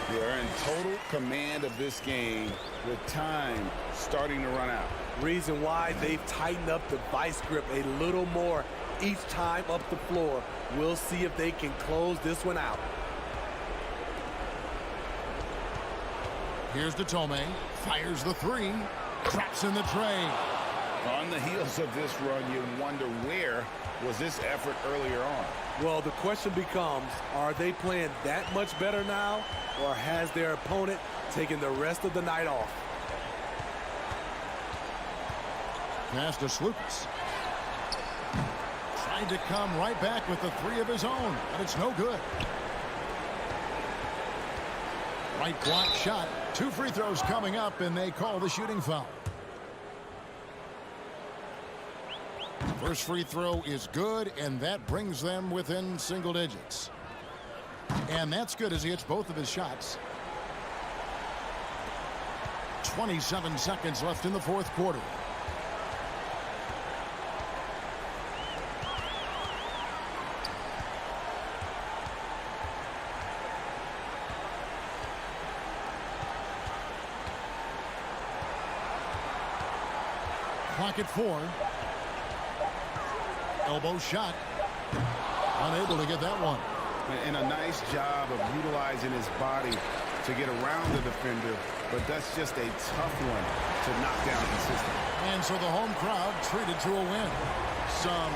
They're in total command of this game with time starting to run out. Reason why they've tightened up the vice grip a little more each time up the floor. We'll see if they can close this one out. Here's Datome. Fires the three. Traps in the tray. On the heels of this run, you wonder where was this effort earlier on? Well, the question becomes, are they playing that much better now, or has their opponent taken the rest of the night off? Pass to Lucas. Tried to come right back with the three of his own, but it's no good. Right block shot. 2 free throws coming up, and they call the shooting foul. First free throw is good, and that brings them within single digits. And that's good as he hits both of his shots. 27 seconds left in the fourth quarter. Clock at 4. Elbow shot. Unable to get that one. And a nice job of utilizing his body to get around the defender, but that's just a tough one to knock down consistently. And so the home crowd treated to a win. Some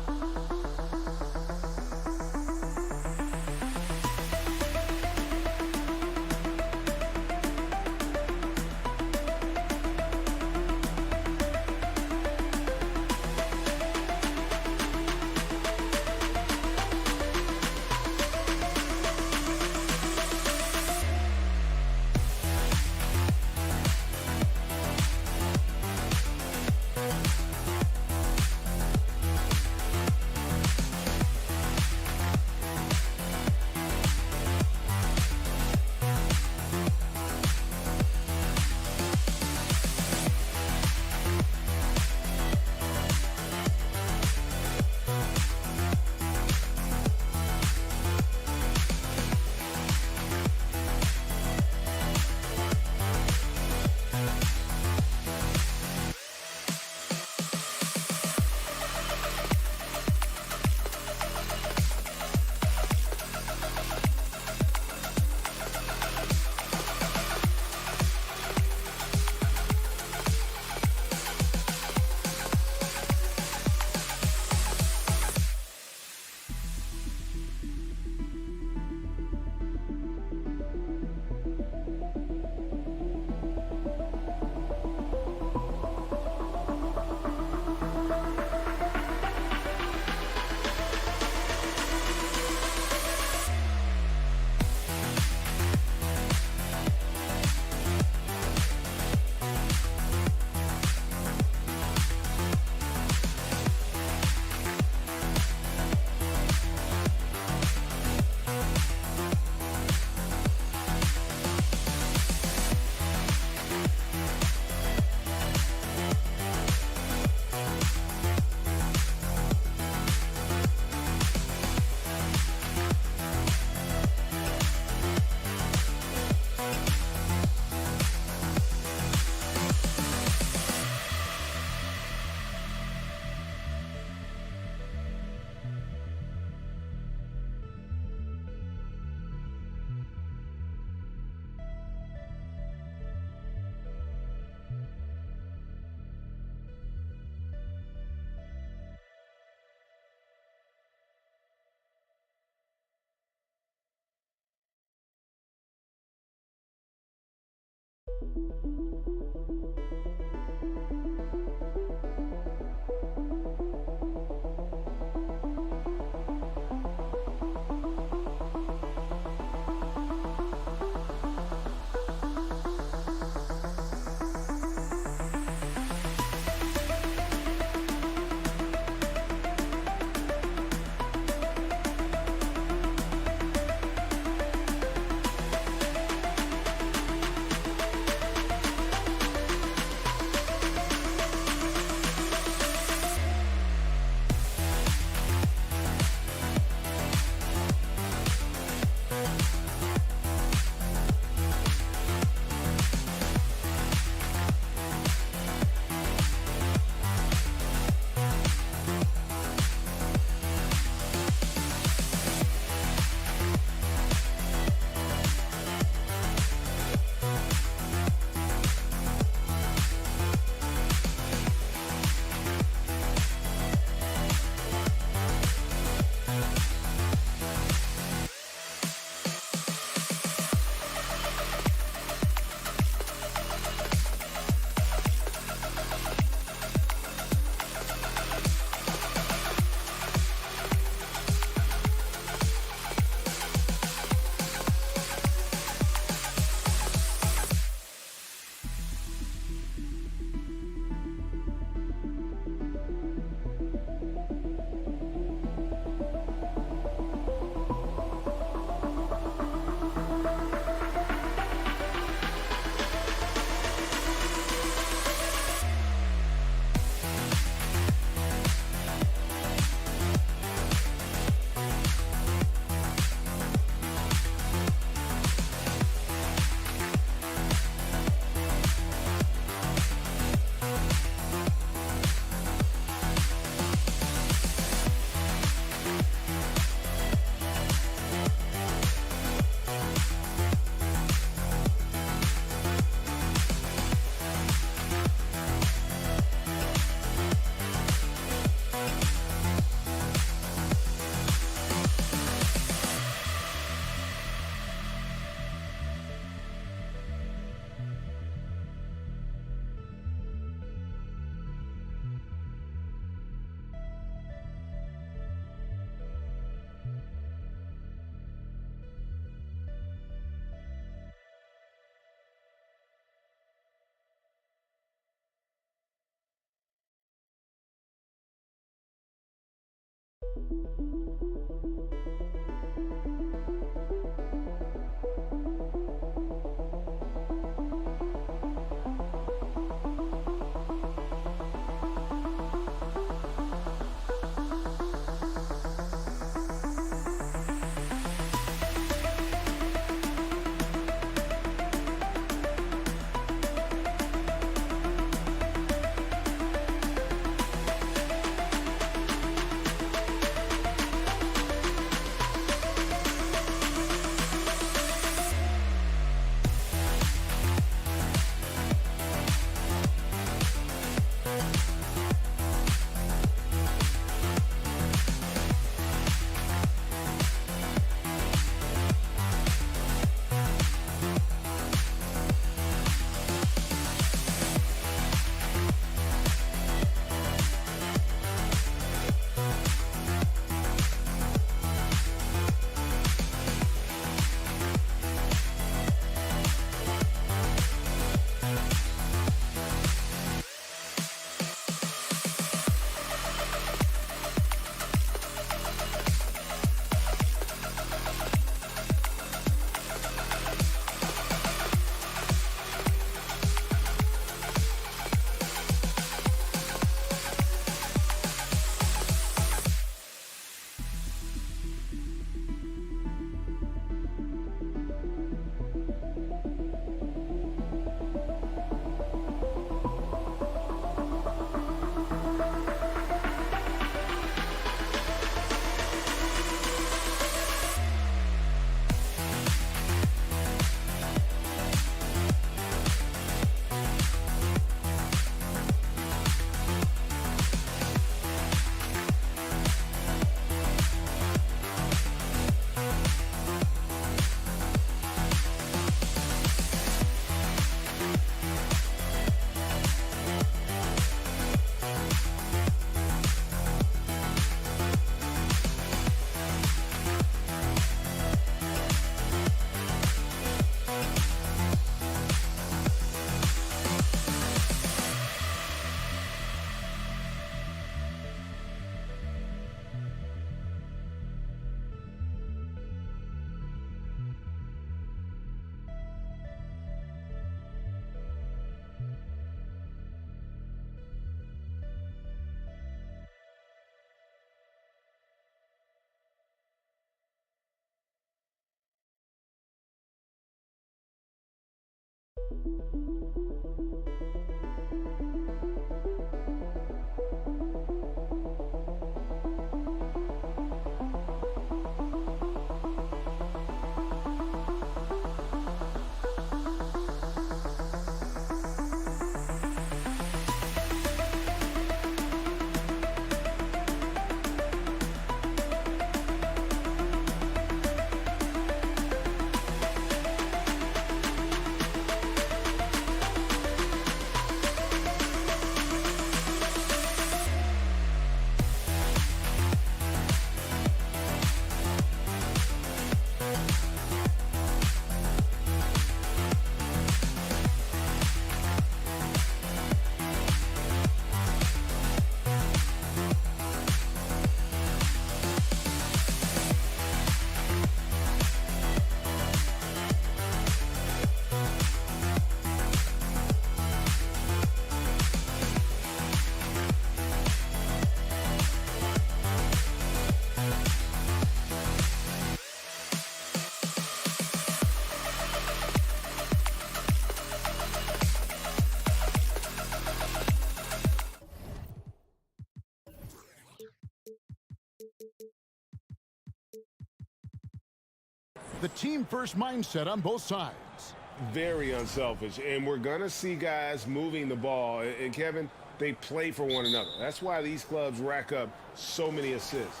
The team-first mindset on both sides. Very unselfish, and we're going to see guys moving the ball. And, Kevin, they play for one another. That's why these clubs rack up so many assists.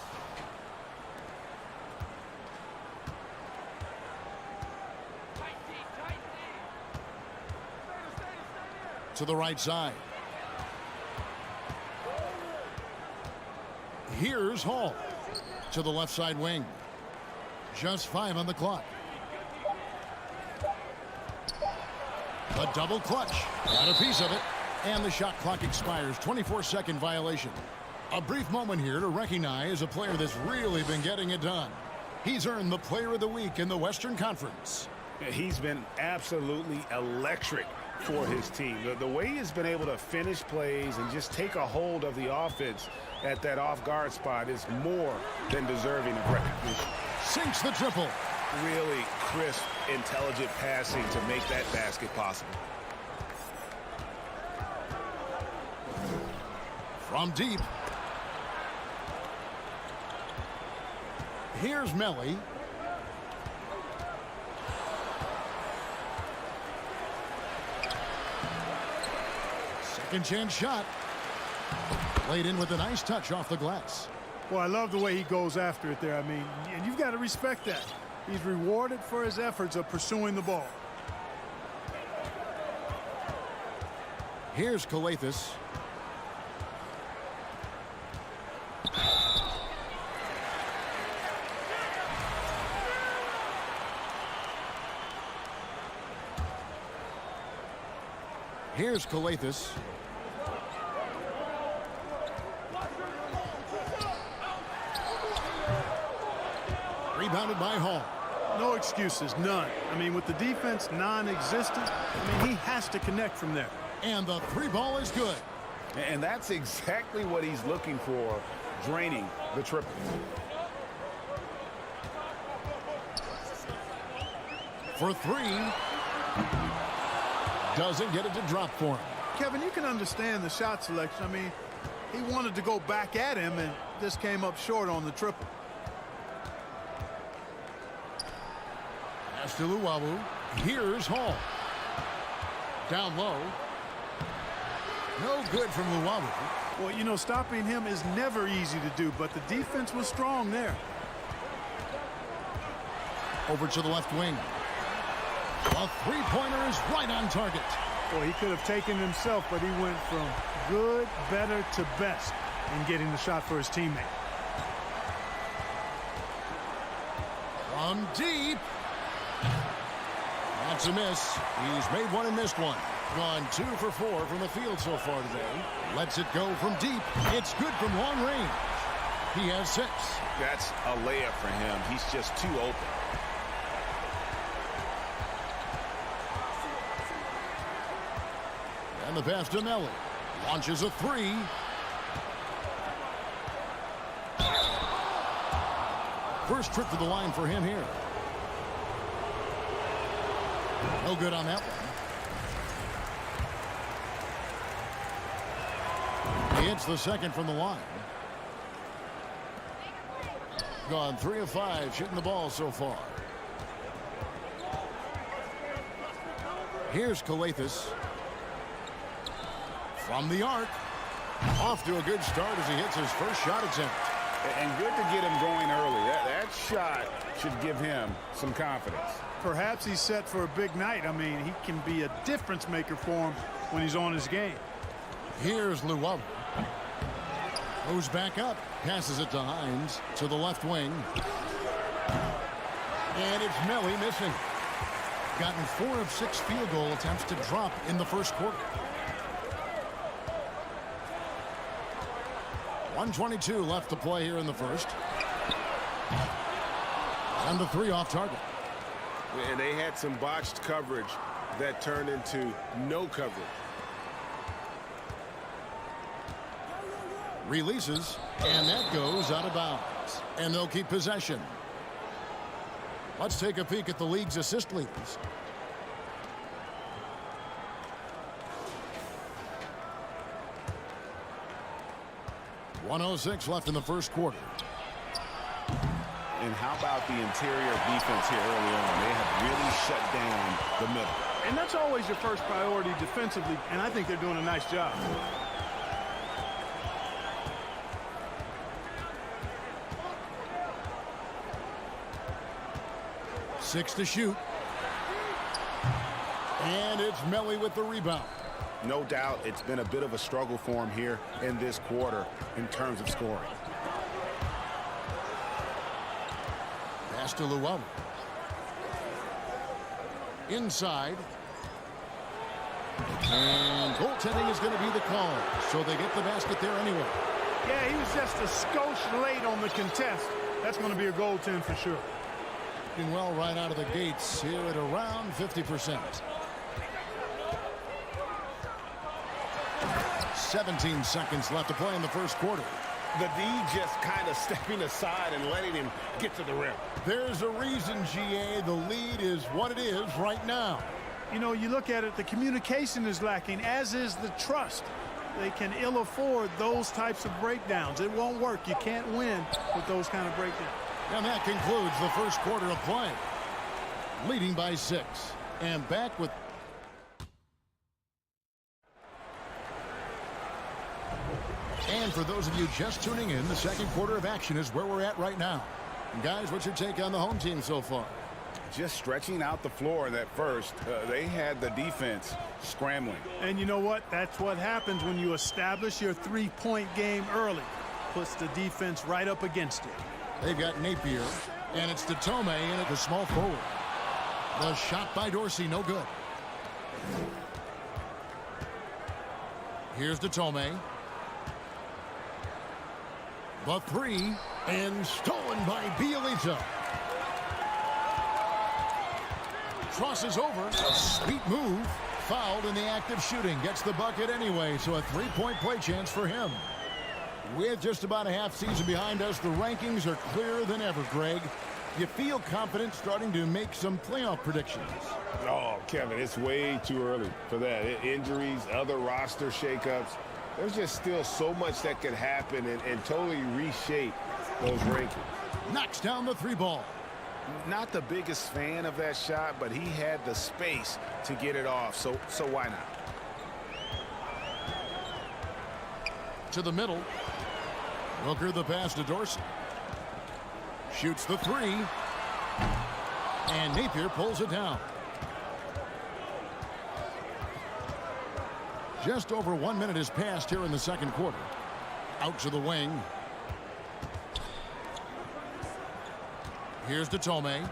To the right side. Here's Hall. To the left side wing. Just 5 on the clock. A double clutch. Got a piece of it. And the shot clock expires. 24-second violation. A brief moment here to recognize a player that's really been getting it done. He's earned the Player of the Week in the Western Conference. He's been absolutely electric for his team. The way he's been able to finish plays and just take a hold of the offense at that off-guard spot is more than deserving of recognition. Sinks the triple. Really crisp, intelligent passing to make that basket possible. From deep. Here's Melly. Second chance shot. Played in with a nice touch off the glass. Well, I love the way he goes after it there. I mean, and you've got to respect that. He's rewarded for his efforts of pursuing the ball. Here's Calathis. Here's Calathis. Rebounded by Hall. No excuses, none. I mean, with the defense non-existent, I mean, he has to connect from there. And the three ball is good. And that's exactly what he's looking for, draining the triple. For three. Doesn't get it to drop for him. Kevin, you can understand the shot selection. I mean, he wanted to go back at him and just came up short on the triple. Pass to Luwawu. Here's Hall. Down low. No good from Luwawu. Well, you know, stopping him is never easy to do, but the defense was strong there. Over to the left wing. A three-pointer is right on target. Well, he could have taken himself, but he went from good, better to best in getting the shot for his teammate. From deep. That's a miss. He's made one and missed one. Gone 2 for 4 from the field so far today. Lets it go from deep. It's good from long range. He has 6. That's a layup for him. He's just too open. And the pass to Melly. Launches a 3. First trip to the line for him here. No good on that one. He hits the second from the line. Gone 3 of 5 shooting the ball so far. Here's Calathis. From the arc. Off to a good start as he hits his first shot attempt. And good to get him going early. That shot should give him some confidence. Perhaps he's set for a big night. I mean, he can be a difference maker for him when he's on his game. Here's Luwawu. Moves back up. Passes it to Hines to the left wing. And it's Melly missing. Gotten 4 of 6 field goal attempts to drop in the first quarter. 1:22 left to play here in the first. And the 3 off target. And they had some botched coverage that turned into no coverage. Releases, and that goes out of bounds. And they'll keep possession. Let's take a peek at the league's assist leaders. .106 left in the first quarter. And how about the interior defense here early on? They have really shut down the middle. And that's always your first priority defensively, and I think they're doing a nice job. Six to shoot. And it's Melly with the rebound. No doubt it's been a bit of a struggle for him here in this quarter in terms of scoring. Pass to Luwawu. Inside. And goaltending is going to be the call. So they get the basket there anyway. Yeah, he was just a skosh late on the contest. That's going to be a goaltend for sure. Doing well right out of the gates here at around 50%. 17 seconds left to play in the first quarter. The D just kind of stepping aside and letting him get to the rim. There's a reason, GA. The lead is what it is right now. You know, you look at it, the communication is lacking, as is the trust. They can ill afford those types of breakdowns. It won't work. You can't win with those kind of breakdowns. And that concludes the first quarter of play. Leading by 6. And back with... And for those of you just tuning in, the second quarter of action is where we're at right now. And guys, what's your take on the home team so far? Just stretching out the floor in that first. They had the defense scrambling. And you know what? That's what happens when you establish your three-point game early. Puts the defense right up against it. They've got Napier, and it's to Tome in at the small forward. The shot by Dorsey, no good. Here's to Tome. The three, and stolen by Bielitsa. Crosses over, a sweet move. Fouled in the act of shooting. Gets the bucket anyway, so a three-point play chance for him. With just about a half season behind us, the rankings are clearer than ever, Greg. You feel confident starting to make some playoff predictions? Oh, Kevin, it's way too early for that. Injuries, other roster shakeups. There's just still so much that could happen and totally reshape those rankings. Knocks down the three ball. Not the biggest fan of that shot, but he had the space to get it off, so why not? To the middle. Rooker the pass to Dorsey. Shoots the three. And Napier pulls it down. Just over 1 minute has passed here in the second quarter. Out to the wing. Here's to Tome.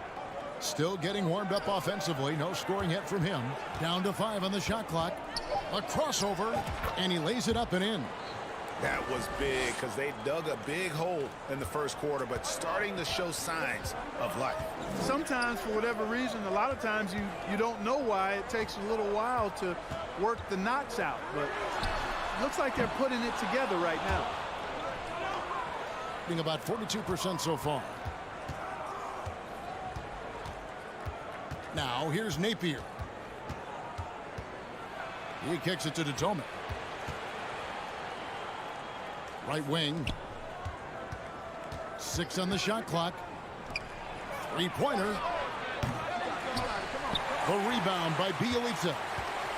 Still getting warmed up offensively. No scoring yet from him. Down to 5 on the shot clock. A crossover, and he lays it up and in. That was big because they dug a big hole in the first quarter, but starting to show signs of life. Sometimes, for whatever reason, a lot of times you don't know why. It takes a little while to work the knots out, but it looks like they're putting it together right now. Being about 42% so far. Now, here's Napier. He kicks it to Tome. Right wing. 6 on the shot clock. Three-pointer. The rebound by Bielitsa.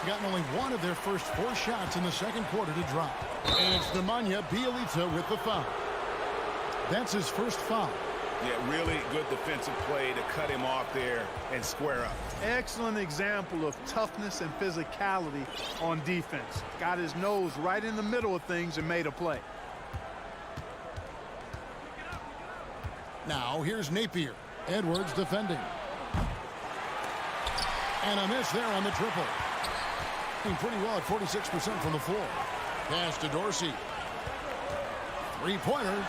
Gotten only one of their first 4 shots in the second quarter to drop. And it's Nemanja Bielitsa with the foul. That's his first foul. Yeah, really good defensive play to cut him off there and square up. Excellent example of toughness and physicality on defense. Got his nose right in the middle of things and made a play. Now here's Napier. Edwards defending. And a miss there on the triple. Doing pretty well at 46% from the floor. Pass to Dorsey. Three-pointer.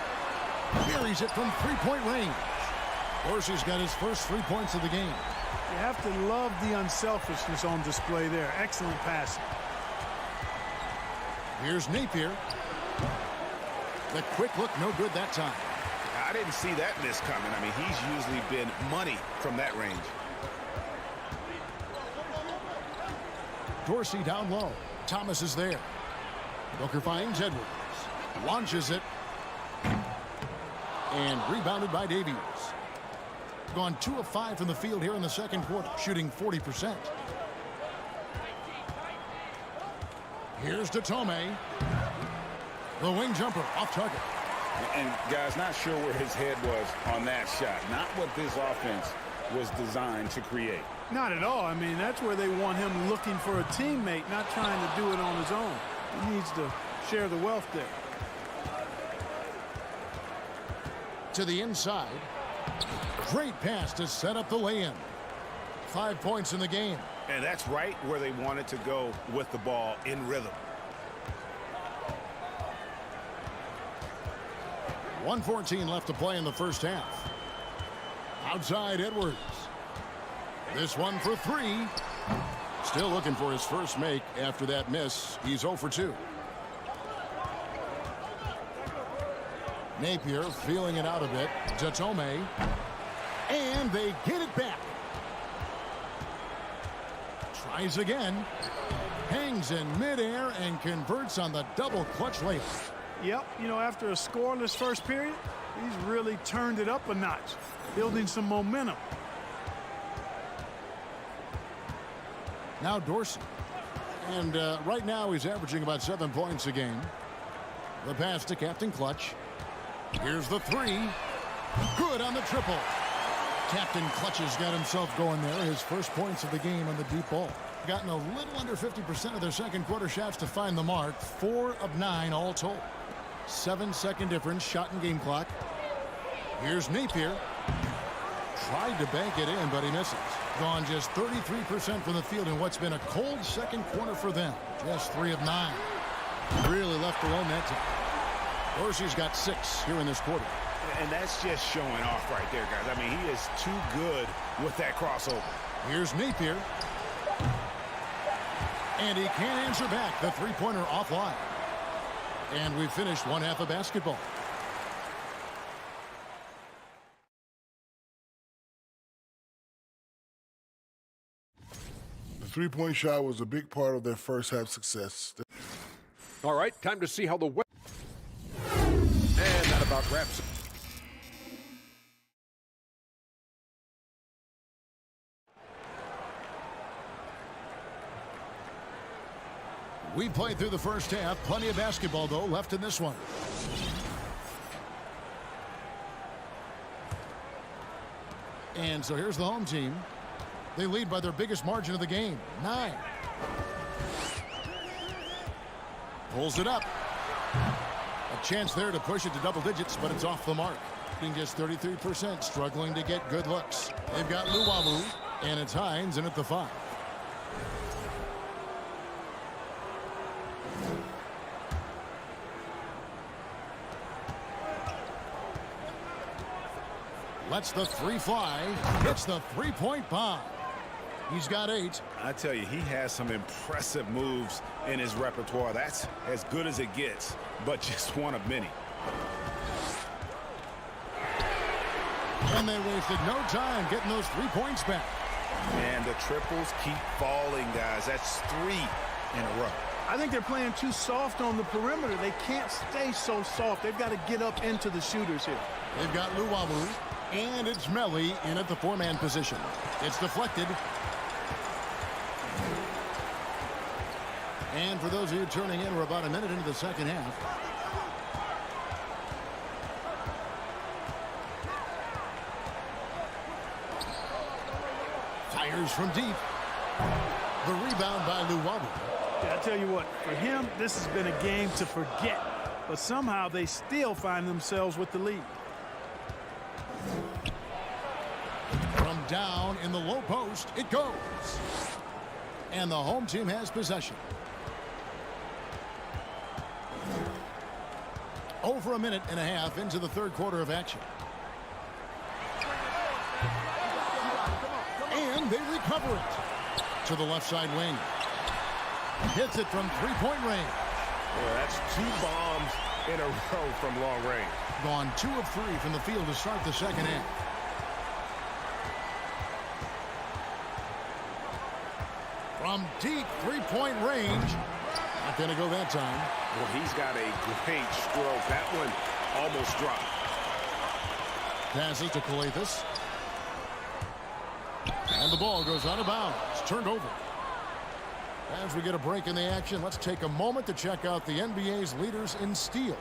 Buries it from three-point range. Dorsey's got his first 3 points of the game. You have to love the unselfishness on display there. Excellent passing. Here's Napier. The quick look, no good that time. I didn't see that miss coming. I mean, he's usually been money from that range. Dorsey down low. Thomas is there. Booker finds Edwards. Launches it. And rebounded by Davies. Gone 2 of 5 from the field here in the second quarter, shooting 40%. Here's to Tome. The wing jumper off target. And guys, not sure where his head was on that shot. Not what this offense was designed to create. Not at all. I mean, that's where they want him looking for a teammate, not trying to do it on his own. He needs to share the wealth there. To the inside. Great pass to set up the lay-in. 5 points in the game. And that's right where they wanted to go with the ball in rhythm. 1:14 left to play in the first half. Outside Edwards. This one for 3. Still looking for his first make after that miss. He's 0 for 2. Napier feeling it out a bit. Jatome. And they get it back. Tries again. Hangs in midair and converts on the double clutch layup. Yep, you know, after a scoreless first period, he's really turned it up a notch, building some momentum. Now Dorsey. And right now he's averaging about 7 points a game. The pass to Captain Clutch. Here's the 3. Good on the triple. Captain Clutch has got himself going there. His first points of the game on the deep ball. Gotten a little under 50% of their second quarter shots to find the mark. 4 of 9 all told. 7-second difference, shot and game clock. Here's Napier. Tried to bank it in, but he misses. Gone just 33% from the field in what's been a cold second quarter for them. Just 3 of 9. Really left alone that time. Dorsey's got 6 here in this quarter. And that's just showing off right there, guys. I mean, he is too good with that crossover. Here's Napier. And he can't answer back. The three-pointer offline. And we've finished one half of basketball. The three-point shot was a big part of their first half success. All right, time to see how the West. And that about wraps it. We played through the first half. Plenty of basketball, though, left in this one. And so here's the home team. They lead by their biggest margin of the game, 9. Pulls it up. A chance there to push it to double digits, but it's off the mark. Just 33%, struggling to get good looks. They've got Luwawu, and it's Hines in at the 5. Lets the 3 fly. Hits the three-point bomb. He's got 8. I tell you, he has some impressive moves in his repertoire. That's as good as it gets, but just one of many. And they wasted no time getting those 3 points back. And the triples keep falling, guys. That's 3 in a row. I think they're playing too soft on the perimeter. They can't stay so soft. They've got to get up into the shooters here. They've got Luwawu, and it's Melly in at the 4-man position. It's deflected. And for those of you turning in, we're about a minute into the second half. Fires from deep. The rebound by Luwawu. Yeah, I tell you what, for him, this has been a game to forget. But somehow they still find themselves with the lead. From down in the low post, it goes. And the home team has possession. Over a minute and a half into the third quarter of action. And they recover it to the left side wing. Hits it from three-point range. Yeah, that's 2 bombs in a row from long range. Gone 2 of 3 from the field to start the second half. From deep three-point range. Not going to go that time. Well, he's got a great stroke. That one almost dropped. Passes to Calathis. And the ball goes out of bounds. It's turned over. As we get a break in the action, let's take a moment to check out the NBA's leaders in steals.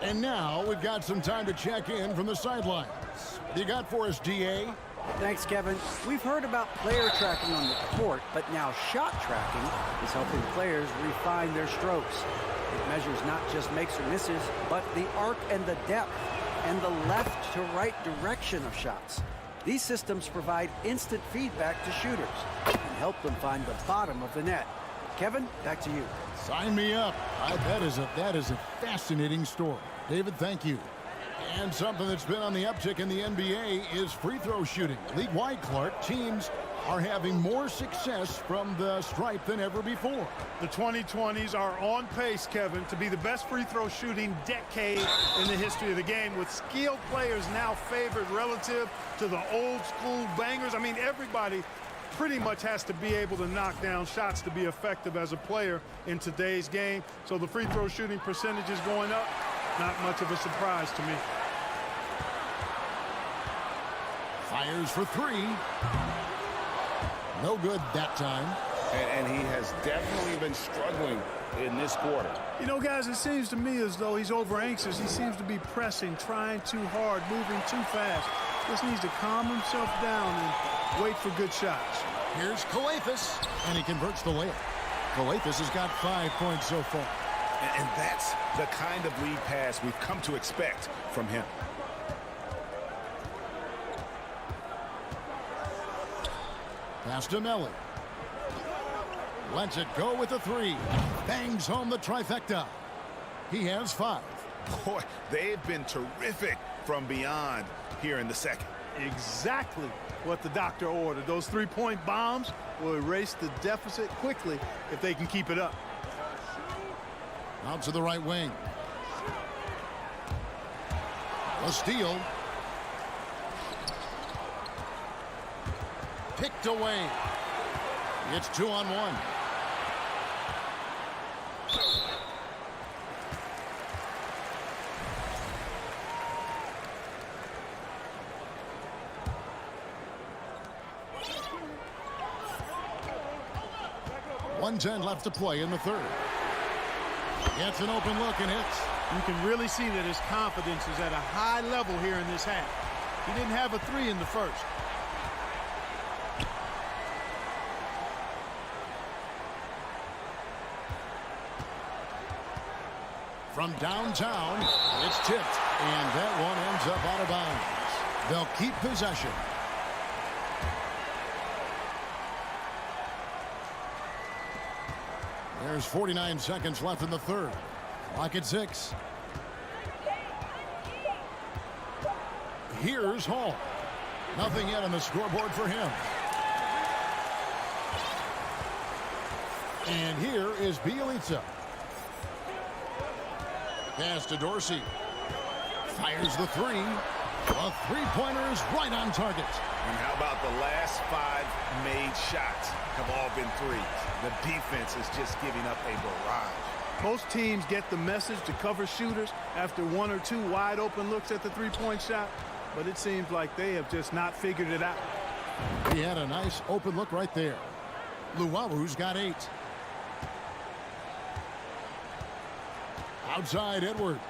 And now we've got some time to check in from the sidelines. What do you got for us, DA? Thanks, Kevin. We've heard about player tracking on the court, but now shot tracking is helping players refine their strokes. It measures not just makes or misses, but the arc and the depth and the left to right direction of shots. These systems provide instant feedback to shooters and help them find the bottom of the net. Kevin, back to you. Sign me up. That is a fascinating story. David, thank you. And something that's been on the uptick in the NBA is free throw shooting. League-wide, Clark, teams are having more success from the stripe than ever before. The 2020s are on pace, Kevin, to be the best free throw shooting decade in the history of the game, with skilled players now favored relative to the old school bangers. I mean, everybody pretty much has to be able to knock down shots to be effective as a player in today's game. So the free throw shooting percentage is going up. Not much of a surprise to me. Fires for three. No good that time. And he has definitely been struggling in this quarter. You know, guys, it seems to me as though he's over anxious. He seems to be pressing, trying too hard, moving too fast. Just needs to calm himself down and wait for good shots. Here's Kalathis, and he converts the layup. Kalathis has got 5 points so far. And that's the kind of lead pass we've come to expect from him. Pass to Melly. Lets it go with the three. Bangs home the trifecta. He has 5. Boy, they've been terrific from beyond here in the second. Exactly what the doctor ordered. Those three-point bombs will erase the deficit quickly if they can keep it up. Out to the right wing. A steal. Picked away. It's 2-on-1. .110 left to play in the third. Gets an open look and hits. You can really see that his confidence is at a high level here in this half. He didn't have a 3 in the first. From downtown, it's tipped, and that one ends up out of bounds. They'll keep possession. There's 49 seconds left in the third. Clock at 6. Here's Hall. Nothing yet on the scoreboard for him. And here is Bielitsa. Pass to Dorsey. Fires the three. A three-pointer is right on target. And how about the last 5 made shots have all been threes? The defense is just giving up a barrage. Most teams get the message to cover shooters after 1 or 2 wide open looks at the three-point shot, but it seems like they have just not figured it out. He had a nice open look right there. Luwalu's got 8. Outside Edwards.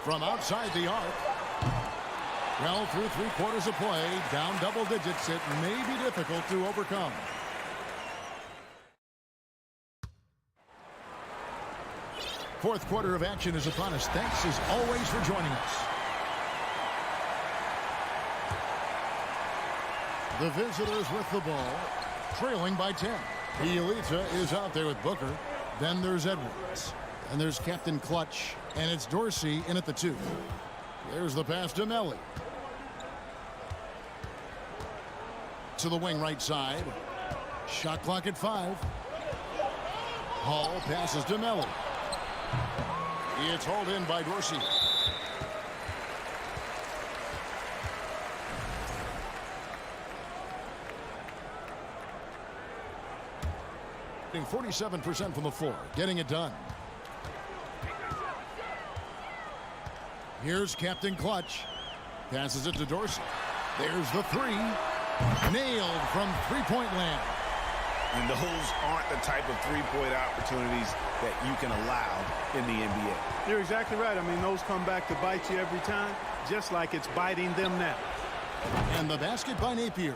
From outside the arc. Well, through 3 quarters of play, down double digits, it may be difficult to overcome. Fourth quarter of action is upon us. Thanks as always for joining us. The visitors with the ball, trailing by 10. Bielitsa is out there with Booker. Then there's Edwards. And there's Captain Clutch. And it's Dorsey in at the 2. There's the pass to Melly. To the wing right side. Shot clock at 5. Hall passes to Melly. It's hauled in by Dorsey. 47% from the floor, getting it done. Here's Captain Clutch. Passes it to Dorsey. There's the 3. Nailed from three-point land. And those aren't the type of three-point opportunities that you can allow in the NBA. You're exactly right. I mean, those come back to bite you every time, just like it's biting them now. And the basket by Napier.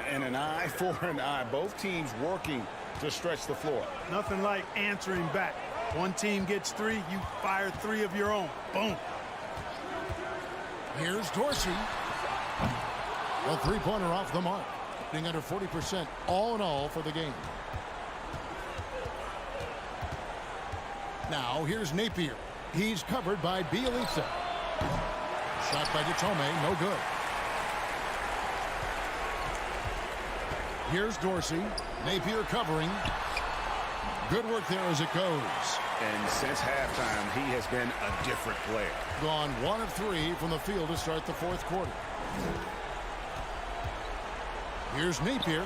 And an eye for an eye. Both teams working to stretch the floor. Nothing like answering back. One team gets 3, you fire 3 of your own. Boom. Here's Dorsey. A three-pointer off the mark. Being under 40% all in all for the game. Now here's Napier. He's covered by Bielitsa. Shot by Detome, no good. Here's Dorsey. Napier covering. Good work there as it goes. And since halftime, he has been a different player. Gone 1 of 3 from the field to start the fourth quarter. Here's Napier.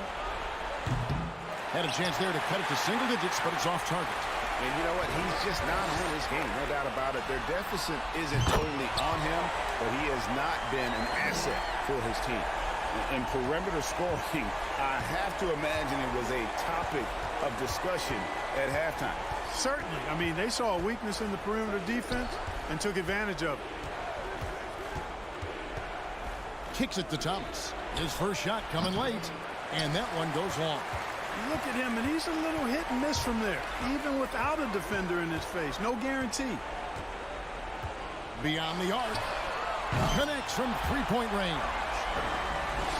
Had a chance there to cut it to single digits, but it's off target. And you know what? He's just not on his game, no doubt about it. Their deficit isn't totally on him, but he has not been an asset for his team. In perimeter scoring, I have to imagine it was a topic of discussion at halftime. Certainly. I mean, they saw a weakness in the perimeter defense and took advantage of it. Kicks it to Thomas. His first shot coming late, and that one goes long. Look at him, and he's a little hit and miss from there, even without a defender in his face. No guarantee. Beyond the arc. Connects from three-point range.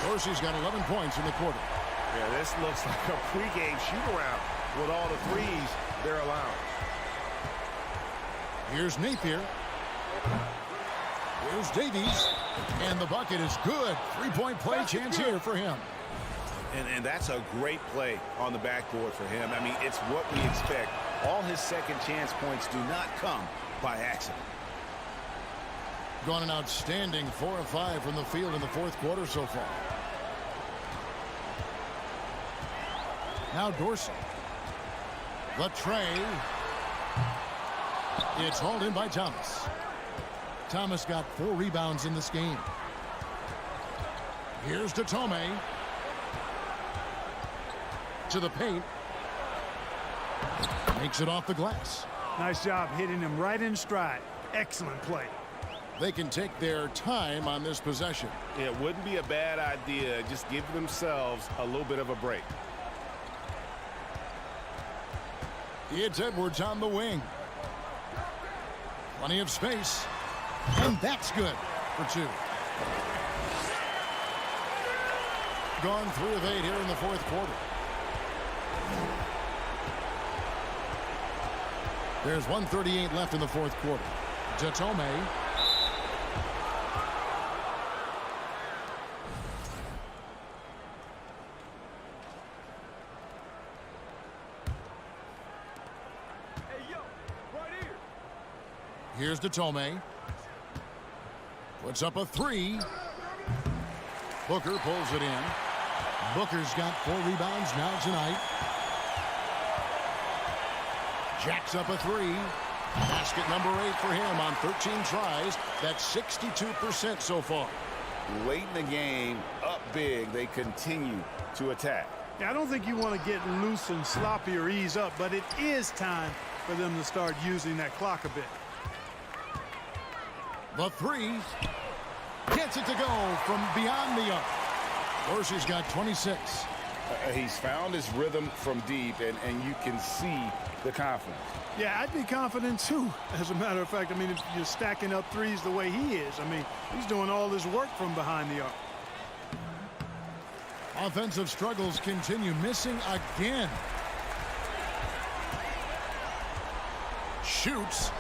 Dorsey's got 11 points in the quarter. Yeah, this looks like a pregame shoot-around with all the threes they're allowing. Here's Napier. Here's Davies. And the bucket is good. Three-point play chance here for him. And that's a great play on the backboard for him. I mean, it's what we expect. All his second chance points do not come by accident. Gone an outstanding 4 of 5 from the field in the fourth quarter so far. Now Dorsey. The tray. It's hauled in by Thomas. Thomas got 4 rebounds in this game. Here's Detome. To the paint. Makes it off the glass. Nice job hitting him right in stride. Excellent play. They can take their time on this possession. It wouldn't be a bad idea. Just give themselves a little bit of a break. It's Edwards on the wing. Plenty of space. And that's good for 2. Gone 3 of 8 here in the fourth quarter. There's 1:38 left in the fourth quarter. Detome. Here's Detome. Puts up a 3. Booker pulls it in. Booker's got 4 rebounds now tonight. Jacks up a 3. Basket number 8 for him on 13 tries. That's 62% so far. Late in the game, up big, they continue to attack. Yeah, I don't think you want to get loose and sloppy or ease up, but it is time for them to start using that clock a bit. The 3 gets it to go from beyond the arc. Dorsey's got 26. He's found his rhythm from deep, and you can see the confidence. Yeah, I'd be confident too. As a matter of fact, I mean, if you're stacking up threes the way he is, I mean, he's doing all this work from behind the arc. Offensive struggles continue. Missing again. Shoots.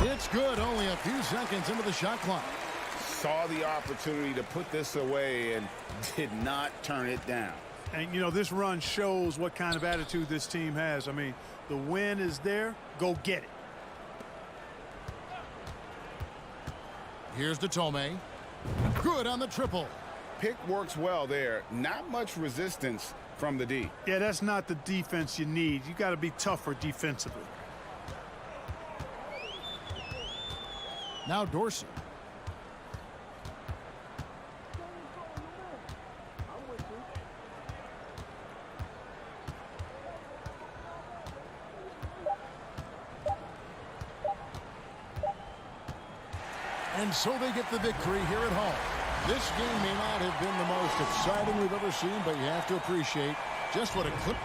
It's good. Only a few seconds into the shot clock. Saw the opportunity to put this away and did not turn it down. And, you know, this run shows what kind of attitude this team has. I mean, the win is there. Go get it. Here's Detome. Good on the triple. Pick works well there. Not much resistance from the D. Yeah, that's not the defense you need. You got to be tougher defensively. Now Dorsey. And so they get the victory here at home. This game may not have been the most exciting we've ever seen, but you have to appreciate just what a clip.